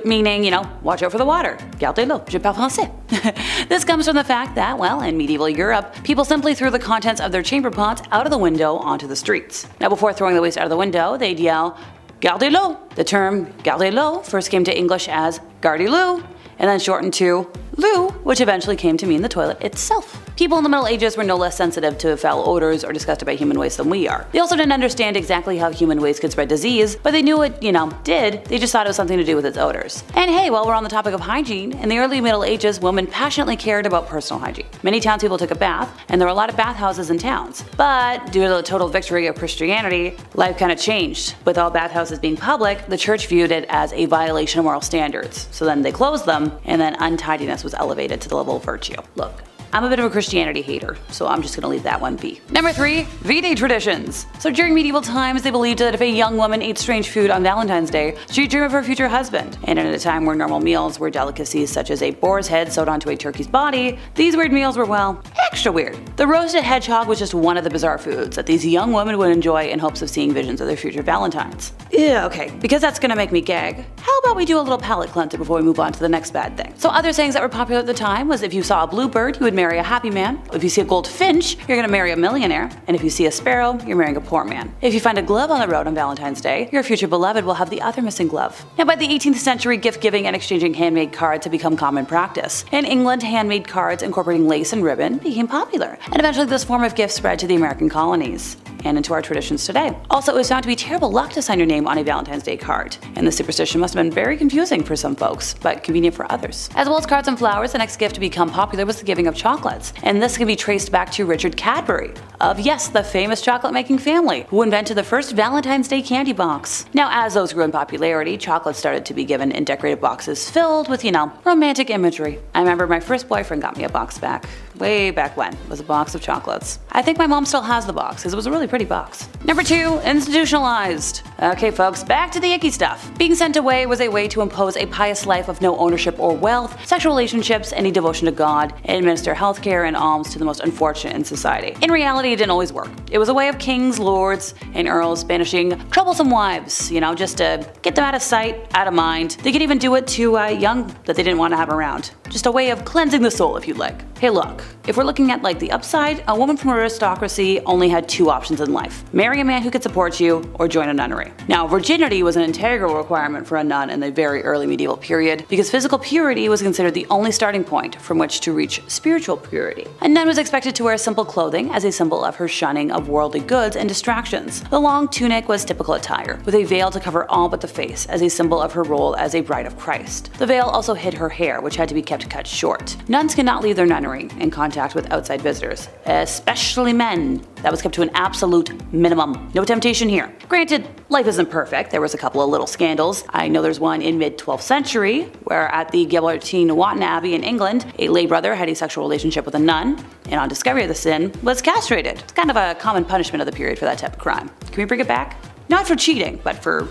Speaker 5: meaning, watch out for the water. Gardez l'eau, je parle français. This comes from the fact that, well, in medieval Europe, people simply threw the contents of their chamber pots out of the window onto the streets. Now before throwing the waste out of the window, they'd yell, gardez l'eau. The term gardez l'eau first came to English as gardez l'eau, and then shortened to loo, which eventually came to mean the toilet itself. People in the Middle Ages were no less sensitive to foul odors or disgusted by human waste than we are. They also didn't understand exactly how human waste could spread disease, but they knew it, did. They just thought it was something to do with its odors. And hey, while we're on the topic of hygiene, in the early Middle Ages, women passionately cared about personal hygiene. Many townspeople took a bath, and there were a lot of bathhouses in towns. But due to the total victory of Christianity, life kind of changed. With all bathhouses being public, the church viewed it as a violation of moral standards. So then they closed them, and then untidiness was elevated to the level of virtue. Look, I'm a bit of a Christianity hater, so I'm just gonna leave that one be. Number 3, V-Day traditions. So during medieval times, they believed that if a young woman ate strange food on Valentine's Day, she'd dream of her future husband. And at a time where normal meals were delicacies such as a boar's head sewed onto a turkey's body, these weird meals were, well, extra weird. The roasted hedgehog was just one of the bizarre foods that these young women would enjoy in hopes of seeing visions of their future Valentines. Yeah, okay, because that's gonna make me gag, how about we do a little palate cleanser before we move on to the next bad thing? So other sayings that were popular at the time was if you saw a bluebird, you would marry a happy man. If you see a goldfinch, you're gonna marry a millionaire. And if you see a sparrow, you're marrying a poor man. If you find a glove on the road on Valentine's Day, your future beloved will have the other missing glove. Now by the 18th century, gift giving and exchanging handmade cards had become common practice. In England, handmade cards incorporating lace and ribbon became popular. And eventually this form of gift spread to the American colonies and into our traditions today. Also, it was found to be terrible luck to sign your name on a Valentine's Day card, and the superstition must have been very confusing for some folks, but convenient for others. As well as cards and flowers, the next gift to become popular was the giving of chocolates, and this can be traced back to Richard Cadbury, of yes, the famous chocolate-making family, who invented the first Valentine's Day candy box. Now, as those grew in popularity, chocolates started to be given in decorated boxes filled with, romantic imagery. I remember my first boyfriend got me a box back, way back when. It was a box of chocolates. I think my mom still has the box, because it was a really pretty box. Number 2, institutionalized. Okay folks, back to the icky stuff. Being sent away was a way to impose a pious life of no ownership or wealth, sexual relationships, any devotion to God, and administer healthcare and alms to the most unfortunate in society. In reality, it didn't always work. It was a way of kings, lords, and earls banishing troublesome wives, just to get them out of sight, out of mind. They could even do it to young that they didn't want to have around. Just a way of cleansing the soul, if you'd like. Hey look, if we're looking at the upside, a woman from aristocracy only had 2 options in life. Marry a man who could support you, or join a nunnery. Now, virginity was an integral requirement for a nun in the very early medieval period, because physical purity was considered the only starting point from which to reach spiritual purity. A nun was expected to wear simple clothing as a symbol of her shunning of worldly goods and distractions. The long tunic was typical attire, with a veil to cover all but the face as a symbol of her role as a bride of Christ. The veil also hid her hair, which had to be kept cut short. Nuns could not leave their nunnery in contact with outside visitors, especially men. That was kept to an absolute minimum. No temptation here. Granted, life isn't perfect. There was a couple of little scandals. I know there's one in mid-12th century where at the Gilbertine Wotton Abbey in England, a lay brother had a sexual relationship with a nun, and on discovery of the sin, was castrated. It's kind of a common punishment of the period for that type of crime. Can we bring it back? Not for cheating, but for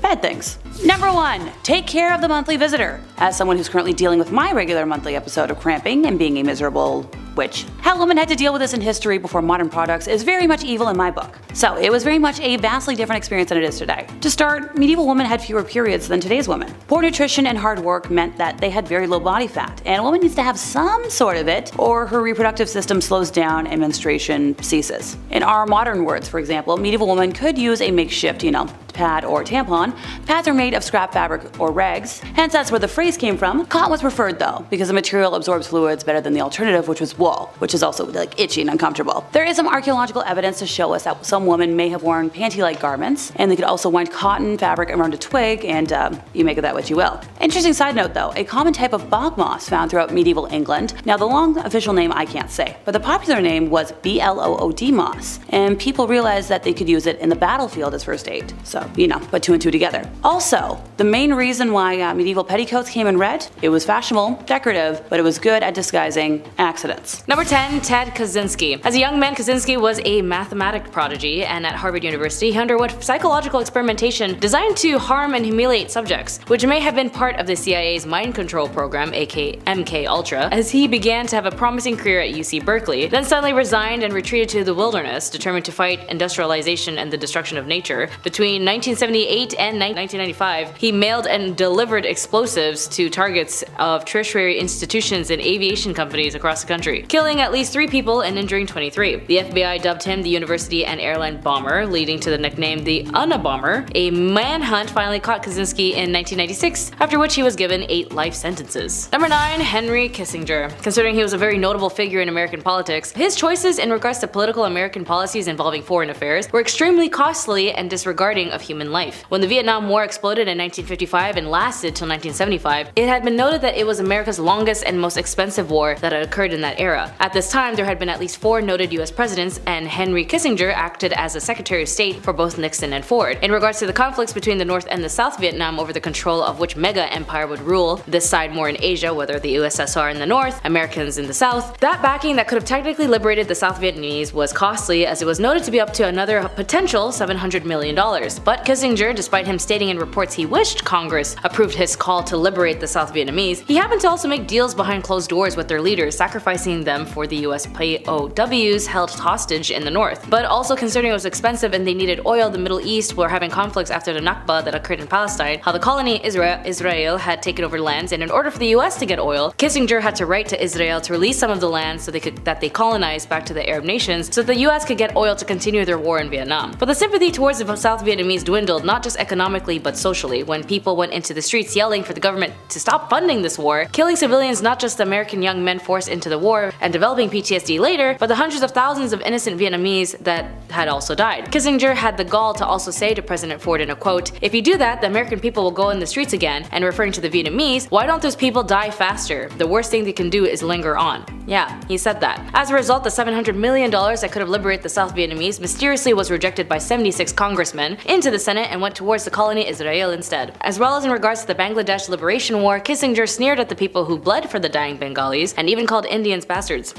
Speaker 5: bad things. Number 1, take care of the monthly visitor. As someone who's currently dealing with my regular monthly episode of cramping and being a miserable witch, how women had to deal with this in history before modern products is very much evil in my book. So it was very much a vastly different experience than it is today. To start, medieval women had fewer periods than today's women. Poor nutrition and hard work meant that they had very low body fat, and a woman needs to have some sort of it, or her reproductive system slows down and menstruation ceases. In our modern words, for example, medieval women could use a makeshift, pad or tampon. Pads are made of scrap fabric or rags, hence that's where the phrase came from. Cotton was preferred though, because the material absorbs fluids better than the alternative, which was wool, which is also itchy and uncomfortable. There is some archaeological evidence to show us that some women may have worn panty-like garments, and they could also wind cotton fabric around a twig, and you make of that what you will. Interesting side note though, a common type of bog moss found throughout medieval England. Now the long official name I can't say, but the popular name was Blood moss, and people realized that they could use it in the battlefield as first aid. So put two and two together. Also, the main reason why medieval petticoats came in red, it was fashionable, decorative, but it was good at disguising accidents.
Speaker 2: Number 10. Ted Kaczynski. As a young man, Kaczynski was a mathematic prodigy, and at Harvard University he underwent psychological experimentation designed to harm and humiliate subjects, which may have been part of the CIA's mind control program, aka MK Ultra, as he began to have a promising career at UC Berkeley, then suddenly resigned and retreated to the wilderness, determined to fight industrialization and the destruction of nature. Between 1978 and 1995, he mailed and delivered explosives to targets of tertiary institutions and aviation companies across the country, killing at least 3 people and injuring 23. The FBI dubbed him the University and Airline Bomber, leading to the nickname the Unabomber. A manhunt finally caught Kaczynski in 1996, after which he was given 8 life sentences. Number 9. Henry Kissinger. Considering he was a very notable figure in American politics, his choices in regards to political American policies involving foreign affairs were extremely costly and disregarding of human life. When the Vietnam War exploded in 1955 and lasted till 1975, it had been noted that it was America's longest and most expensive war that had occurred in that era. At this time, there had been at least 4 noted US presidents, and Henry Kissinger acted as a Secretary of State for both Nixon and Ford. In regards to the conflicts between the North and the South Vietnam over the control of which mega empire would rule, this side more in Asia, whether the USSR in the North, Americans in the South, that backing that could have technically liberated the South Vietnamese was costly, as it was noted to be up to another potential $700 million. But Kissinger, despite him stating in reports he wished Congress approved his call to liberate the South Vietnamese, he happened to also make deals behind closed doors with their leaders, sacrificing them for the US POWs held hostage in the North. But also considering it was expensive and they needed oil, the Middle East were having conflicts after the Nakba that occurred in Palestine, how the colony Israel had taken over lands, and in order for the US to get oil, Kissinger had to write to Israel to release some of the land so that they colonized back to the Arab nations so that the US could get oil to continue their war in Vietnam. But the sympathy towards the South Vietnamese dwindled not just economically but socially when people went into the streets yelling for the government to stop funding this war, killing civilians, not just American young men forced into the war and developing PTSD later, but the hundreds of thousands of innocent Vietnamese that had also died. Kissinger had the gall to also say to President Ford in a quote, "If you do that, the American people will go in the streets again," and referring to the Vietnamese, "Why don't those people die faster? The worst thing they can do is linger on." Yeah, he said that. As a result, the $700 million that could have liberated the South Vietnamese mysteriously was rejected by 76 congressmen into the Senate and went towards the colony Israel instead. As well as in regards to the Bangladesh Liberation War, Kissinger sneered at the people who bled for the dying Bengalis and even called Indians bastards.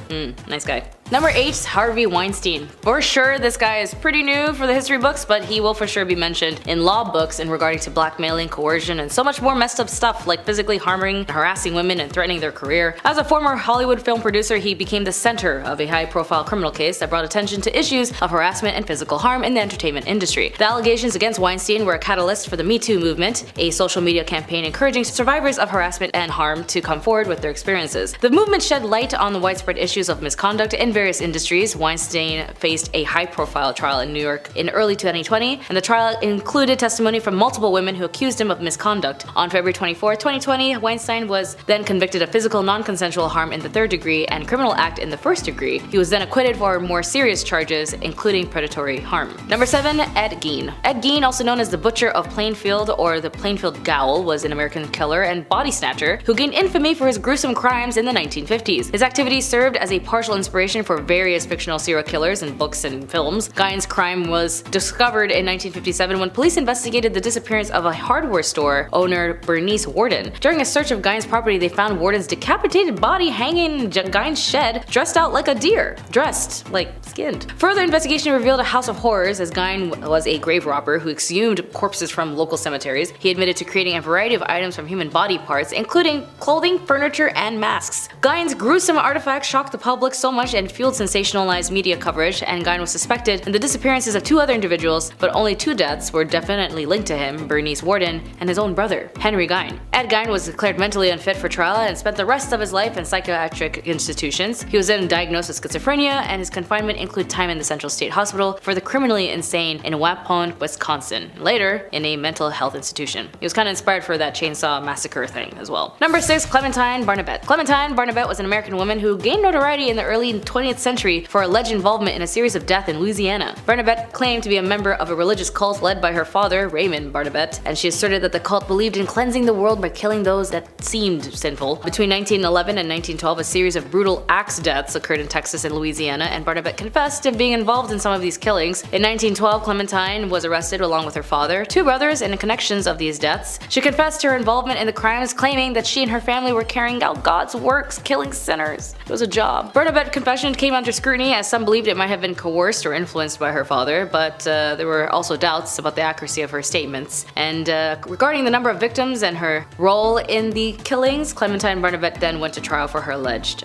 Speaker 2: Nice guy. Number 8. Harvey Weinstein. For sure, this guy is pretty new for the history books, but he will for sure be mentioned in law books in regarding to blackmailing, coercion, and so much more messed up stuff like physically harming and harassing women and threatening their career. As a former Hollywood film producer, he became the center of a high-profile criminal case that brought attention to issues of harassment and physical harm in the entertainment industry. The allegations against Weinstein were a catalyst for the Me Too movement, a social media campaign encouraging survivors of harassment and harm to come forward with their experiences. The movement shed light on the widespread issues of misconduct in various industries. Weinstein faced a high-profile trial in New York in early 2020, and the trial included testimony from multiple women who accused him of misconduct. On February 24, 2020, Weinstein was then convicted of physical non-consensual harm in the 3rd degree and criminal act in the 1st degree. He was then acquitted for more serious charges, including predatory harm. Number 7. Ed Gein. Ed Gein, also known as the Butcher of Plainfield or the Plainfield Gowl, was an American killer and body snatcher who gained infamy for his gruesome crimes in the 1950s. His activities served as a partial inspiration for various fictional serial killers in books and films. Gein's crime was discovered in 1957 when police investigated the disappearance of a hardware store owner, Bernice Worden. During a search of Gein's property, they found Worden's decapitated body hanging in Gein's shed, dressed out like a deer. Dressed, like skinned. Further investigation revealed a house of horrors, as Gein was a grave robber who exhumed corpses from local cemeteries. He admitted to creating a variety of items from human body parts, including clothing, furniture, and masks. Gein's gruesome artifacts shocked the public so much and fueled sensationalized media coverage, and Gein was suspected in the disappearances of 2 other individuals, but only 2 deaths were definitely linked to him, Bernice Worden and his own brother, Henry Gein. Ed Gein was declared mentally unfit for trial and spent the rest of his life in psychiatric institutions. He was then diagnosed with schizophrenia, and his confinement included time in the Central State Hospital for the Criminally Insane in Waupun, Wisconsin, later in a mental health institution. He was kind of inspired for that chainsaw massacre thing as well. Number 6. Clementine Barnabet. Clementine Barnabet was an American woman who gained notoriety in the early 20th century for alleged involvement in a series of deaths in Louisiana. Barnabette claimed to be a member of a religious cult led by her father, Raymond Barnabette, and she asserted that the cult believed in cleansing the world by killing those that seemed sinful. Between 1911 and 1912, a series of brutal axe deaths occurred in Texas and Louisiana, and Barnabette confessed to being involved in some of these killings. In 1912, Clementine was arrested along with her father, two brothers, and the connections of these deaths. She confessed to her involvement in the crimes, claiming that she and her family were carrying out God's works, killing sinners. It was a job. Bernabette's confession came under scrutiny, as some believed it might have been coerced or influenced by her father, but there were also doubts about the accuracy of her statements. And regarding the number of victims and her role in the killings, Clementine Barnabette then went to trial for her alleged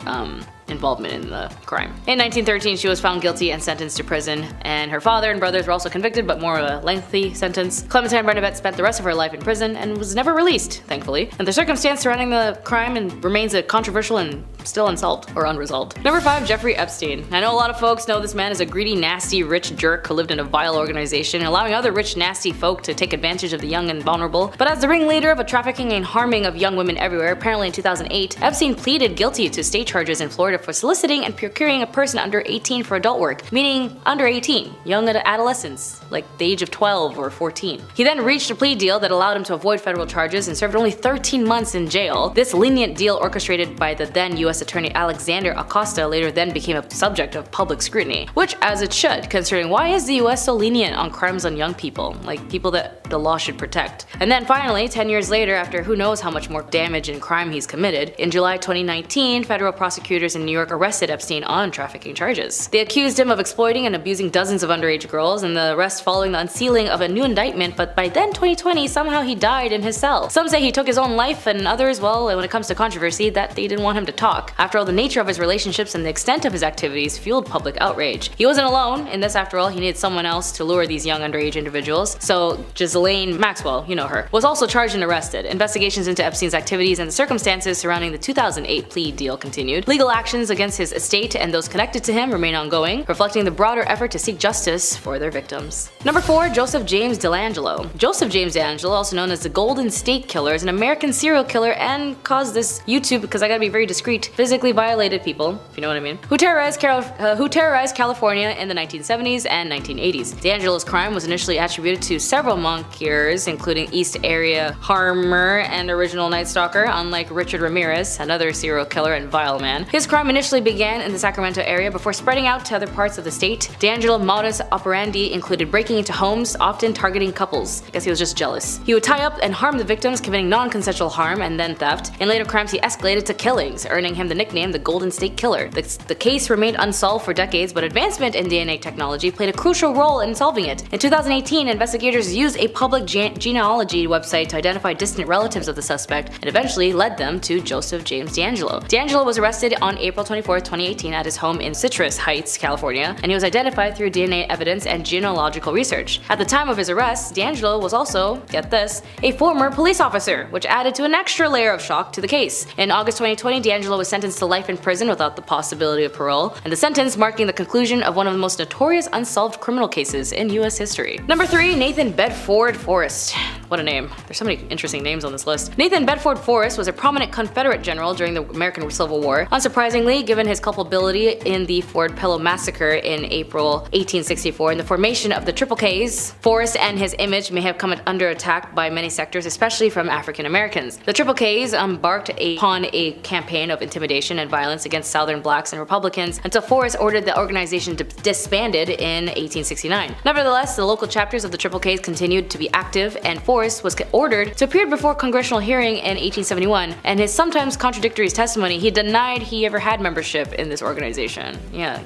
Speaker 2: involvement in the crime. In 1913, she was found guilty and sentenced to prison, and her father and brothers were also convicted, but more of a lengthy sentence. Clementine Barnabette spent the rest of her life in prison and was never released, thankfully. And the circumstance surrounding the crime remains a controversial and still unsolved or unresolved. Number 5, Jeffrey Epstein. I know a lot of folks know this man as a greedy, nasty, rich jerk who lived in a vile organization, allowing other rich, nasty folk to take advantage of the young and vulnerable. But as the ringleader of a trafficking and harming of young women everywhere, apparently in 2008, Epstein pleaded guilty to state charges in Florida for soliciting and procuring a person under 18 for adult work, meaning under 18, young adolescents, like the age of 12 or 14. He then reached a plea deal that allowed him to avoid federal charges and served only 13 months in jail. This lenient deal, orchestrated by the then U.S. Attorney Alexander Acosta, later then became a subject of public scrutiny, which as it should, considering why is the U.S. so lenient on crimes on young people, like people that the law should protect. And then finally, 10 years later, after who knows how much more damage and crime he's committed, in July 2019, federal prosecutors in New York arrested Epstein on trafficking charges. They accused him of exploiting and abusing dozens of underage girls, and the arrest following the unsealing of a new indictment, but by then 2020, somehow he died in his cell. Some say he took his own life, and others, well, when it comes to controversy, that they didn't want him to talk. After all, the nature of his relationships and the extent of his activities fueled public outrage. He wasn't alone in this, after all, he needed someone else to lure these young underage individuals, so Gisela Maxwell, you know her, was also charged and arrested. Investigations into Epstein's activities and the circumstances surrounding the 2008 plea deal continued. Legal actions against his estate and those connected to him remain ongoing, reflecting the broader effort to seek justice for their victims. Number 4, Joseph James DeLangelo. Joseph James DeLangelo, also known as the Golden State Killer, is an American serial killer and caused this YouTube, because I gotta be very discreet, physically violated people, if you know what I mean, who terrorized California in the 1970s and 1980s. DeLangelo's crime was initially attributed to several monkeers, including East Area Heimer and original Night Stalker, unlike Richard Ramirez, another serial killer and vile man. His crime initially began in the Sacramento area before spreading out to other parts of the state. DeLangelo's modus operandi included breaking into homes, often targeting couples. I guess he was just jealous. He would tie up and harm the victims, committing non-consensual harm and then theft. In later crimes, he escalated to killings, earning him the nickname the Golden State Killer. The case remained unsolved for decades, but advancement in DNA technology played a crucial role in solving it. In 2018, investigators used a public genealogy website to identify distant relatives of the suspect and eventually led them to Joseph James DeLangelo. DeLangelo was arrested on April 24, 2018 at his home in Citrus Heights, California, and he was identified through DNA evidence and genealogical research. At the time of his arrest, DeLangelo was also, get this, a former police officer, which added to an extra layer of shock to the case. In August 2020, DeLangelo was sentenced to life in prison without the possibility of parole, and the sentence marking the conclusion of one of the most notorious unsolved criminal cases in US history. Number 3, Nathan Bedford Forrest. What a name. There's so many interesting names on this list. Nathan Bedford Forrest was a prominent Confederate general during the American Civil War. Unsurprisingly, given his culpability in the Fort Pillow Massacre in April 1864 and the formation of the Triple Ks, Forrest and his image may have come under attack by many sectors, especially from African Americans. The Triple Ks embarked upon a campaign of intimidation and violence against Southern blacks and Republicans until Forrest ordered the organization disbanded in 1869. Nevertheless, the local chapters of the Triple Ks continued to be active, and Forrest was ordered to appear before a congressional hearing in 1871, and his sometimes contradictory testimony, he denied he ever had membership in this organization. Yeah,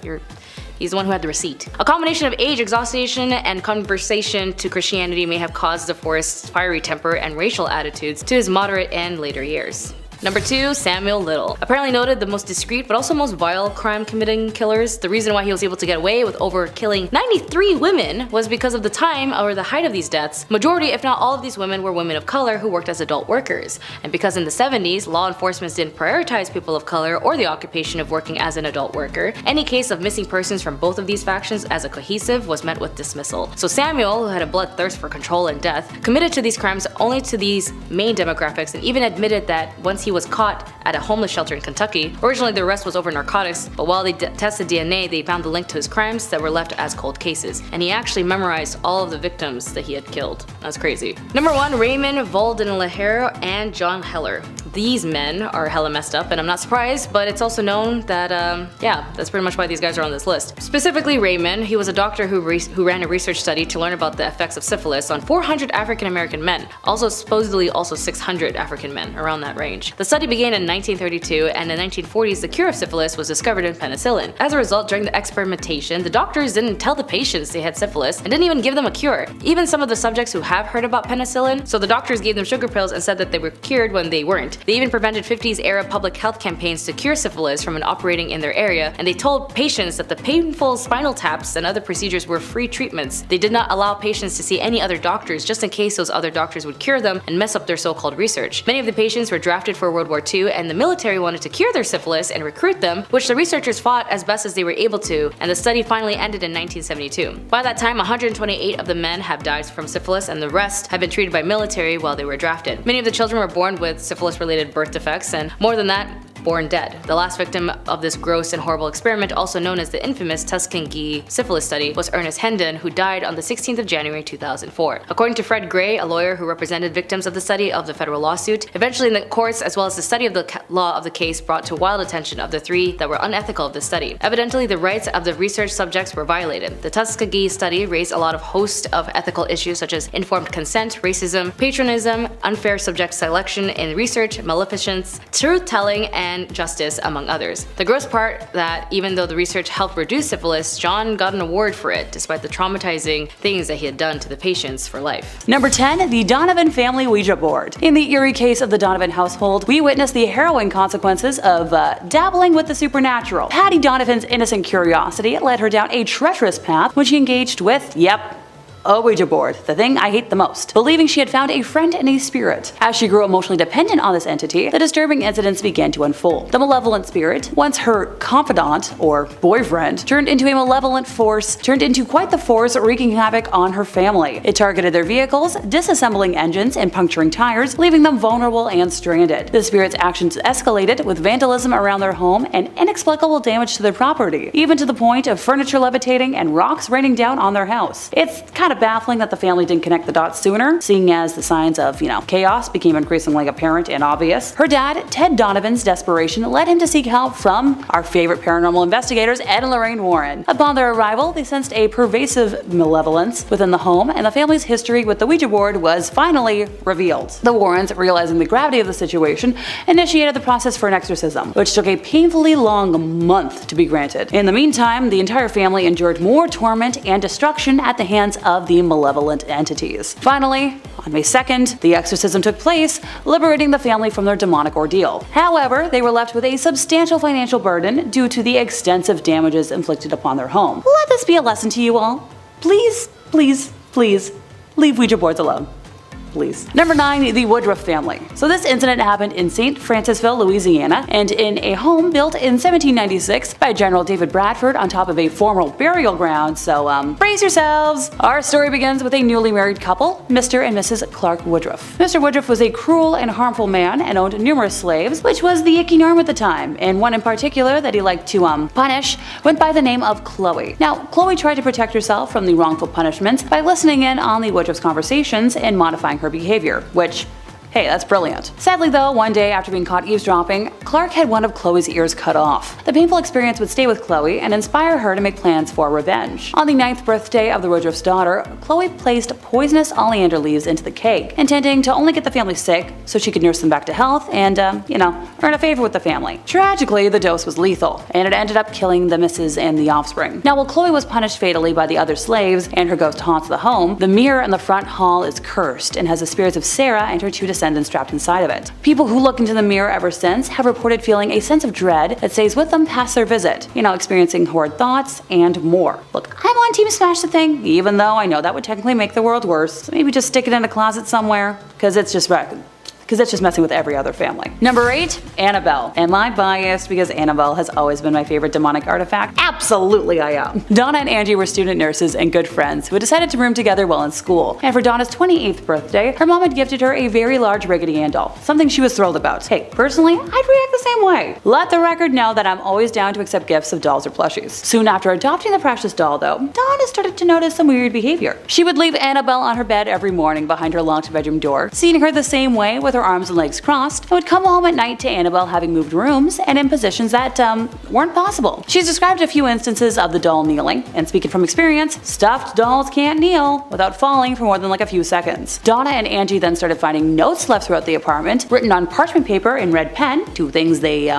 Speaker 2: he's the one who had the receipt. A combination of age, exhaustion, and conversation to Christianity may have caused the Forrest's fiery temper and racial attitudes to his moderate and later years. Number 2, Samuel Little. Apparently noted the most discreet but also most vile crime-committing killers, the reason why he was able to get away with over killing 93 women was because of the time or the height of these deaths. Majority, if not all of these women, were women of color who worked as adult workers. And because in the 70s, law enforcement didn't prioritize people of color or the occupation of working as an adult worker, any case of missing persons from both of these factions as a cohesive was met with dismissal. So Samuel, who had a bloodthirst for control and death, committed to these crimes only to these main demographics and even admitted that once he he was caught at a homeless shelter in Kentucky. Originally, the arrest was over narcotics, but while they tested DNA, they found the link to his crimes that were left as cold cases. And he actually memorized all of the victims that he had killed. That's crazy. Number 1, Raymond Valdenlehare and John Heller. These men are hella messed up, and I'm not surprised, but it's also known that, yeah, that's pretty much why these guys are on this list. Specifically Raymond, he was a doctor who ran a research study to learn about the effects of syphilis on 400 African American men, also supposedly also 600 African men, around that range. The study began in 1932, and in the 1940s the cure of syphilis was discovered in penicillin. As a result, during the experimentation, the doctors didn't tell the patients they had syphilis and didn't even give them a cure. Even some of the subjects who have heard about penicillin, so the doctors gave them sugar pills and said that they were cured when they weren't. They even prevented 50s era public health campaigns to cure syphilis from operating in their area, and they told patients that the painful spinal taps and other procedures were free treatments. They did not allow patients to see any other doctors just in case those other doctors would cure them and mess up their so-called research. Many of the patients were drafted for World War II, and the military wanted to cure their syphilis and recruit them, which the researchers fought as best as they were able to, and the study finally ended in 1972. By that time, 128 of the men have died from syphilis, and the rest have been treated by military while they were drafted. Many of the children were born with syphilis-related birth defects, and more than that, born dead. The last victim of this gross and horrible experiment, also known as the infamous Tuskegee syphilis study, was Ernest Hendon, who died on the 16th of January 2004. According to Fred Gray, a lawyer who represented victims of the study of the federal lawsuit, eventually in the courts as well as the study of the law of the case brought to wild attention of the three that were unethical of the study. Evidently, the rights of the research subjects were violated. The Tuskegee study raised a lot of host of ethical issues such as informed consent, racism, patronism, unfair subject selection in research, maleficence, truth-telling, and justice, among others. The gross part that even though the research helped reduce syphilis, John got an award for it, despite the traumatizing things that he had done to the patients for life.
Speaker 5: Number 10, the Donovan family Ouija board. In the eerie case of the Donovan household, we witness the harrowing consequences of dabbling with the supernatural. Patty Donovan's innocent curiosity led her down a treacherous path when she engaged with, yep, a Ouija board, the thing I hate the most, believing she had found a friend and a spirit. As she grew emotionally dependent on this entity, the disturbing incidents began to unfold. The malevolent spirit, once her confidant or boyfriend, turned into quite the force, wreaking havoc on her family. It targeted their vehicles, disassembling engines and puncturing tires, leaving them vulnerable and stranded. The spirit's actions escalated with vandalism around their home and inexplicable damage to their property, even to the point of furniture levitating and rocks raining down on their house. It's kind of baffling that the family didn't connect the dots sooner, seeing as the signs of, chaos became increasingly apparent and obvious. Her dad, Ted Donovan's desperation led him to seek help from our favorite paranormal investigators, Ed and Lorraine Warren. Upon their arrival, they sensed a pervasive malevolence within the home, and the family's history with the Ouija board was finally revealed. The Warrens, realizing the gravity of the situation, initiated the process for an exorcism, which took a painfully long month to be granted. In the meantime, the entire family endured more torment and destruction at the hands of the malevolent entities. Finally, on May 2nd, the exorcism took place, liberating the family from their demonic ordeal. However, they were left with a substantial financial burden due to the extensive damages inflicted upon their home. Let this be a lesson to you all. Please, please, please, leave Ouija boards alone. Please. Number 9, the Woodruff family. So this incident happened in St. Francisville, Louisiana, and in a home built in 1796 by General David Bradford on top of a formal burial ground, so brace yourselves! Our story begins with a newly married couple, Mr. and Mrs. Clark Woodruff. Mr. Woodruff was a cruel and harmful man and owned numerous slaves, which was the icky norm at the time, and one in particular that he liked to punish went by the name of Chloe. Now, Chloe tried to protect herself from the wrongful punishments by listening in on the Woodruff's conversations and modifying her behavior, which, hey, that's brilliant. Sadly though, one day after being caught eavesdropping, Clark had one of Chloe's ears cut off. The painful experience would stay with Chloe and inspire her to make plans for revenge. On the 9th birthday of the Woodruff's daughter, Chloe placed poisonous oleander leaves into the cake, intending to only get the family sick so she could nurse them back to health and, earn a favor with the family. Tragically, the dose was lethal, and it ended up killing the missus and the offspring. Now, while Chloe was punished fatally by the other slaves and her ghost haunts the home, the mirror in the front hall is cursed and has the spirits of Sarah and her two descendants trapped inside of it. People who look into the mirror ever since have reported feeling a sense of dread that stays with them past their visit, experiencing horrid thoughts and more. Look, I'm on Team Smash the Thing, even though I know that would technically make the world worse. So maybe just stick it in a closet somewhere, because it's just because it's just messing with every other family. Number 8, Annabelle. Am I biased because Annabelle has always been my favorite demonic artifact? Absolutely I am. Donna and Angie were student nurses and good friends who had decided to room together while in school, and for Donna's 28th birthday, her mom had gifted her a very large Raggedy Ann doll, something she was thrilled about. Hey, personally, I'd react the same way. Let the record know that I'm always down to accept gifts of dolls or plushies. Soon after adopting the precious doll though, Donna started to notice some weird behavior. She would leave Annabelle on her bed every morning behind her locked bedroom door, seeing her the same way with her arms and legs crossed, and would come home at night to Annabelle having moved rooms and in positions that weren't possible. She's described a few instances of the doll kneeling, and speaking from experience, stuffed dolls can't kneel without falling for more than like a few seconds. Donna and Angie then started finding notes left throughout the apartment, written on parchment paper in red pen, two things they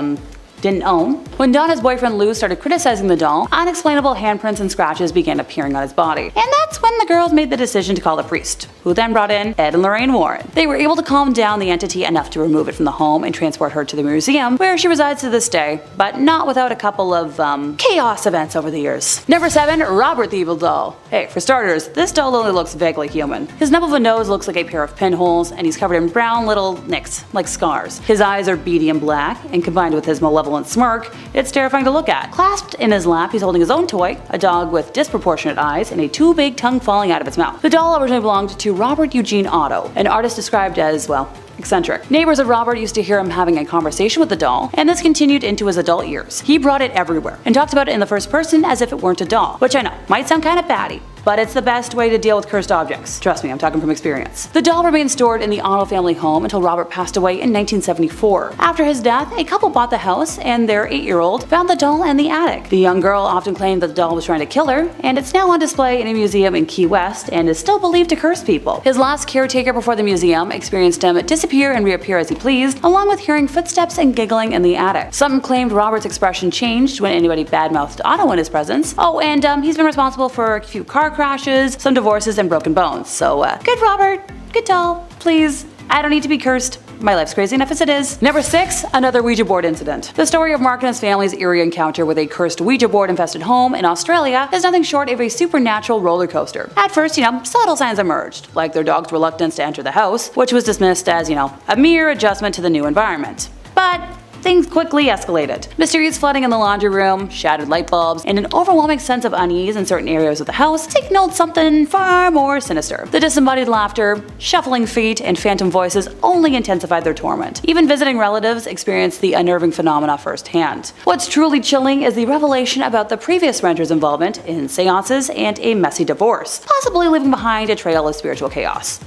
Speaker 5: didn't own. When Donna's boyfriend Lou started criticizing the doll, unexplainable handprints and scratches began appearing on his body. And that's when the girls made the decision to call a priest, who then brought in Ed and Lorraine Warren. They were able to calm down the entity enough to remove it from the home and transport her to the museum, where she resides to this day, but not without a couple of chaos events over the years. Number 7, Robert the Evil Doll. Hey, for starters, this doll only looks vaguely human. His nub of a nose looks like a pair of pinholes, and he's covered in brown little nicks, like scars. His eyes are beady and black, and combined with his malevolent smirk, it's terrifying to look at. Clasped in his lap, he's holding his own toy, a dog with disproportionate eyes and a too big tongue falling out of its mouth. The doll originally belonged to Robert Eugene Otto, an artist described as, well, eccentric. Neighbors of Robert used to hear him having a conversation with the doll, and this continued into his adult years. He brought it everywhere, and talked about it in the first person as if it weren't a doll, which I know, might sound kinda batty, but it's the best way to deal with cursed objects. Trust me, I'm talking from experience. The doll remained stored in the Otto family home until Robert passed away in 1974. After his death, a couple bought the house, and their 8-year-old found the doll in the attic. The young girl often claimed that the doll was trying to kill her, and it's now on display in a museum in Key West and is still believed to curse people. His last caretaker before the museum experienced him disappear and reappear as he pleased, along with hearing footsteps and giggling in the attic. Some claimed Robert's expression changed when anybody badmouthed Otto in his presence. Oh, and he's been responsible for a few car crashes, some divorces, and broken bones. So, good Robert, good doll, please. I don't need to be cursed. My life's crazy enough as it is. Number 6, another Ouija board incident. The story of Mark and his family's eerie encounter with a cursed Ouija board infested home in Australia is nothing short of a supernatural roller coaster. At first, subtle signs emerged, like their dog's reluctance to enter the house, which was dismissed as, a mere adjustment to the new environment. But things quickly escalated. Mysterious flooding in the laundry room, shattered light bulbs, and an overwhelming sense of unease in certain areas of the house signaled something far more sinister. The disembodied laughter, shuffling feet, and phantom voices only intensified their torment. Even visiting relatives experienced the unnerving phenomena firsthand. What's truly chilling is the revelation about the previous renter's involvement in seances and a messy divorce, possibly leaving behind a trail of spiritual chaos.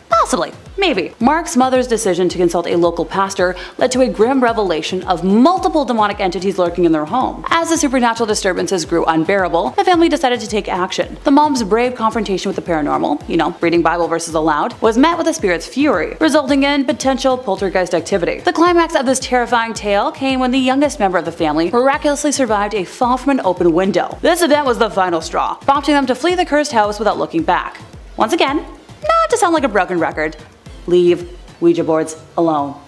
Speaker 5: Possibly. Maybe. Mark's mother's decision to consult a local pastor led to a grim revelation of multiple demonic entities lurking in their home. As the supernatural disturbances grew unbearable, the family decided to take action. The mom's brave confrontation with the paranormal, reading Bible verses aloud, was met with the spirit's fury, resulting in potential poltergeist activity. The climax of this terrifying tale came when the youngest member of the family miraculously survived a fall from an open window. This event was the final straw, prompting them to flee the cursed house without looking back. Once again, not to sound like a broken record, leave Ouija boards alone.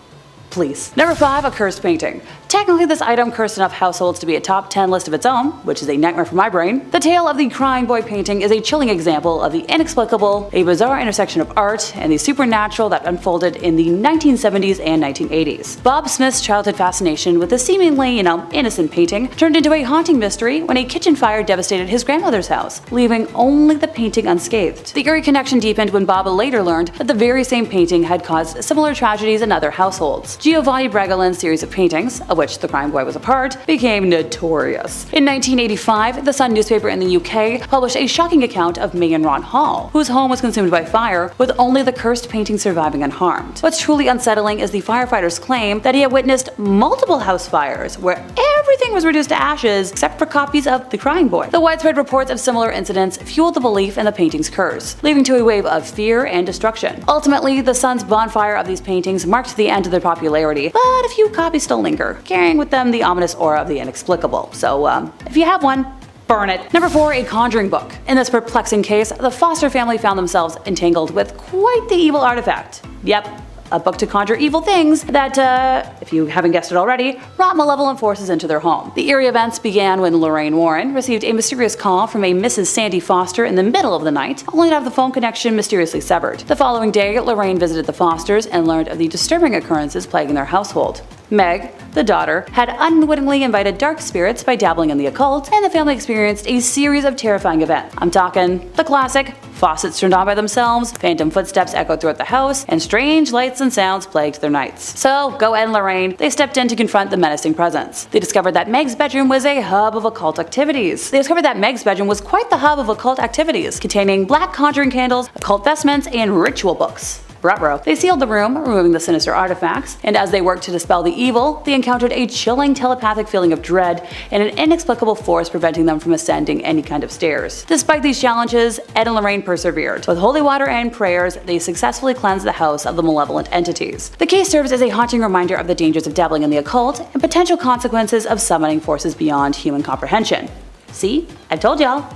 Speaker 5: Please. Number 5, a cursed painting. Technically, this item cursed enough households to be a top 10 list of its own, which is a nightmare for my brain. The tale of the crying boy painting is a chilling example of the inexplicable, a bizarre intersection of art and the supernatural that unfolded in the 1970s and 1980s. Bob Smith's childhood fascination with the seemingly, innocent painting turned into a haunting mystery when a kitchen fire devastated his grandmother's house, leaving only the painting unscathed. The eerie connection deepened when Bob later learned that the very same painting had caused similar tragedies in other households. Giovanni Bregolin's series of paintings, of which the crying boy was a part, became notorious. In 1985, the Sun newspaper in the UK published a shocking account of May and Ron Hall, whose home was consumed by fire, with only the cursed painting surviving unharmed. What's truly unsettling is the firefighters' claim that he had witnessed multiple house fires, where everything was reduced to ashes except for copies of the crying boy. The widespread reports of similar incidents fueled the belief in the painting's curse, leading to a wave of fear and destruction. Ultimately, the Sun's bonfire of these paintings marked the end of their popularity, but a few copies still linger, carrying with them the ominous aura of the inexplicable. So, if you have one, burn it. Number 4, a conjuring book. In this perplexing case, the Foster family found themselves entangled with quite the evil artifact. Yep, a book to conjure evil things that, if you haven't guessed it already, brought malevolent forces into their home. The eerie events began when Lorraine Warren received a mysterious call from a Mrs. Sandy Foster in the middle of the night, only to have the phone connection mysteriously severed. The following day, Lorraine visited the Fosters and learned of the disturbing occurrences plaguing their household. Meg, the daughter, had unwittingly invited dark spirits by dabbling in the occult, and the family experienced a series of terrifying events. I'm talking the classic: faucets turned on by themselves, phantom footsteps echoed throughout the house, and strange lights and sounds plagued their nights. So, go Ed and Lorraine, they stepped in to confront the menacing presence. They discovered that Meg's bedroom was a hub of occult activities. Containing black conjuring candles, occult vestments, and ritual books. Ruh-roh. They sealed the room, removing the sinister artifacts, and as they worked to dispel the evil, they encountered a chilling telepathic feeling of dread and an inexplicable force preventing them from ascending any kind of stairs. Despite these challenges, Ed and Lorraine persevered. With holy water and prayers, they successfully cleansed the house of the malevolent entities. The case serves as a haunting reminder of the dangers of dabbling in the occult and potential consequences of summoning forces beyond human comprehension. See? I told y'all.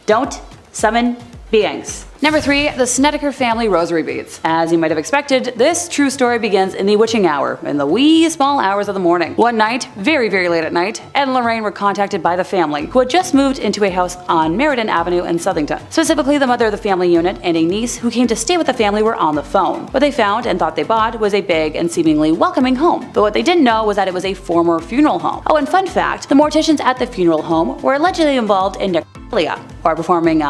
Speaker 5: Don't summon beings. Number 3, the Snedeker family rosary beads. As you might have expected, this true story begins in the witching hour, in the wee small hours of the morning. One night, very late at night, Ed and Lorraine were contacted by the family, who had just moved into a house on Meriden Avenue in Southington. Specifically, the mother of the family unit and a niece who came to stay with the family were on the phone. What they found and thought they bought was a big and seemingly welcoming home. But what they didn't know was that it was a former funeral home. Oh, and fun fact, the morticians at the funeral home were allegedly involved in necrophilia, or performing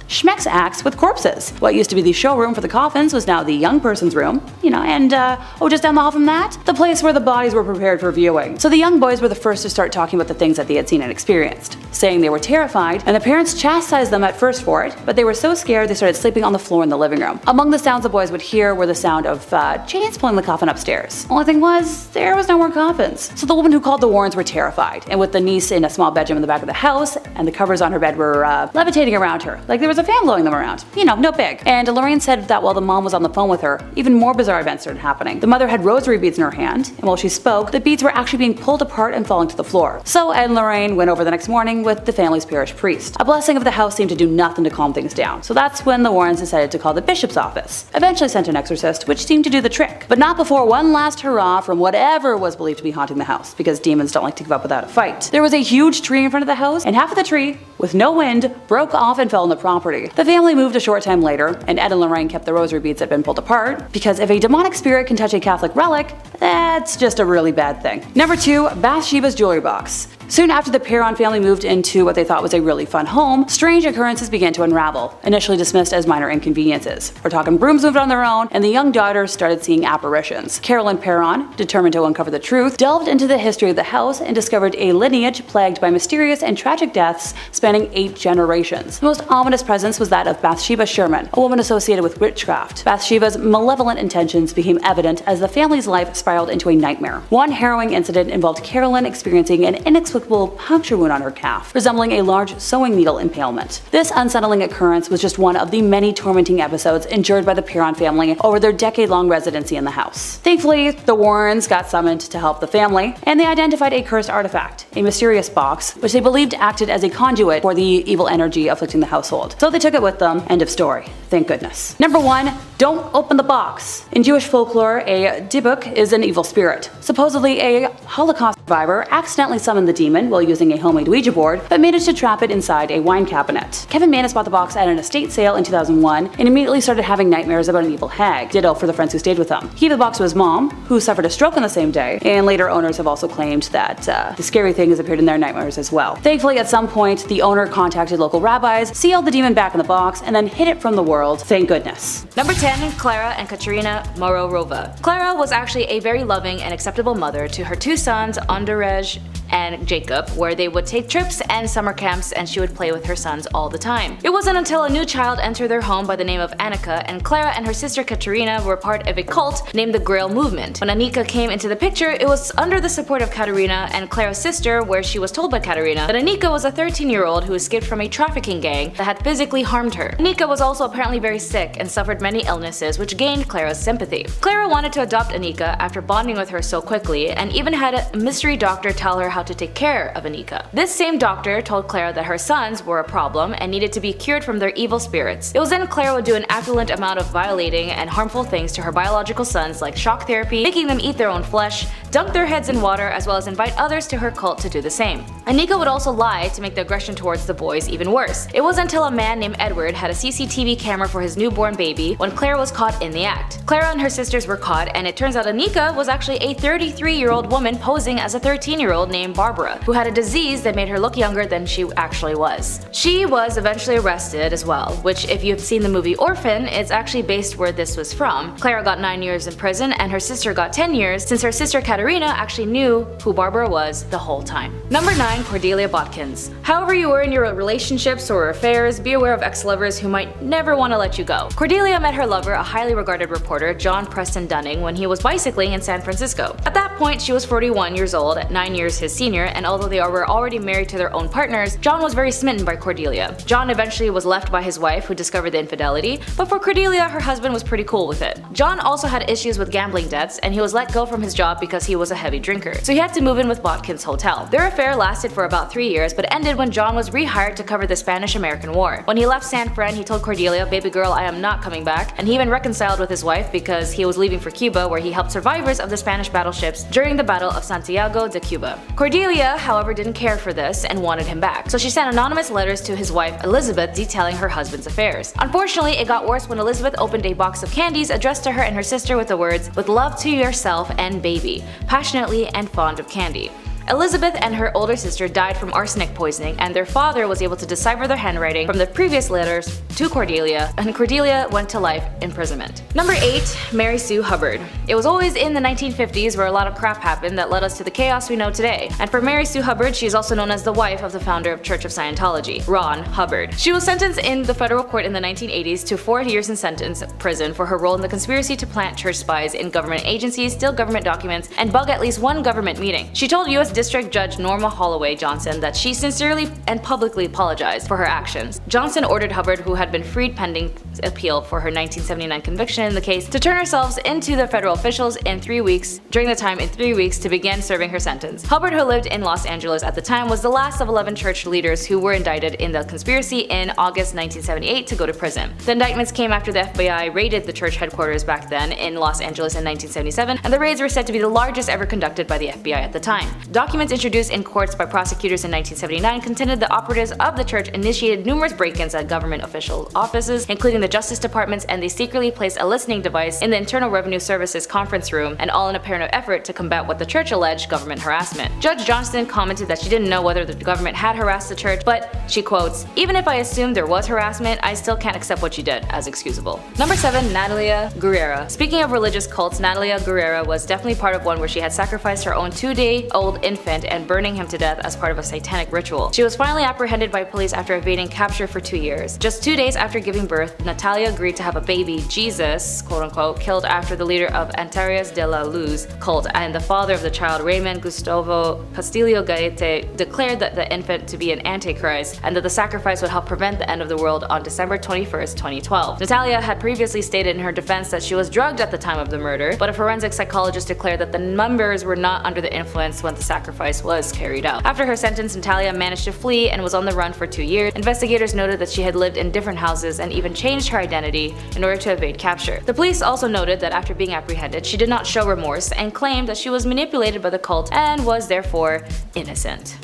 Speaker 5: schmex acts with corpses. What used to be the showroom for the coffins was now the young person's room, and just down the hall from that, the place where the bodies were prepared for viewing. So the young boys were the first to start talking about the things that they had seen and experienced, saying they were terrified, and the parents chastised them at first for it, but they were so scared they started sleeping on the floor in the living room. Among the sounds the boys would hear were the sound of chains pulling the coffin upstairs. Only thing was, there was no more coffins. So the woman who called the Warrens were terrified, and with the niece in a small bedroom in the back of the house, and the covers on her bed were levitating around her, like there was a fan blowing them around. No big. And Lorraine said that while the mom was on the phone with her, even more bizarre events started happening. The mother had rosary beads in her hand, and while she spoke, the beads were actually being pulled apart and falling to the floor. So Ed and Lorraine went over the next morning with the family's parish priest. A blessing of the house seemed to do nothing to calm things down, so that's when the Warrens decided to call the bishop's office. Eventually sent an exorcist, which seemed to do the trick. But not before one last hurrah from whatever was believed to be haunting the house, because demons don't like to give up without a fight. There was a huge tree in front of the house, and half of the tree, with no wind, broke off and fell on the property. The family moved a short time later, and Ed and Lorraine kept the rosary beads that had been pulled apart, because if a demonic spirit can touch a Catholic relic, that's just a really bad thing. Number 2, Bathsheba's jewelry box. Soon after the Perron family moved into what they thought was a really fun home, strange occurrences began to unravel, initially dismissed as minor inconveniences. We're talking brooms moved on their own, and the young daughters started seeing apparitions. Carolyn Perron, determined to uncover the truth, delved into the history of the house and discovered a lineage plagued by mysterious and tragic deaths spanning 8 generations. The most ominous presence was that of Bathsheba Sherman, a woman associated with witchcraft. Bathsheba's malevolent intentions became evident as the family's life spiraled into a nightmare. One harrowing incident involved Carolyn experiencing an inexplicable puncture wound on her calf, resembling a large sewing needle impalement. This unsettling occurrence was just one of the many tormenting episodes endured by the Perron family over their decade-long residency in the house. Thankfully, the Warrens got summoned to help the family, and they identified a cursed artifact, a mysterious box, which they believed acted as a conduit for the evil energy afflicting the household. So they took it with them. End of story. Thank goodness. Number 1, don't open the box. In Jewish folklore, a dibuk is an evil spirit. Supposedly, a Holocaust survivor accidentally summoned the demon while using a homemade Ouija board, but managed to trap it inside a wine cabinet. Kevin Mannis bought the box at an estate sale in 2001 and immediately started having nightmares about an evil hag. Ditto for the friends who stayed with him. He gave the box to his mom, who suffered a stroke on the same day, and later owners have also claimed that the scary thing has appeared in their nightmares as well. Thankfully, at some point, the owner contacted local rabbis, sealed the demon back in the box, and then hid it from the world. Thank goodness.
Speaker 2: Number 10, Clara and Katerina Mororova. Clara was actually a very loving and acceptable mother to her 2 sons, Andrzej and Jacob, where they would take trips and summer camps, and she would play with her sons all the time. It wasn't until a new child entered their home by the name of Annika, and Clara and her sister Katerina were part of a cult named the Grail Movement. When Annika came into the picture, it was under the support of Katerina and Clara's sister, where she was told by Katerina that Annika was a 13-year-old who escaped from a trafficking gang that had physically harmed her. Annika was also apparently very sick and suffered many illnesses, which gained Clara's sympathy. Clara wanted to adopt Annika after bonding with her so quickly, and even had a mystery doctor tell her how how to take care of Anika. This same doctor told Clara that her sons were a problem and needed to be cured from their evil spirits. It was then Clara would do an affluent amount of violating and harmful things to her biological sons, like shock therapy, making them eat their own flesh, dunk their heads in water, as well as invite others to her cult to do the same. Anika would also lie to make the aggression towards the boys even worse. It was until a man named Edward had a CCTV camera for his newborn baby when Clara was caught in the act. Clara and her sisters were caught, and it turns out Anika was actually a 33-year-old woman posing as a 13-year-old named Barbara, who had a disease that made her look younger than she actually was. She was eventually arrested as well, which if you've seen the movie Orphan, it's actually based where this was from. Clara got 9 years in prison and her sister got 10 years since her sister Katherine actually knew who Barbara was the whole time. Number 9. Cordelia Botkins. However you were in your relationships or affairs, be aware of ex-lovers who might never want to let you go. Cordelia met her lover, a highly regarded reporter, John Preston Dunning, when he was bicycling in San Francisco. At that point, she was 41 years old, 9 years his senior, and although they were already married to their own partners, John was very smitten by Cordelia. John eventually was left by his wife, who discovered the infidelity, but for Cordelia, her husband was pretty cool with it. John also had issues with gambling debts, and he was let go from his job because he was a heavy drinker, so he had to move in with Botkins' hotel. Their affair lasted for about 3 years, but ended when John was rehired to cover the Spanish-American War. When he left San Fran, he told Cordelia, "Baby girl, I am not coming back," and he even reconciled with his wife because he was leaving for Cuba, where he helped survivors of the Spanish battleships during the Battle of Santiago de Cuba. Cordelia, however, didn't care for this and wanted him back, so she sent anonymous letters to his wife Elizabeth detailing her husband's affairs. Unfortunately, it got worse when Elizabeth opened a box of candies addressed to her and her sister with the words, "With love to yourself and baby, passionately and fond of candy." Elizabeth and her older sister died from arsenic poisoning, and their father was able to decipher their handwriting from the previous letters to Cordelia, and Cordelia went to life imprisonment. Number 8. Mary Sue Hubbard. It was always in the 1950s where a lot of crap happened that led us to the chaos we know today. And for Mary Sue Hubbard, she is also known as the wife of the founder of Church of Scientology, Ron Hubbard. She was sentenced in the federal court in the 1980s to 4 years in prison for her role in the conspiracy to plant church spies in government agencies, steal government documents, and bug at least one government meeting. She told U.S. District Judge Norma Holloway Johnson that she sincerely and publicly apologized for her actions. Johnson ordered Hubbard, who had been freed pending appeal for her 1979 conviction in the case, to turn herself into the federal officials in 3 weeks, to begin serving her sentence. Hubbard, who lived in Los Angeles at the time, was the last of 11 church leaders who were indicted in the conspiracy in August 1978 to go to prison. The indictments came after the FBI raided the church headquarters back then in Los Angeles in 1977, and the raids were said to be the largest ever conducted by the FBI at the time. Documents introduced in courts by prosecutors in 1979 contended the operatives of the church initiated numerous break-ins at government official offices, including the Justice Departments, and they secretly placed a listening device in the Internal Revenue Service's conference room, and all in a apparent effort to combat what the church alleged government harassment. Judge Johnston commented that she didn't know whether the government had harassed the church, but she quotes, "Even if I assumed there was harassment, I still can't accept what you did as excusable." Number 7. Natalia Guerrera. Speaking of religious cults, Natalia Guerrera was definitely part of one where she had sacrificed her own 2-day-old infant and burning him to death as part of a satanic ritual. She was finally apprehended by police after evading capture for 2 years. Just 2 days after giving birth, Natalia agreed to have a baby, Jesus, quote-unquote, killed after the leader of Antares de la Luz cult and the father of the child, Raymond Gustavo Castillo Gaete, declared that the infant to be an antichrist and that the sacrifice would help prevent the end of the world on December 21st, 2012. Natalia had previously stated in her defense that she was drugged at the time of the murder, but a forensic psychologist declared that the members were not under the influence when the sacrifice was carried out. After her sentence, Natalia managed to flee and was on the run for 2 years. Investigators noted that she had lived in different houses and even changed her identity in order to evade capture. The police also noted that after being apprehended, she did not show remorse and claimed that she was manipulated by the cult and was therefore innocent.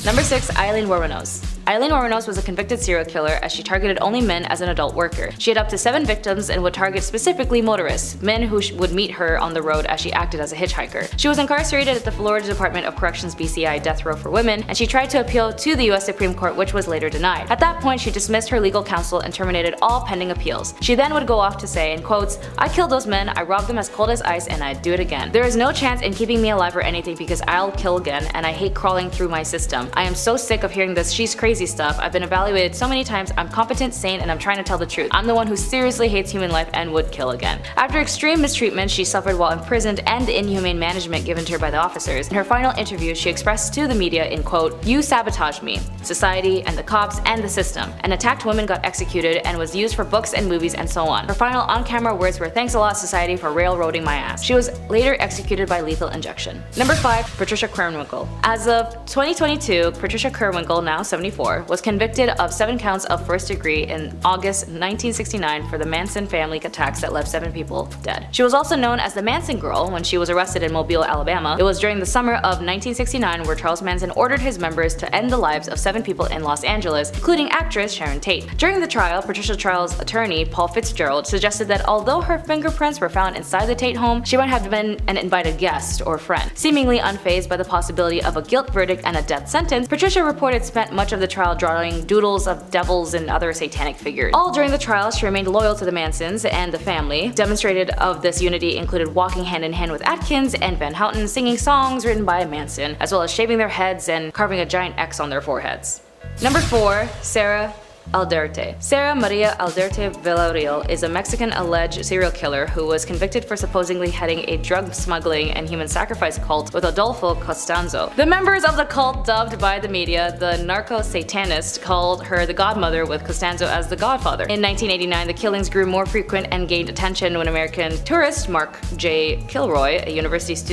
Speaker 2: Number 6. Eileen Wos. Eileen Wos was a convicted serial killer as she targeted only men as an adult worker. She had up to 7 victims and would target specifically motorists, men who would meet her on the road as she acted as a hitchhiker. She was incarcerated at the Florida Department of Corrections BCI death row for women, and she tried to appeal to the US Supreme Court, which was later denied. At that point, she dismissed her legal counsel and terminated all pending appeals. She then would go off to say, in quotes, "I killed those men, I robbed them as cold as ice, and I'd do it again. There is no chance in keeping me alive or anything because I'll kill again, and I hate crawling through my system. I am so sick of hearing this 'she's crazy' crazy stuff. I've been evaluated so many times. I'm competent, sane, and I'm trying to tell the truth. I'm the one who seriously hates human life and would kill again. After extreme mistreatment she suffered while imprisoned and the inhumane management given to her by the officers, in her final interview she expressed to the media in quote, "You sabotaged me, society, and the cops, and the system. An attacked woman got executed and was used for books and movies and so on." Her final on-camera words were, "Thanks a lot, society, for railroading my ass." She was later executed by lethal injection. Number 5. Patricia Krenwinkel. As of 2022, Patricia Krenwinkel, now 74, was convicted of 7 counts of first degree in August 1969 for the Manson family attacks that left 7 people dead. She was also known as the Manson Girl when she was arrested in Mobile, Alabama. It was during the summer of 1969 where Charles Manson ordered his members to end the lives of 7 people in Los Angeles, including actress Sharon Tate. During the trial, Patricia Trial's attorney, Paul Fitzgerald, suggested that although her fingerprints were found inside the Tate home, she might have been an invited guest or friend. Seemingly unfazed by the possibility of a guilt verdict and a death sentence, Patricia reported spent much of the trial drawing doodles of devils and other satanic figures. All during the trial, she remained loyal to the Mansons and the family. Demonstrated of this unity included walking hand in hand with Atkins and Van Houten, singing songs written by Manson, as well as shaving their heads and carving a giant X on their foreheads. Number 4. Sarah Aldrete. Sarah Maria Aldrete Villarreal is a Mexican alleged serial killer who was convicted for supposedly heading a drug smuggling and human sacrifice cult with Adolfo Costanzo. The members of the cult, dubbed by the media the narco-satanist, called her the godmother, with Costanzo as the godfather. In 1989, the killings grew more frequent and gained attention when American tourist Mark J. Kilroy, a University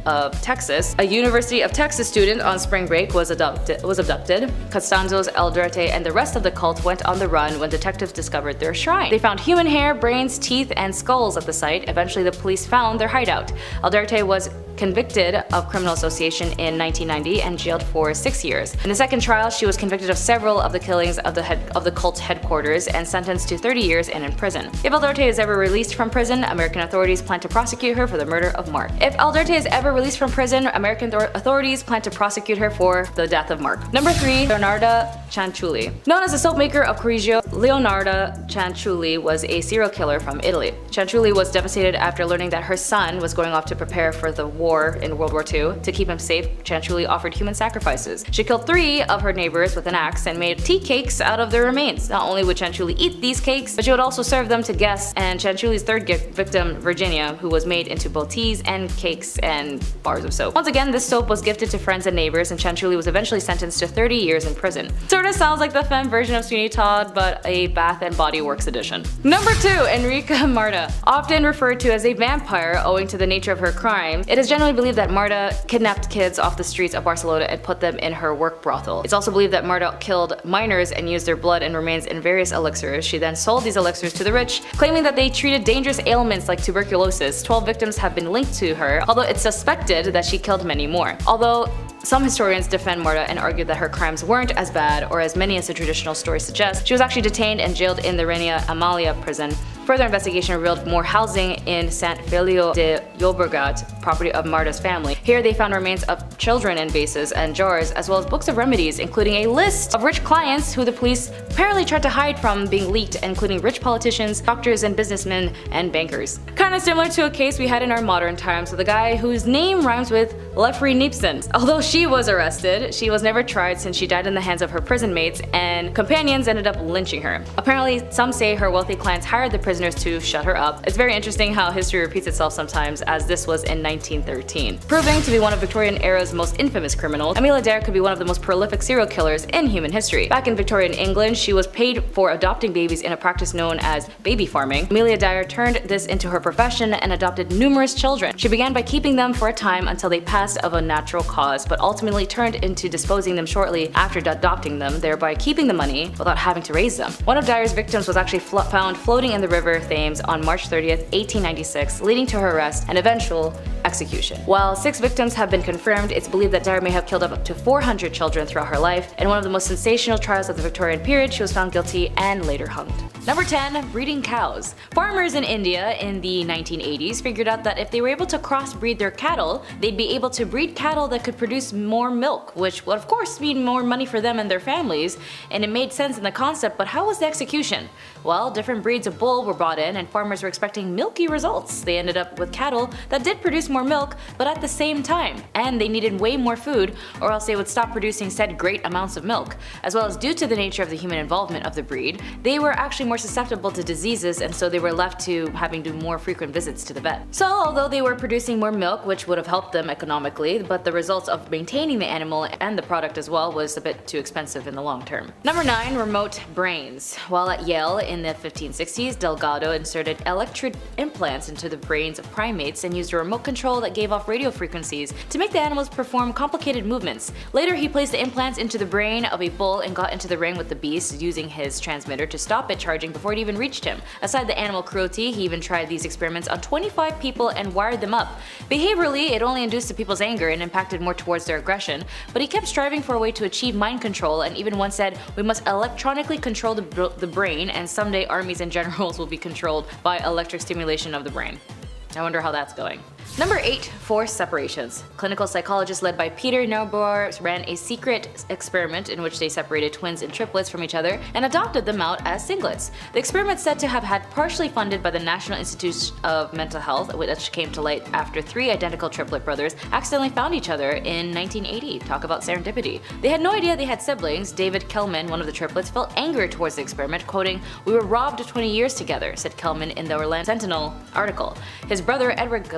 Speaker 2: of Texas student on spring break, was abducted. Costanzo's Aldrete and the rest of the cult went on the run when detectives discovered their shrine. They found human hair, brains, teeth, and skulls at the site. Eventually, the police found their hideout. Aldrete was convicted of criminal association in 1990 and jailed for 6 years. In the second trial, she was convicted of several of the killings of the cult's headquarters and sentenced to 30 years in prison. If Aldrete is ever released from prison, American authorities plan to prosecute her for the murder of Mark. If Aldrete is ever released from prison, American authorities plan to prosecute her for the death of Mark. Number 3. Leonarda Cianciulli. Known as the soap maker of Correggio, Leonarda Cianciulli was a serial killer from Italy. Cianciulli was devastated after learning that her son was going off to prepare for the war in World War II. To keep him safe, Cianciulli offered human sacrifices. She killed 3 of her neighbors with an axe and made tea cakes out of their remains. Not only would Cianciulli eat these cakes, but she would also serve them to guests, and Cianciulli's third victim, Virginia, who was made into both teas and cakes and bars of soap. Once again, this soap was gifted to friends and neighbors, and Cianciulli was eventually sentenced to 30 years in prison. Sorta sounds like the femme version of Sweeney Todd, but a Bath and Body Works edition. Number 2. Enrica Marta. Often referred to as a vampire owing to the nature of her crime, it is generally believed that Marta kidnapped kids off the streets of Barcelona and put them in her work brothel. It's also believed that Marta killed minors and used their blood and remains in various elixirs. She then sold these elixirs to the rich, claiming that they treated dangerous ailments like tuberculosis. 12 victims have been linked to her, although it's suspected that she killed many more. Although some historians defend Marta and argue that her crimes weren't as bad or as many as the traditional story suggests. She was actually detained and jailed in the Reina Amalia prison. Further investigation revealed more housing in Sant Feliu de Llobregat, property of Marta's family. Here they found remains of children in vases and jars, as well as books of remedies, including a list of rich clients who the police apparently tried to hide from being leaked, including rich politicians, doctors, and businessmen, and bankers. Kinda similar to a case we had in our modern times with a guy whose name rhymes with Lefri Nipson. Although she was arrested, she was never tried since she died in the hands of her prison mates, and companions ended up lynching her. Apparently, some say her wealthy clients hired the prisoners to shut her up. It's very interesting how history repeats itself sometimes, as this was in 1913. Proving to be one of Victorian era's most infamous criminals, Amelia Dyer could be one of the most prolific serial killers in human history. Back in Victorian England, she was paid for adopting babies in a practice known as baby farming. Amelia Dyer turned this into her profession and adopted numerous children. She began by keeping them for a time until they passed of a natural cause, but ultimately turned into disposing them shortly after adopting them, thereby keeping the money without having to raise them. One of Dyer's victims was actually found floating in the river Thames on March 30th, 1896, leading to her arrest and eventual execution. While 6 victims have been confirmed, it's believed that Dyer may have killed up to 400 children throughout her life. In one of the most sensational trials of the Victorian period, convicted, she was found guilty and later hanged. Number 10. Breeding cows. Farmers in India in the 1980s figured out that if they were able to crossbreed their cattle, they'd be able to breed cattle that could produce more milk, which would of course mean more money for them and their families, and it made sense in the concept, but how was the execution? Well, different breeds of bull were brought in and farmers were expecting milky results. They ended up with cattle that did produce more milk, but at the same time, and they needed way more food or else they would stop producing said great amounts of milk. As well as due to the nature of the human involvement of the breed, they were actually more susceptible to diseases, and so they were left to having to do more frequent visits to the vet. So although they were producing more milk, which would have helped them economically, but the results of maintaining the animal and the product as well was a bit too expensive in the long term. Number 9. Remote brains. While at Yale in the 1560s, Delgado inserted electrode implants into the brains of primates and used a remote control that gave off radio frequencies to make the animals perform complicated movements. Later he placed the implants into the brain of a bull and got into the ring with the beast using his transmitter to stop it charging before it even reached him. Aside the animal cruelty, he even tried these experiments on 25 people and wired them up. Behaviorally, it only induced the people's anger and impacted more towards their aggression, but he kept striving for a way to achieve mind control and even once said, "We must electronically control the brain, and someday armies and generals will be controlled by electric stimulation of the brain." I wonder how that's going. Number 8. Forced separations. Clinical psychologists led by Peter Neubauer ran a secret experiment in which they separated twins and triplets from each other and adopted them out as singlets. The experiment said to have had partially funded by the National Institute of Mental Health, which came to light after 3 identical triplet brothers accidentally found each other in 1980. Talk about serendipity. They had no idea they had siblings. David Kellman, one of the triplets, felt anger towards the experiment, quoting, "We were robbed of 20 years together," said Kellman in the Orlando Sentinel article. His brother Edward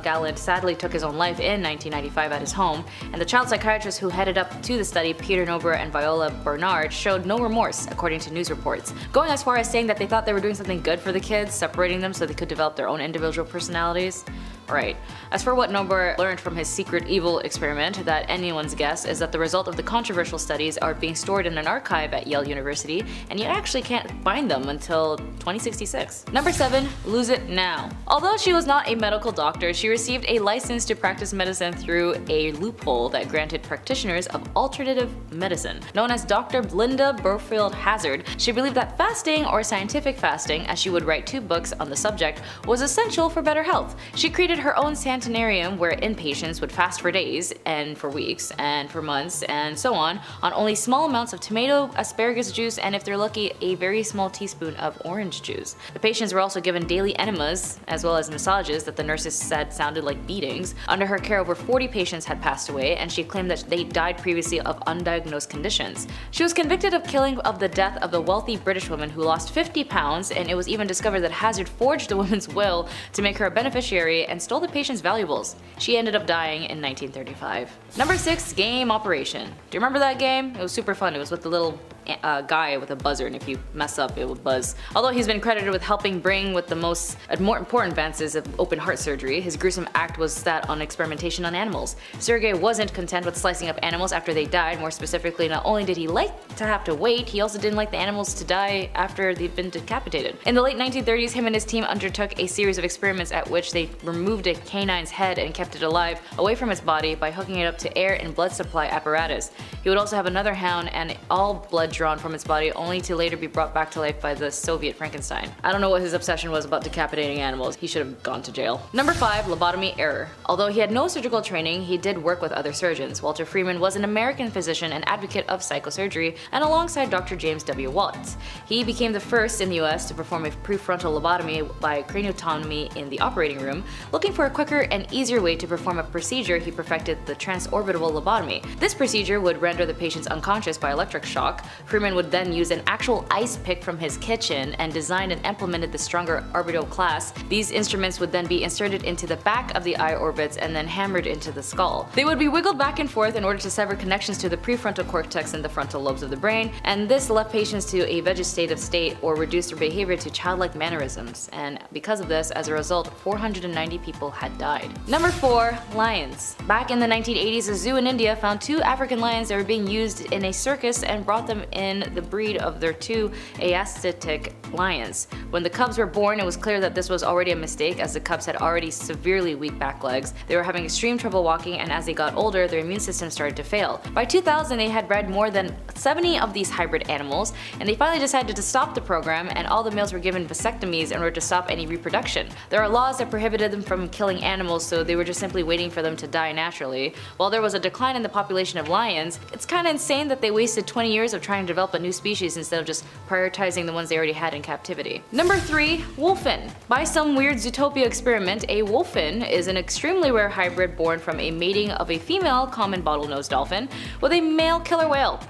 Speaker 2: Gallant sadly took his own life in 1995 at his home, and the child psychiatrist who headed up to the study, Peter Neubauer and Viola Bernard, showed no remorse, according to news reports, going as far as saying that they thought they were doing something good for the kids, separating them so they could develop their own individual personalities. Right. As for what Neubauer learned from his secret evil experiment, that anyone's guess is that the result of the controversial studies are being stored in an archive at Yale University, and you actually can't find them until 2066. Number 7. Lose it now. Although she was not a medical doctor, she received a license to practice medicine through a loophole that granted practitioners of alternative medicine. Known as Dr. Linda Burfield Hazard, she believed that fasting, or scientific fasting, as she would write 2 books on the subject, was essential for better health. She created her own sanitarium where inpatients would fast for days and for weeks and for months and so on only small amounts of tomato, asparagus juice, and if they're lucky, a very small teaspoon of orange juice. The patients were also given daily enemas as well as massages that the nurses said sounded like beatings. Under her care, over 40 patients had passed away, and she claimed that they died previously of undiagnosed conditions. She was convicted of killing of the death of the wealthy British woman who lost 50 pounds, and it was even discovered that Hazard forged the woman's will to make her a beneficiary and stole the patient's valuables. She ended up dying in 1935. Number 6. Game Operation. Do you remember that game? It was super fun. It was with the little guy with a buzzer, and if you mess up it would buzz. Although he's been credited with helping bring with the most important advances of open heart surgery, his gruesome act was that on experimentation on animals. Sergei wasn't content with slicing up animals after they died. More specifically, not only did he like to have to wait, he also didn't like the animals to die after they'd been decapitated. In the late 1930s, him and his team undertook a series of experiments at which they removed a canine's head and kept it alive away from its body by hooking it up to air and blood supply apparatus. He would also have another hound and all blood drawn from its body, only to later be brought back to life by the Soviet Frankenstein. I don't know what his obsession was about decapitating animals. He should have gone to jail. Number 5. Lobotomy error. Although he had no surgical training, he did work with other surgeons. Walter Freeman was an American physician and advocate of psychosurgery, and alongside Dr. James W. Watts. He became the first in the US to perform a prefrontal lobotomy by craniotomy in the operating room. Looking for a quicker and easier way to perform a procedure, he perfected the transorbital lobotomy. This procedure would render the patients unconscious by electric shock. Freeman would then use an actual ice pick from his kitchen and designed and implemented the stronger orbital class. These instruments would then be inserted into the back of the eye orbits and then hammered into the skull. They would be wiggled back and forth in order to sever connections to the prefrontal cortex and the frontal lobes of the brain, and this left patients to a vegetative state or reduced their behavior to childlike mannerisms. And because of this, as a result, 490 people had died. Number 4. Lions. Back in the 1980s, a zoo in India found 2 African lions that were being used in a circus and brought them in the breed of their 2 Asiatic lions. When the cubs were born, it was clear that this was already a mistake, as the cubs had already severely weak back legs. They were having extreme trouble walking, and as they got older, their immune system started to fail. By 2000, they had bred more than 70 of these hybrid animals, and they finally decided to stop the program, and all the males were given vasectomies in order to stop any reproduction. There are laws that prohibited them from killing animals, so they were just simply waiting for them to die naturally. While there was a decline in the population of lions, it's kinda insane that they wasted 20 years of trying to develop a new species instead of just prioritizing the ones they already had in captivity. Number 3. Wolfen. By some weird Zootopia experiment, a wolfen is an extremely rare hybrid born from a mating of a female common bottlenose dolphin with a male killer whale.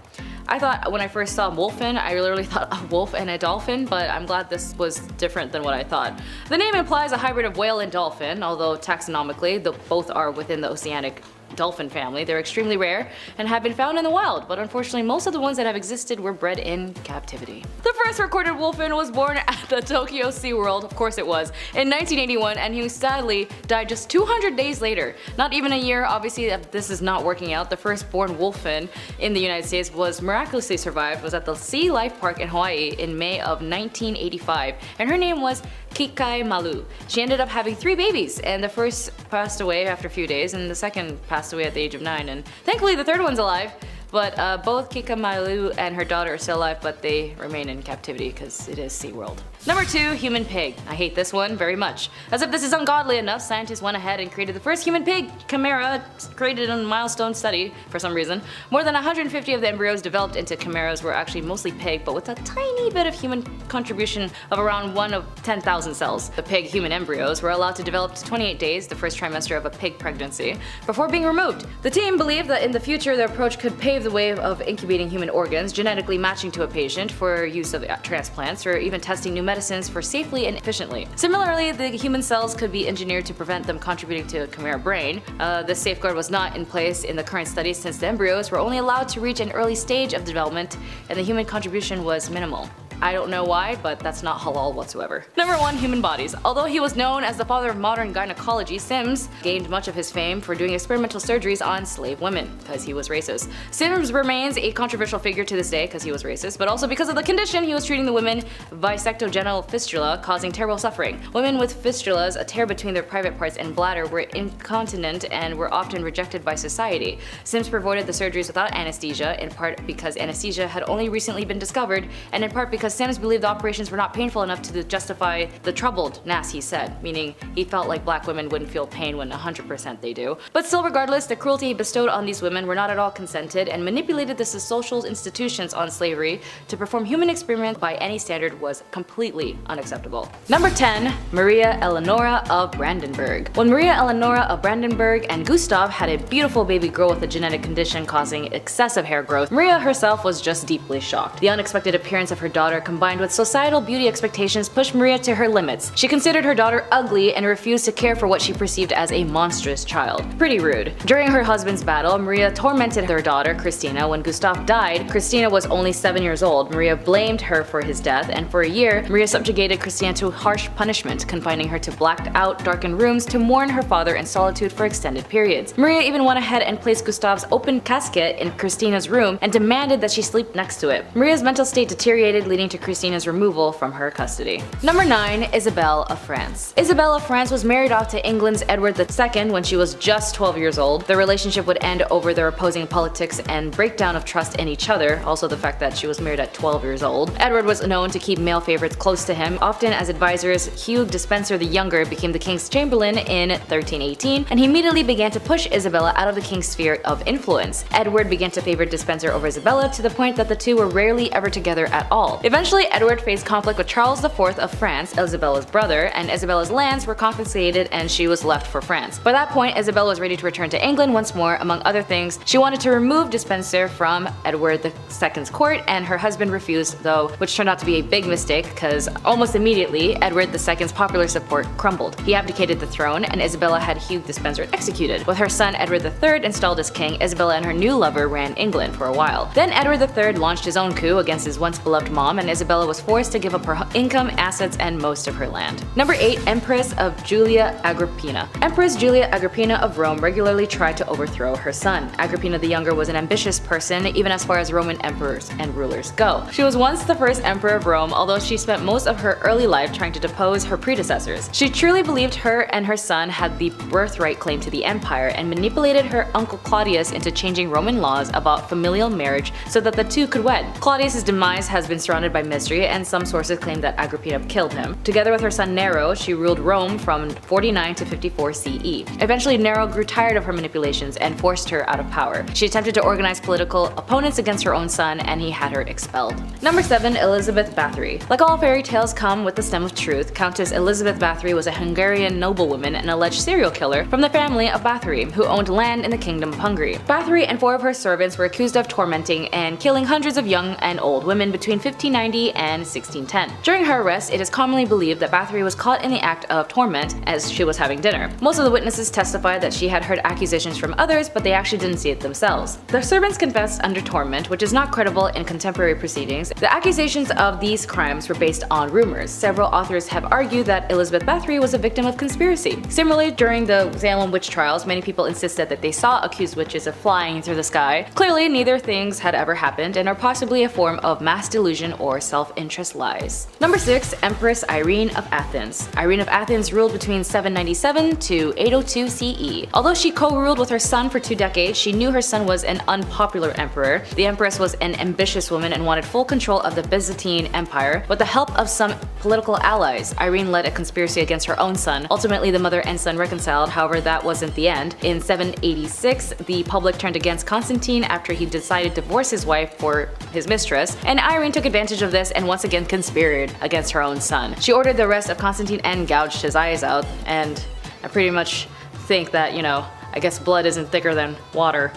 Speaker 2: I thought when I first saw wolfen, I literally thought a wolf and a dolphin, but I'm glad this was different than what I thought. The name implies a hybrid of whale and dolphin, although taxonomically both are within the oceanic dolphin family. They're extremely rare and have been found in the wild, but unfortunately most of the ones that have existed were bred in captivity. The first recorded wolfen was born at the Tokyo SeaWorld, of course it was, in 1981, and he sadly died just 200 days later. Not even a year. Obviously this is not working out. The first born wolfen in the United States was miraculously survived, was at the Sea Life Park in Hawaii in May of 1985, and her name was Kikai Malu. She ended up having 3 babies, and the first passed away after a few days, and the second passed away at the age of 9, and thankfully the third one's alive. But both Kika Malu and her daughter are still alive, but they remain in captivity because it is SeaWorld. Number 2. Human pig. I hate this one very much. As if this is ungodly enough, scientists went ahead and created the first human pig chimera, created in a milestone study for some reason. More than 150 of the embryos developed into chimeras were actually mostly pig, but with a tiny bit of human contribution of around 1 of 10,000 cells. The pig human embryos were allowed to develop to 28 days, the first trimester of a pig pregnancy, before being removed. The team believed that in the future their approach could pave the way of incubating human organs, genetically matching to a patient for use of transplants, or even testing new medicines for safely and efficiently. Similarly, the human cells could be engineered to prevent them contributing to a chimera brain. This safeguard was not in place in the current studies since the embryos were only allowed to reach an early stage of development and the human contribution was minimal. I don't know why, but that's not halal whatsoever. Number 1. Human bodies. Although he was known as the father of modern gynecology, Sims gained much of his fame for doing experimental surgeries on slave women, because he was racist. Sims remains a controversial figure to this day because he was racist, but also because of the condition he was treating the women bisectogenital fistula, causing terrible suffering. Women with fistulas, a tear between their private parts and bladder, were incontinent and were often rejected by society. Sims performed the surgeries without anesthesia, in part because anesthesia had only recently been discovered, and in part because Sims believed the operations were not painful enough to justify the troubledness he said, meaning he felt like black women wouldn't feel pain when 100% they do. But still, regardless, the cruelty he bestowed on these women were not at all consented, and manipulated the social institutions on slavery to perform human experiments by any standard was completely unacceptable. Number 10. Maria Eleonora of Brandenburg. When Maria Eleonora of Brandenburg and Gustav had a beautiful baby girl with a genetic condition causing excessive hair growth, Maria herself was just deeply shocked. The unexpected appearance of her daughter combined with societal beauty expectations pushed Maria to her limits. She considered her daughter ugly and refused to care for what she perceived as a monstrous child. Pretty rude. During her husband's battle, Maria tormented her daughter, Christina. When Gustav died, Christina was only 7 years old. Maria blamed her for his death, and for a year, Maria subjugated Christina to harsh punishment, confining her to blacked out, darkened rooms to mourn her father in solitude for extended periods. Maria even went ahead and placed Gustav's open casket in Christina's room and demanded that she sleep next to it. Maria's mental state deteriorated, leading to Christina's removal from her custody. Number 9. Isabel of France. Isabel of France was married off to England's Edward II when she was just 12 years old. The relationship would end over their opposing politics and breakdown of trust in each other, also the fact that she was married at 12 years old. Edward was known to keep male favorites close to him, often as advisors. Hugh Despencer the Younger became the king's chamberlain in 1318, and he immediately began to push Isabella out of the king's sphere of influence. Edward began to favor Despencer over Isabella to the point that the two were rarely ever together at all. Eventually, Edward faced conflict with Charles IV of France, Isabella's brother, and Isabella's lands were confiscated and she was left for France. By that point, Isabella was ready to return to England once more. Among other things, she wanted to remove Despencer from Edward II's court, and her husband refused, though, which turned out to be a big mistake because almost immediately, Edward II's popular support crumbled. He abdicated the throne, and Isabella had Hugh Despencer executed. With her son Edward III installed as king, Isabella and her new lover ran England for a while. Then Edward III launched his own coup against his once beloved mom, and Isabella was forced to give up her income, assets, and most of her land. Number 8. Empress of Julia Agrippina. Empress Julia Agrippina of Rome regularly tried to overthrow her son. Agrippina the Younger was an ambitious person, even as far as Roman emperors and rulers go. She was once the first emperor of Rome, although she spent most of her early life trying to depose her predecessors. She truly believed her and her son had the birthright claim to the empire and manipulated her uncle Claudius into changing Roman laws about familial marriage so that the two could wed. Claudius's demise has been surrounded by mystery, and some sources claim that Agrippina killed him. Together with her son Nero, she ruled Rome from 49 to 54 CE. Eventually, Nero grew tired of her manipulations and forced her out of power. She attempted to organize political opponents against her own son, and he had her expelled. Number 7. Elizabeth Bathory. Like all fairy tales come with the stem of truth, Countess Elizabeth Bathory was a Hungarian noblewoman and alleged serial killer from the family of Bathory, who owned land in the Kingdom of Hungary. Bathory and 4 of her servants were accused of tormenting and killing hundreds of young and old women between 1590 and 1610. During her arrest, it is commonly believed that Bathory was caught in the act of torment as she was having dinner. Most of the witnesses testified that she had heard accusations from others, but they actually didn't see it themselves. The servants confessed under torment, which is not credible in contemporary proceedings. The accusations of these crimes were based on rumors. Several authors have argued that Elizabeth Bathory was a victim of conspiracy. Similarly, during the Salem witch trials, many people insisted that they saw accused witches of flying through the sky. Clearly, neither things had ever happened and are possibly a form of mass delusion or self-interest lies. Number 6. Empress Irene of Athens. Irene of Athens ruled between 797 to 802 CE. Although she co-ruled with her son for 2 decades, she knew her son was an unpopular emperor. The empress was an ambitious woman and wanted full control of the Byzantine Empire. With the help of some political allies, Irene led a conspiracy against her own son. Ultimately, the mother and son reconciled, however that wasn't the end. In 786, the public turned against Constantine after he decided to divorce his wife for his mistress, and Irene took advantage of this and once again conspired against her own son. She ordered the arrest of Constantine and gouged his eyes out, and I pretty much think that, I guess blood isn't thicker than water.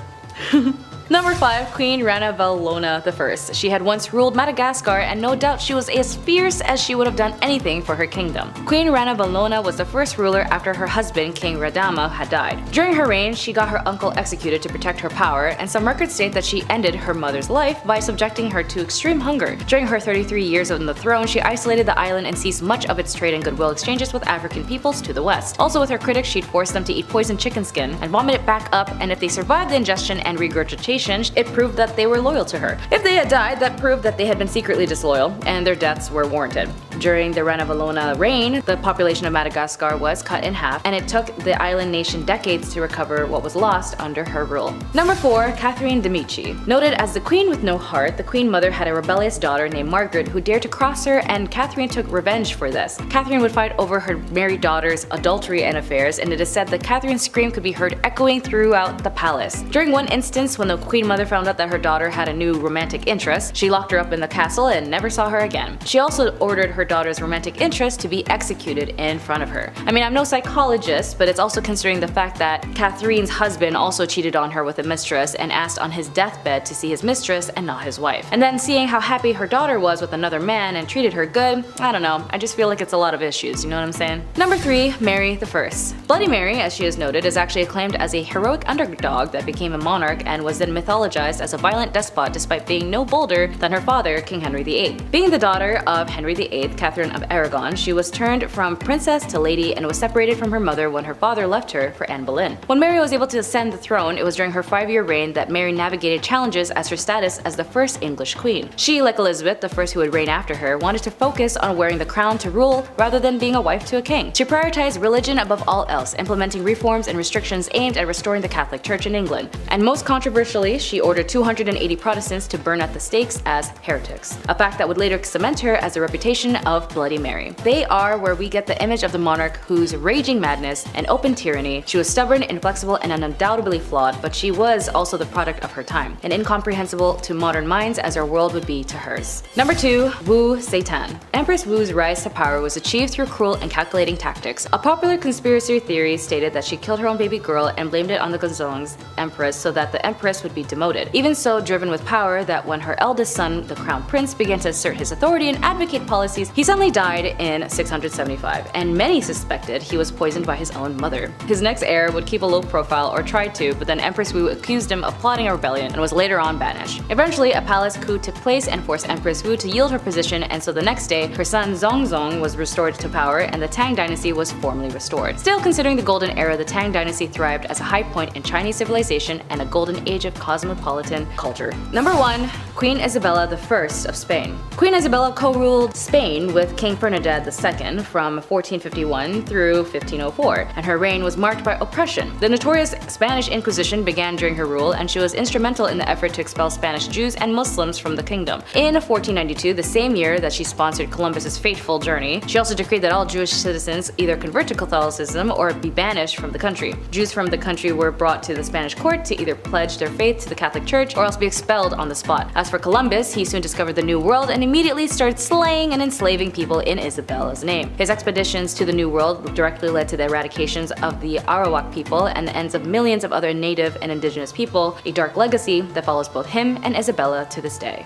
Speaker 2: Number 5. Queen Ranavalona I. She had once ruled Madagascar, and no doubt she was as fierce as she would have done anything for her kingdom. Queen Ranavalona was the first ruler after her husband, King Radama, had died. During her reign, she got her uncle executed to protect her power, and some records state that she ended her mother's life by subjecting her to extreme hunger. During her 33 years on the throne, she isolated the island and ceased much of its trade and goodwill exchanges with African peoples to the west. Also, with her critics, she'd force them to eat poisoned chicken skin and vomit it back up, and if they survived the ingestion and regurgitation, it proved that they were loyal to her. If they had died, that proved that they had been secretly disloyal, and their deaths were warranted. During the Ranavalona reign, the population of Madagascar was cut in half, and it took the island nation decades to recover what was lost under her rule. Number 4. Catherine de' Medici. Noted as the queen with no heart, the queen mother had a rebellious daughter named Margaret who dared to cross her, and Catherine took revenge for this. Catherine would fight over her married daughter's adultery and affairs, and it is said that Catherine's scream could be heard echoing throughout the palace. During one instance, when the queen mother found out that her daughter had a new romantic interest, she locked her up in the castle and never saw her again. She also ordered her daughter's romantic interest to be executed in front of her. I mean, I'm no psychologist, but it's also considering the fact that Catherine's husband also cheated on her with a mistress and asked on his deathbed to see his mistress and not his wife. And then seeing how happy her daughter was with another man and treated her good, I don't know, I just feel like it's a lot of issues, you know what I'm saying? Number 3. Mary I. Bloody Mary, as she is noted, is actually acclaimed as a heroic underdog that became a monarch and was then mythologized as a violent despot despite being no bolder than her father, King Henry VIII. Being the daughter of Henry VIII, Catherine of Aragon, she was turned from princess to lady and was separated from her mother when her father left her for Anne Boleyn. When Mary was able to ascend the throne, it was during her 5-year reign that Mary navigated challenges as her status as the first English queen. She, like Elizabeth, the first who would reign after her, wanted to focus on wearing the crown to rule rather than being a wife to a king. She prioritized religion above all else, implementing reforms and restrictions aimed at restoring the Catholic Church in England. And most controversially, she ordered 280 Protestants to burn at the stakes as heretics, a fact that would later cement her as the reputation of Bloody Mary. They are where we get the image of the monarch whose raging madness and open tyranny. She was stubborn, inflexible, and undoubtedly flawed, but she was also the product of her time, and incomprehensible to modern minds as our world would be to hers. Number 2. Wu Seitan. Empress Wu's rise to power was achieved through cruel and calculating tactics. A popular conspiracy theory stated that she killed her own baby girl and blamed it on the Gozong's empress so that the empress would be demoted. Even so driven with power that when her eldest son, the crown prince, began to assert his authority and advocate policies He suddenly died in 675, and many suspected he was poisoned by his own mother. His next heir would keep a low profile, or tried to, but then Empress Wu accused him of plotting a rebellion and was later on banished. Eventually, a palace coup took place and forced Empress Wu to yield her position, and so the next day, her son Zongzong was restored to power and the Tang dynasty was formally restored. Still, considering the golden era, the Tang dynasty thrived as a high point in Chinese civilization and a golden age of cosmopolitan culture. Number 1. Queen Isabella I of Spain. Queen Isabella co-ruled Spain with King Ferdinand II from 1451 through 1504, and her reign was marked by oppression. The notorious Spanish Inquisition began during her rule, and she was instrumental in the effort to expel Spanish Jews and Muslims from the kingdom. In 1492, the same year that she sponsored Columbus's fateful journey, she also decreed that all Jewish citizens either convert to Catholicism or be banished from the country. Jews from the country were brought to the Spanish court to either pledge their faith to the Catholic Church or else be expelled on the spot. As for Columbus, he soon discovered the New World and immediately started slaying and enslaving people in Isabella's name. His expeditions to the New World directly led to the eradications of the Arawak people and the ends of millions of other native and indigenous people, a dark legacy that follows both him and Isabella to this day.